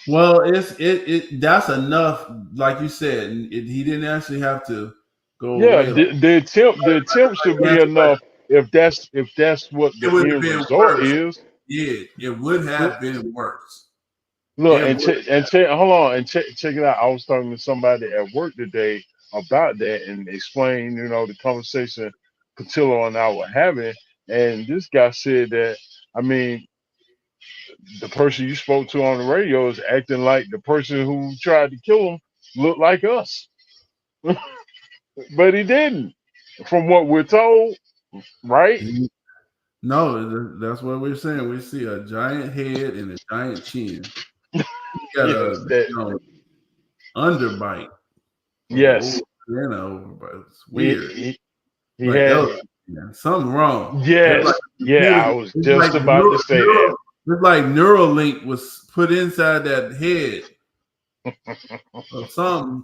Well, that's enough, like you said. He didn't actually have to go Yeah, away. the attempt should be Guess what? enough if that's what It the would have end been result worse. is. Yeah, it would have been worse. Look, It would. hold on and check it out. I was talking to somebody at work today about that and explained, the conversation Patillo and I were having, and this guy said that, I mean, the person you spoke to on the radio is acting like the person who tried to kill him looked like us, but he didn't, from what we're told, right? No, that's what we're saying. We see a giant head and a giant chin. He got Yes, a that underbite. yes, Overbite. It's he weird. he, he Like had something wrong. It's like yes, a yeah. computer. I was It's just like about to say that. It's like Neuralink was put inside that head. Or some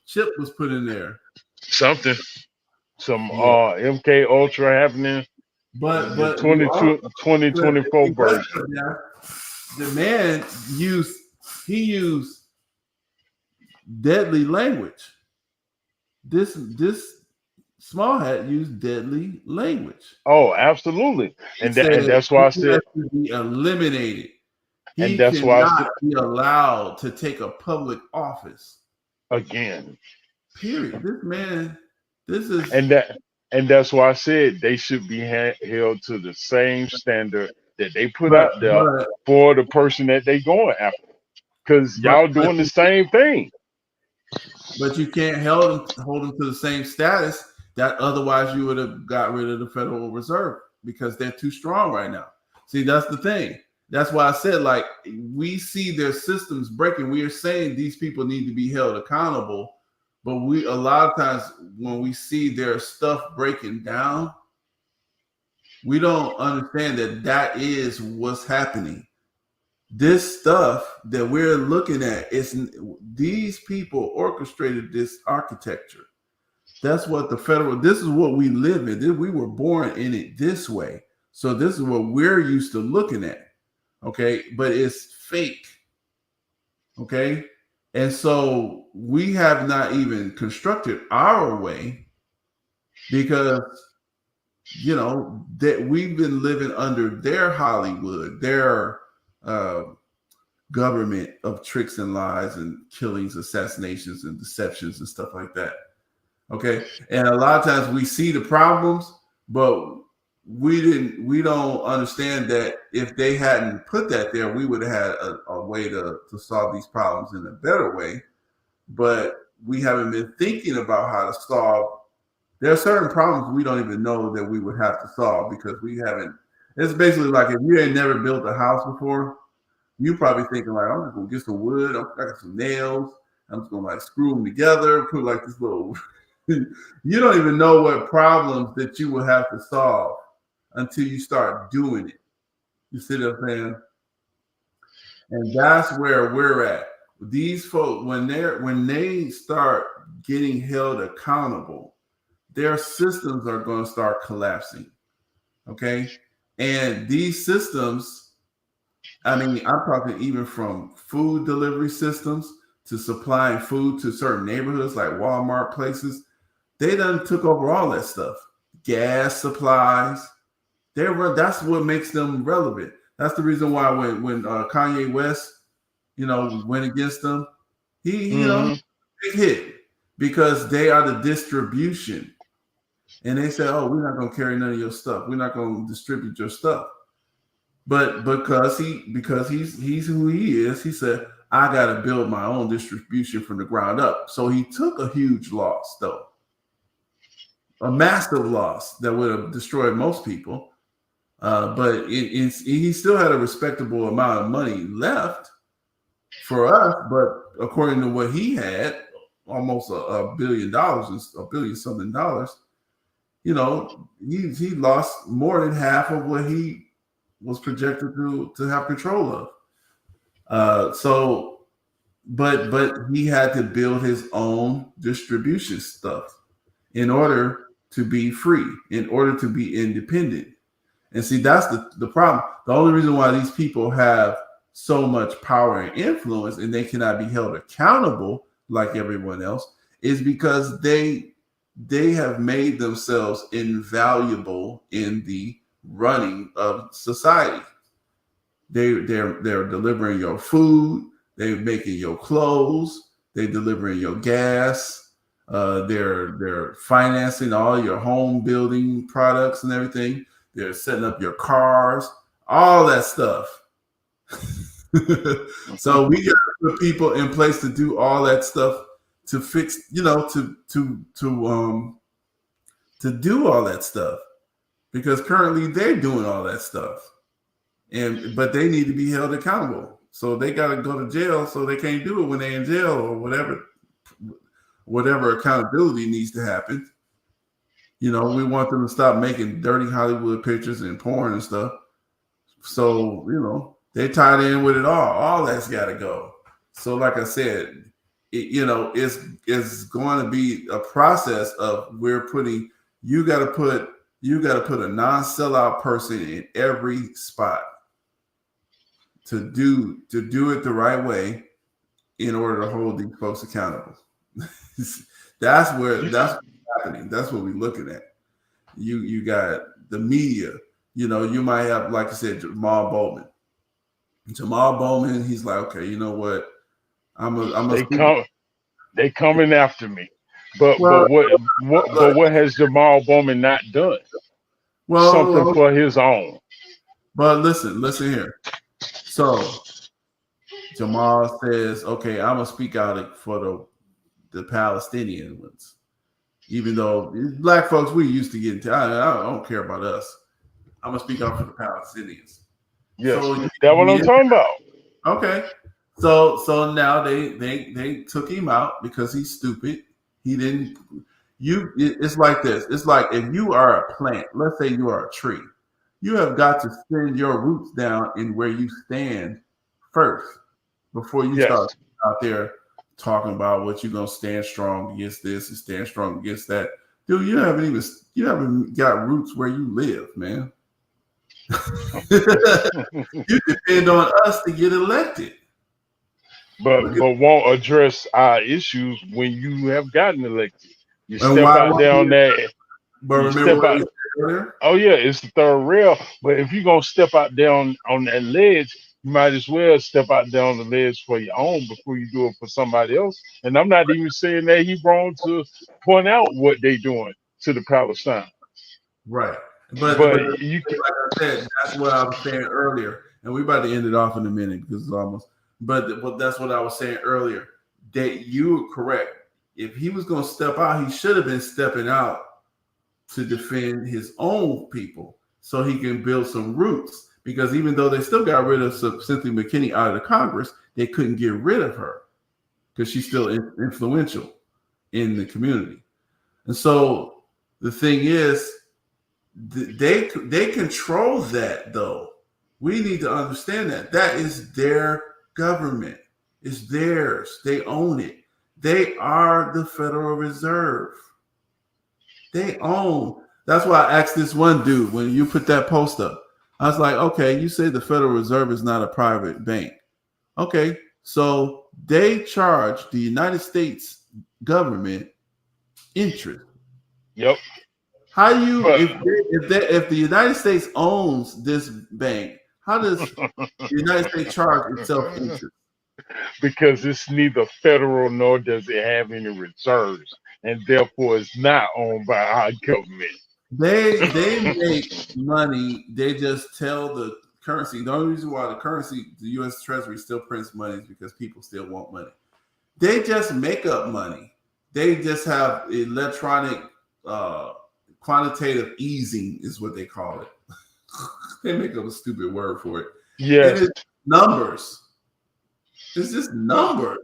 chip was put in there. Something. Some Yeah. MK Ultra happening. The But you also 2024 version. the man used deadly language. This small hat used deadly language. Oh, absolutely. He And said that's he why I has said, to be eliminated. and He that's why I cannot said be allowed to take a public office. again. Period. This man, this is And that's why I said they should be held to the same standard that they put but out there but for the person that they going after. Because but y'all but doing the same thing. but you can't hold them to the same status that otherwise you would have got rid of the Federal Reserve because they're too strong right now. See, that's the thing. That's why I said, like, we see their systems breaking. We are saying these people need to be held accountable, but we a lot of times when we see their stuff breaking down, we don't understand that is what's happening. This stuff that we're looking at is these people orchestrated this architecture. That's what this is what we live in. We were born in it this way. So this is what we're used to looking at. Okay. But it's fake. Okay. And so we have not even constructed our way because, that we've been living under their Hollywood, their government of tricks and lies and killings, assassinations and deceptions and stuff like that. Okay. And a lot of times we see the problems, but we don't understand that if they hadn't put that there, we would have had a way to solve these problems in a better way. But we haven't been thinking about how to solve. There are certain problems we don't even know that we would have to solve because we haven't. It's basically like if you ain't never built a house before, you probably thinking like, I'm just gonna get some wood, I got some nails, I'm just gonna like screw them together, put like this little. You don't even know what problems that you will have to solve until you start doing it. You see what I'm saying? And that's where we're at. These folks, when they start getting held accountable, their systems are going to start collapsing. Okay. And these systems, I mean, I'm talking even from food delivery systems to supplying food to certain neighborhoods like Walmart places. They done took over all that stuff. Gas supplies. That's what makes them relevant. That's the reason why when Kanye West, went against them, he, big hit because they are the distribution. And they said, "Oh, we're not going to carry none of your stuff. We're not going to distribute your stuff." But because he's who he is, he said, "I got to build my own distribution from the ground up." So he took a huge loss, though, a massive loss that would have destroyed most people. But he still had a respectable amount of money left for us. But according to what he had, almost $1 billion, $1 billion something dollars. You know, he lost more than half of what he was projected to have control of. But he had to build his own distribution stuff in order to be free, in order to be independent. And see, that's the problem. The only reason why these people have so much power and influence and they cannot be held accountable like everyone else is because they have made themselves invaluable in the running of society. They're delivering your food, they're making your clothes, they're delivering your gas, they're financing all your home building products and everything. They're setting up your cars, all that stuff. So we got to put people in place to do all that stuff to fix, to do all that stuff, because currently they're doing all that stuff, but they need to be held accountable. So they got to go to jail, so they can't do it when they're in jail or whatever accountability needs to happen. We want them to stop making dirty Hollywood pictures and porn and stuff. So, they tied in with it all. All that's got to go. So like I said, it's going to be a process of you got to put a non-sellout person in every spot to do it the right way in order to hold these folks accountable. That's what's happening. That's what we're looking at. You got the media. You might have, like I said, Jamal Bowman. He's like, okay, you know what? They coming after me. But Well, what has Jamal Bowman not done? Something for his own. But listen here. So Jamal says, okay, I'm gonna speak out for the Palestinian ones. Even though black folks, we used to get into, I don't care about us. I'm gonna speak out for the Palestinians. Yes, that's what I'm talking about. Okay. So now they took him out because he's stupid. He didn't. It's like this. It's like if you are a plant, let's say you are a tree, you have got to send your roots down in where you stand first before you start out there talking about what you're gonna stand strong against this and stand strong against that. Dude, you haven't got roots where you live, man. You depend on us to get elected. But won't address our issues when you have gotten elected. You step out there on that. But remember what we said earlier? Oh yeah, it's the third rail. But if you're gonna step out there on that ledge, you might as well step out there on the ledge for your own before you do it for somebody else. And I'm not even saying that he's wrong to point out what they're doing to the Palestine. Right. But you, like I said, that's what I was saying earlier. And we're about to end it off in a minute because it's almost. But that's what I was saying earlier. That you were correct. If he was going to step out, he should have been stepping out to defend his own people so he can build some roots. Because even though they still got rid of Cynthia McKinney out of the Congress, they couldn't get rid of her because she's still influential in the community. And so the thing is, they control that, though. We need to understand that is their government. It's theirs. They own it. They are the Federal Reserve. They own. That's why I asked this one dude when you put that post up. I was like, okay, you say the Federal Reserve is not a private bank. Okay, so they charge the United States government interest. Yep. How do you, if the United States owns this bank, how does the United States charge itself interest? Because it's neither federal nor does it have any reserves. and therefore it's not owned by our government. They make money. They just tell the currency. The only reason why the U.S. Treasury still prints money is because people still want money. They just make up money. They just have electronic quantitative easing is what they call it. They make up a stupid word for it. Yes. And it's numbers. It's just numbers.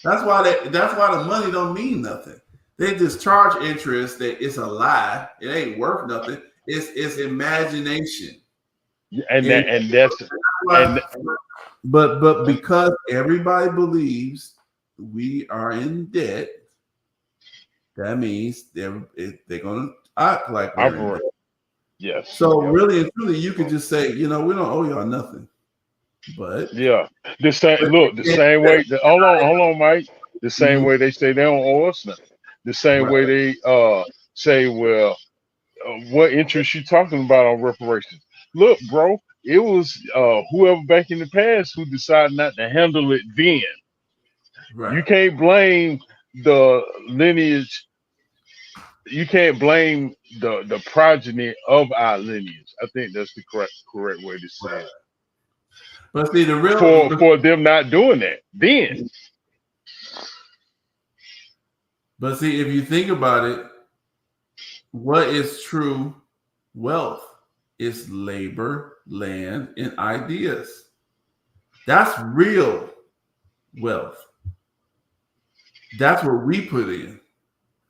That's why the money don't mean nothing. They just charge interest. That it's a lie. It ain't worth nothing. It's imagination. But because everybody believes we are in debt, that means they're gonna act like we're in debt. Yes. So really and truly, you could just say, we don't owe y'all nothing. But the same way. Hold on, Mike. The same way they say they don't owe us nothing. The same way they say, well, what interest you talking about on reparations? Look, bro, it was whoever back in the past who decided not to handle it then. Right. You can't blame the lineage. You can't blame the progeny of our lineage. I think that's the correct way to say it. But see, the real for them not doing that then. But see, if you think about it, what is true wealth? It's labor, land, and ideas. That's real wealth. That's what we put in.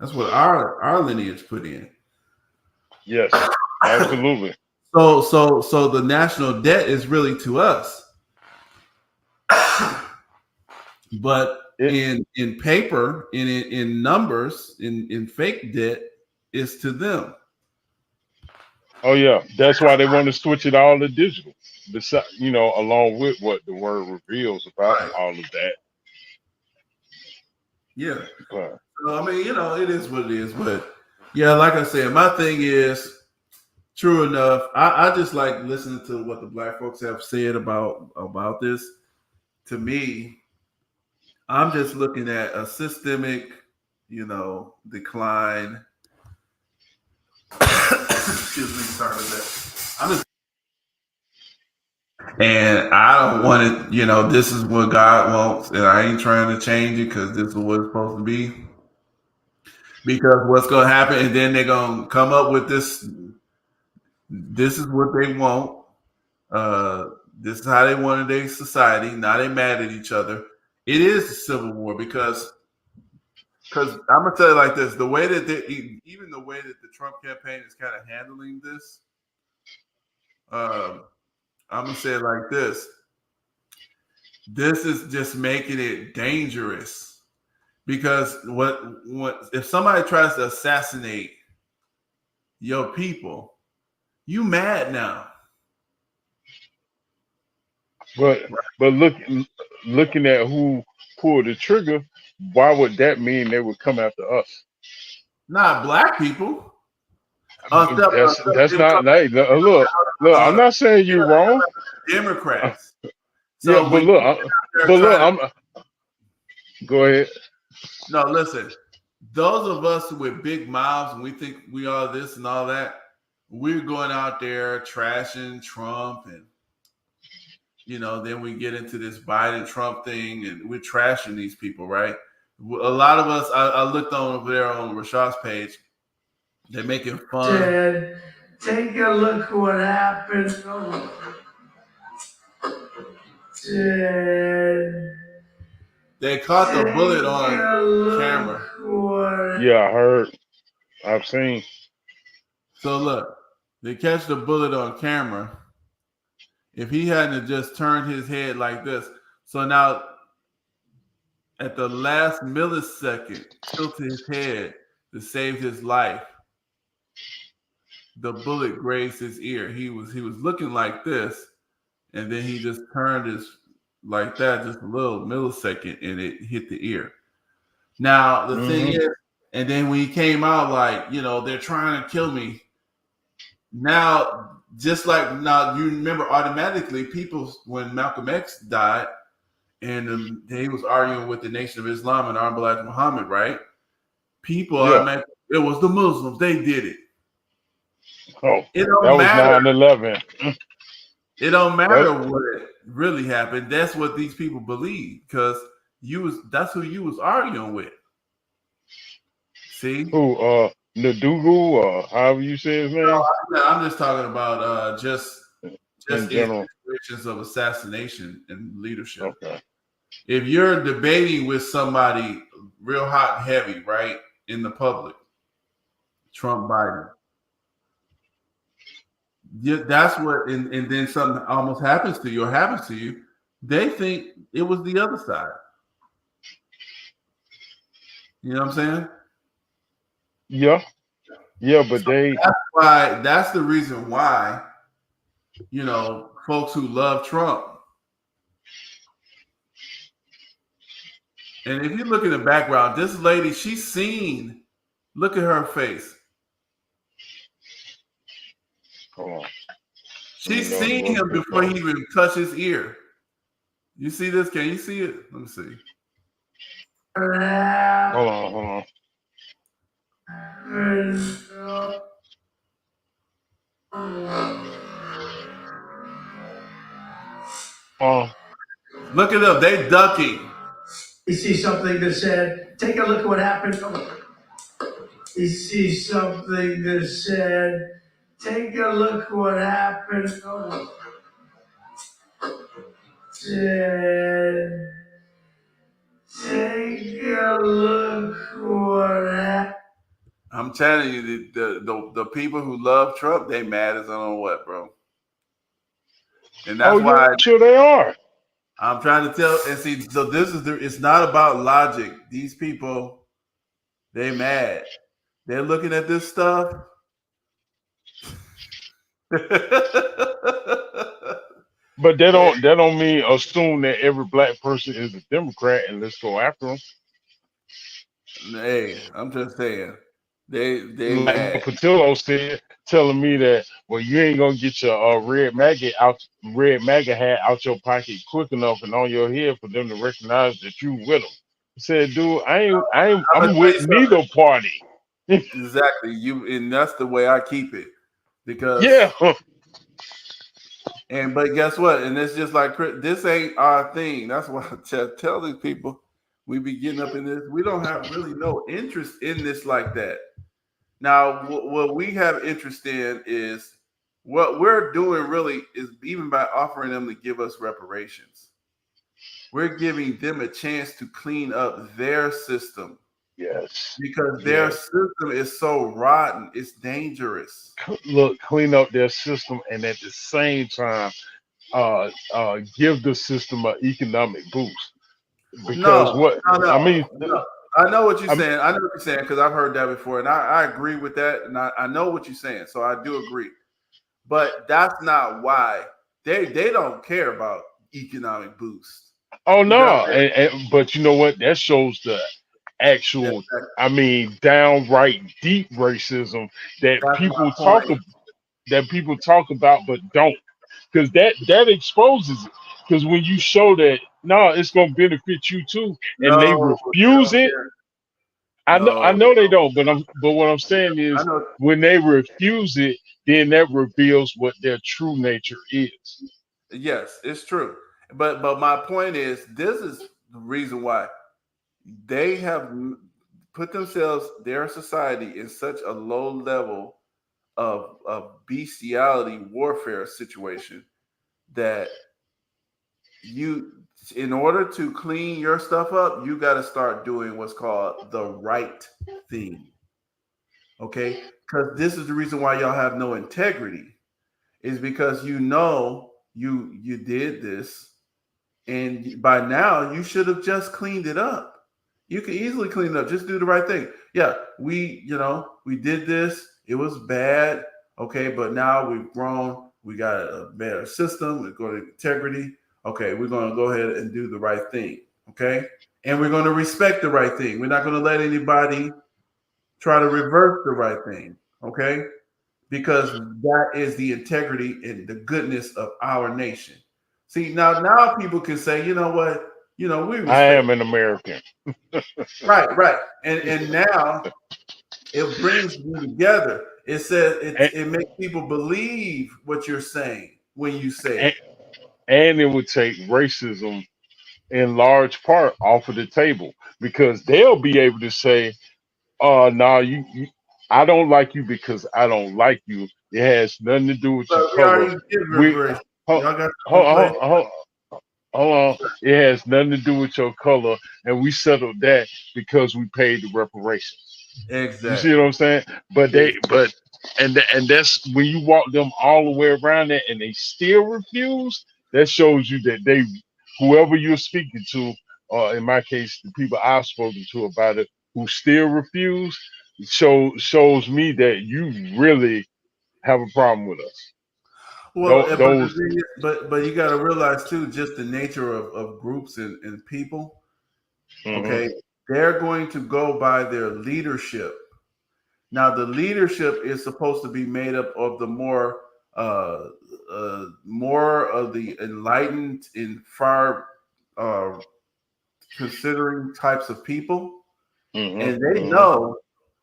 That's what our lineage put in. Yes, absolutely. So the national debt is really to us. But in paper, in numbers, in fake debt, is to them. Oh yeah, that's why they want to switch it all to digital. Besides, along with what the word reveals about all of that. Yeah. So, I mean, it is what it is. But yeah, like I said, my thing is true enough. I just like listening to what the black folks have said about this. To me, I'm just looking at a systemic, decline. Excuse me, sorry about that. And I don't want it, this is what God wants, and I ain't trying to change it because this is what it's supposed to be. Because what's going to happen, and then they're going to come up with this. This is what they want. This is how they wanted their society. Now they mad at each other. It is a civil war because I'm gonna tell you like this: the way that even the way that the Trump campaign is kind of handling this, I'm gonna say it like this: this is just making it dangerous because what if somebody tries to assassinate your people, you mad now. But looking at who pulled the trigger, why would that mean they would come after us? Not black people. That's not like look. I'm not saying you're wrong. Democrats. So yeah, but look, I'm. Go ahead. No, listen. Those of us with big mouths and we think we are this and all that, we're going out there trashing Trump and then we get into this Biden Trump thing and we're trashing these people, right? A lot of us, I looked over there on Rashad's page. They're making fun. Dad, take a look what happened. Dad, they caught the bullet on camera. Yeah, I heard. I've seen. So look, they catch the bullet on camera. If he hadn't just turned his head like this, so now at the last millisecond, tilted his head to save his life. The bullet grazed his ear. He was looking like this, and then he just turned his like that, just a little millisecond, and it hit the ear. Now the thing is, and then when he came out, like they're trying to kill me. Now, just like now, you remember automatically people when Malcolm X died, and he was arguing with the Nation of Islam and Elijah Muhammad, right? people Yeah. are mad. It was the Muslims. They did it. Oh, It that don't was matter. 9/11. It don't That matter what really happened. That's what these people believe because that's who you was arguing with. See? who Nadugu or however you say his name I'm just talking about just in in general. situations of assassination and leadership. Okay. If you're debating with somebody real hot and heavy, right, in the public, Trump, Biden, that's what, and then something almost happens to you or happens to you, they think it was the other side. You know what I'm saying? Yeah. Yeah, but they That's the reason why, folks who love Trump. And if you look in the background, this lady, she's seen, look at her face. hold on. Let me She's know seen what him this before he even touched his ear. You see this? Can you see it? Let me see. Hold on, hold on. Look it up. They ducking. You see something that said, take a look at what happened. You see something that said, take a look what happened. Said, take a look what happened. I'm telling you, the people who love Trump, they mad as I don't know what, bro. And Oh that's yeah, why sure they are. I'm trying to tell. And see, so this is it's not about logic. These people, they mad. They're looking at this stuff. But that don't mean assume that every black person is a Democrat and let's go after them. Hey, I'm just saying, they Like mad. Patillo said, telling me that well you ain't gonna get your red maggot hat out your pocket quick enough and on your head for them to recognize that you with them. He said, dude, I'm gonna I'm tell with you something. neither party. Exactly. And that's the way I keep it. Yeah. Because but guess what? And it's just like this ain't our thing. That's why I tell these people we be getting up in this. We don't have really no interest in this like that. Now, what we have interest in is what we're doing really is even by offering them to give us reparations. We're giving them a chance to clean up their system Yes. because their Yes. system is so rotten. It's dangerous. Look, clean up their system and at the same time give the system an economic boost. Because No, what no, I no, mean, no. I know what you're I'm, saying. I know what you're saying because I've heard that before, and I agree with that, and I know what you're saying. So I do agree, but that's not why they don't care about economic boost. oh You got no, but you know what? That shows the that, actual, I mean, downright deep racism that that's my people talk point. about but don't, because that exposes it. Because when you show that no, it's gonna benefit you too, and they No, they refuse don't it. care. I No, know they don't, but what I'm saying I is know. when they refuse it, then that reveals what their true nature is. Yes, it's true. But my point is, this is the reason why they have put themselves, their society, in such a low level of bestiality warfare situation that you, in order to clean your stuff up, you got to start doing what's called the right thing. Okay, because this is the reason why y'all have no integrity, is because you did this, and by now you should have just cleaned it up. You can easily clean it up. Just do the right thing. Yeah, we did this. It was bad. Okay, but now we've grown. We got a better system. We're going to integrity. Okay, we're going to go ahead and do the right thing. Okay, and we're going to respect the right thing. We're not going to let anybody try to reverse the right thing. Okay, because that is the integrity and the goodness of our nation. See, now people can say, you know what? we I respect. am an American. Right. And now it brings you together. It says And, it makes people believe what you're saying when you say and, it. and it would take racism in large part off of the table because they'll be able to say, no, you I don't like you because I don't like you. It has nothing to do with your But we color. already did We reverse. hold, Y'all got hold, something to play? hold, hold on. It has nothing to do with your color, and we settled that because we paid the reparations. You see what Exactly. I'm saying? But and that's when you walk them all the way around that and they still refuse. That shows you that whoever you're speaking to, or in my case, the people I've spoken to about it, who still refuse, shows me that you really have a problem with us. Well, Those, but the those thing is, but you got to realize too, just the nature of groups and people. mhm, Okay, they're going to go by their leadership. Now, the leadership is supposed to be made up of the more of the enlightened and far uh, considering types of people, mhm, and mhm.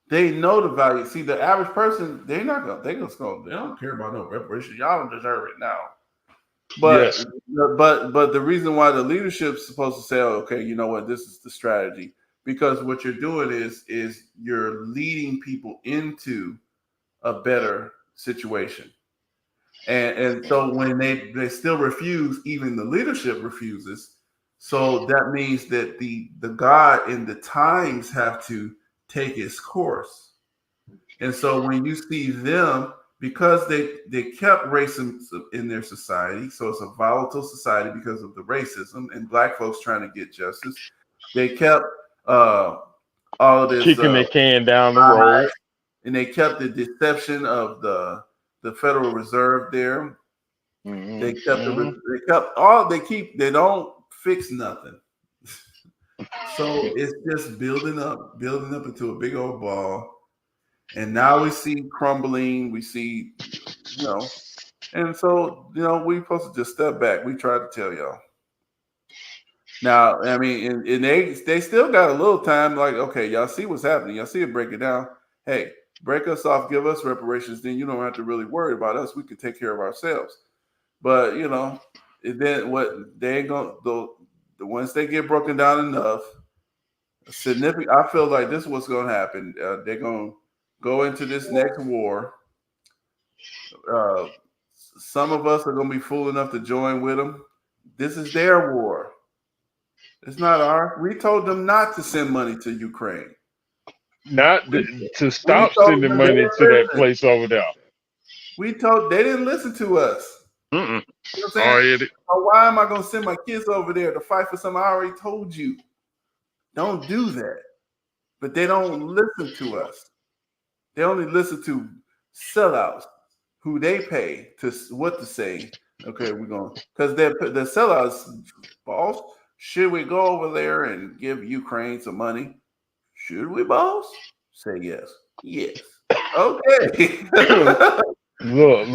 they know the value. See, the average person, they don't care about no reparation. Y'all don't deserve it now. But Yes, but the reason why the leadership's supposed to say, oh, okay, you know what, this is the strategy, because what you're doing is you're leading people into a better situation. And so when they still refuse, even the leadership refuses. So that means that the God and the times have to take its course. And so when you see them, because they kept racism in their society, so it's a volatile society because of the racism and black folks trying to get justice. They kept uh, all of this kicking the can down the road. and they kept the deception of the Federal Reserve there. Mhm, They kept mhm. they don't fix nothing. So it's just building up into a big old ball. And now we see crumbling, we see, and so, we supposed to just step back. We try to tell y'all. Now, I mean, and they still got a little time, like, okay, y'all see what's happening. Y'all see it break it down. Hey, break us off, give us reparations, then you don't have to really worry about us. We can take care of ourselves. But then what they ain't gonna the once they get broken down enough, significant I feel like this is what's gonna happen. They're gonna go into this next war. Uh, some of us are going to be fool enough to join with them. This is their war. It's not ours. We told them not to send money to Ukraine. Not We, to we stop told sending them they money didn't to that listen. place over there. We told they didn't listen to us. Mm-mm. You know what I'm saying? Already. So why am I going to send my kids over there to fight for something I already told you? Don't do that. But they don't listen to us. They only listen to sellouts who they pay to what to say. Okay, we're going because the sellouts, boss. Should we go over there and give Ukraine some money? Should we, boss? Say yes. Yes. Okay. Look,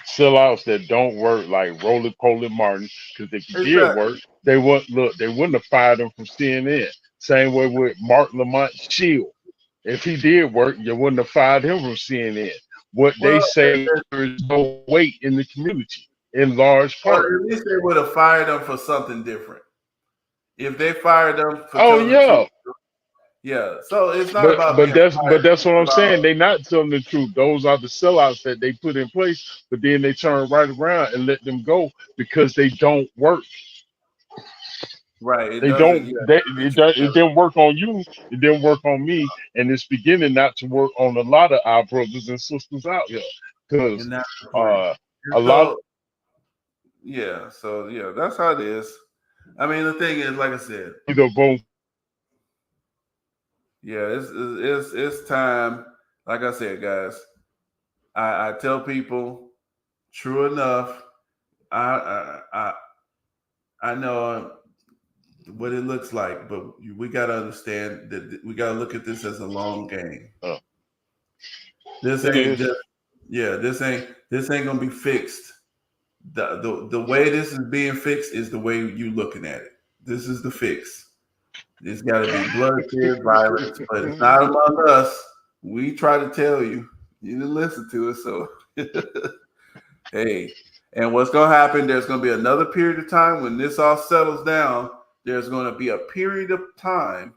sellouts that don't work like Roly Poly Martin, because if he did Exactly. work, they wouldn't have fired him from CNN. Same way with Mark Lamont Shield. If he did work, you wouldn't have fired him from CNN. What they Well, say there is no weight in the community, in large or part. at least they would have fired them for something different. If they fired them for Oh telling the truth, yeah, yeah. So it's not but about but being that's fired. but that's what It's I'm about saying. They not telling the truth. Those are the sellouts that they put in place, but then they turn right around and let them go because they don't work. right. It They doesn't. Yeah, don't. They, the it didn't work on you. It didn't work on me, and it's beginning not to work on a lot of our brothers and sisters out here. Because and that's the point. uh, And a lot. so yeah, so yeah, that's how it is. I mean, the thing is, like I said, Either both. yeah, it's time. Like I said, guys, I tell people, true enough, I know what it looks like, but we got to understand that we got to look at this as a long game. Uh, This it ain't is. just, yeah, this ain't gonna be fixed The way this is being fixed is the way you looking at it. This is the fix. There's got to be bloodshed, violence, but it's not among us. We try to tell you. You didn't listen to us, so hey. And what's going to happen? There's going to be another period of time when this all settles down. There's going to be a period of time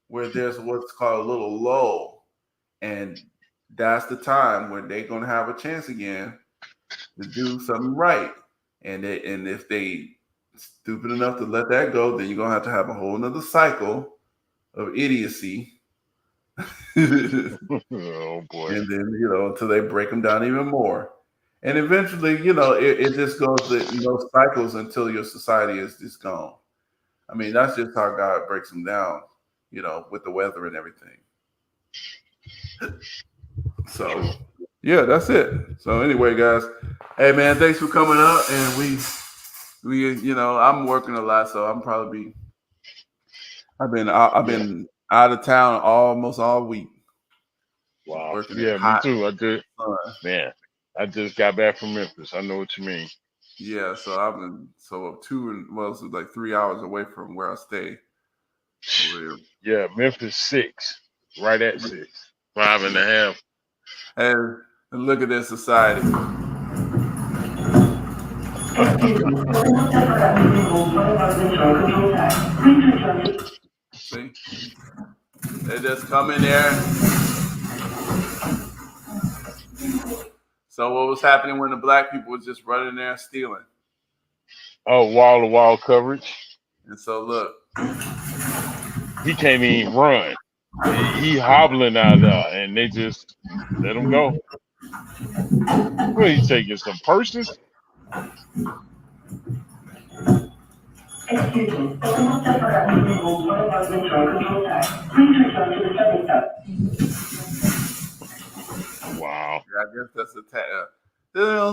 where there's what's called a little lull, and that's the time when they're going to have a chance again to do something right. And if they stupid enough to let that go, then you're going to have a whole nother cycle of idiocy. Oh boy. And then, until they break them down even more. And eventually, it just goes in those cycles until your society is just gone. I mean, that's just how God breaks them down, with the weather and everything. So, yeah, that's it. So anyway, guys, hey man, thanks for coming up. And we I'm working a lot, so I've been out of town almost all week. Wow. Working Yeah, in me hot too. sun. Man, I just got back from Memphis. I know what you mean. Yeah, so I've been it's like 3 hours away from where I stay. Yeah, Memphis 6. Right at 6. 5.5. And look at this society. See? They just come in there. So what was happening when the black people was just running there and stealing? Oh, wall-to-wall coverage. And so look. He can't even run. He hobbling out there, and they just let him go. What, he taking some purses? Excuse me, the remote separate meeting room for the control tower. Please return to the setting tab. Wow. Yeah, I guess that's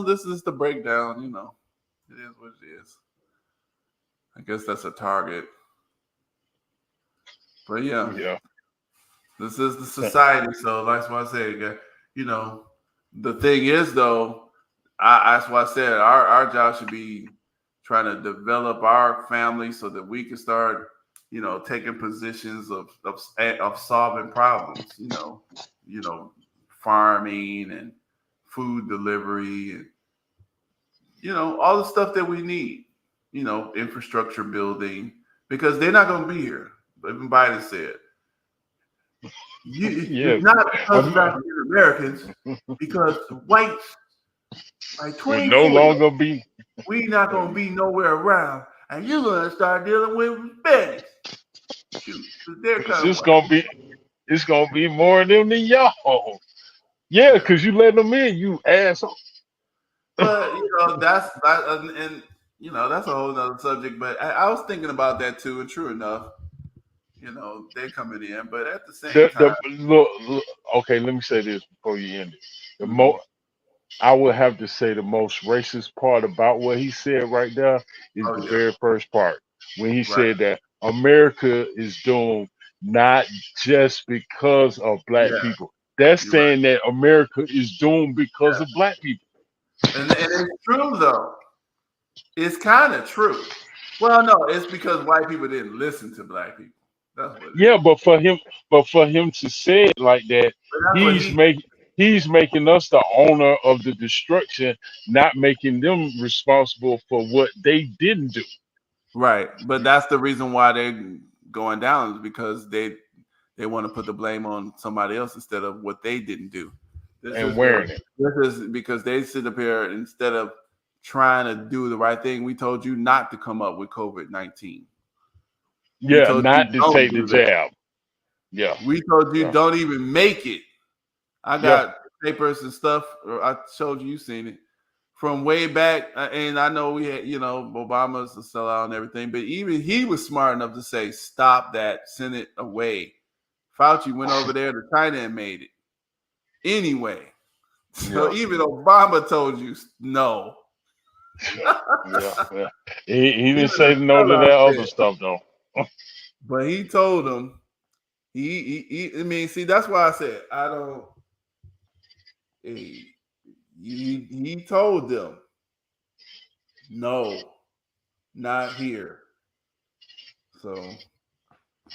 this is the breakdown, It is what it is. I guess that's a target. But yeah. This is the society. So that's why I say, the thing is though, that's why I said our job should be trying to develop our family so that we can start, taking positions of solving problems, farming and food delivery and all the stuff that we need, infrastructure building, because they're not going to be here. Even Biden said, it's not because of African Americans, because whites by Will no 2040, longer be. we not going to be nowhere around, and you're going to start dealing with Hispanics. Shoot, they're kind of It's gonna be more of them than y'all. Yeah, because you let them in, you asshole. But that's a whole other subject. But I was thinking about that too, and true enough, they coming in, but at the same time, Look, okay, let me say this before you end it. I would have to say the most racist part about what he said right there is the very first part when he said that America is doomed not just because of black people. That's saying that America is doomed because of black people. And it's true though. It's kind of true. Well, no, it's because white people didn't listen to black people. That's what it is. But for him to say it like that, he's making us the owner of the destruction, not making them responsible for what they didn't do. Right, but that's the reason why they're going down, is because they want to put the blame on somebody else instead of what they didn't do. This is because they sit up here instead of trying to do the right thing. We told you not to come up with COVID-19. Yeah, not to take the jab. Yeah, we told you don't even make it. I got papers and stuff. I showed you seen it from way back, and I know we had Obama's a sellout and everything, but even he was smart enough to say stop that, send it away. Fauci went over there to China and made it anyway. So even Obama told you no. He didn't say no to that other stuff though. But he told them. I mean, see, that's why I said I don't. He told them No, not here. So,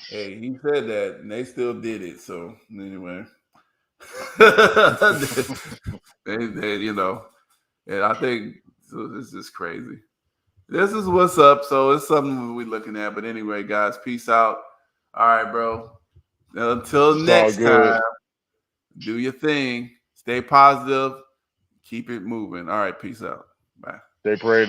hey, he said that, and they still did it. So, anyway, they, you know, and I think so this is crazy. This is what's up. So it's something we're looking at. But anyway, guys, peace out. All right, bro. Until It's all next good. time, do your thing. Stay positive. Keep it moving. All right, peace out. Bye. They prayed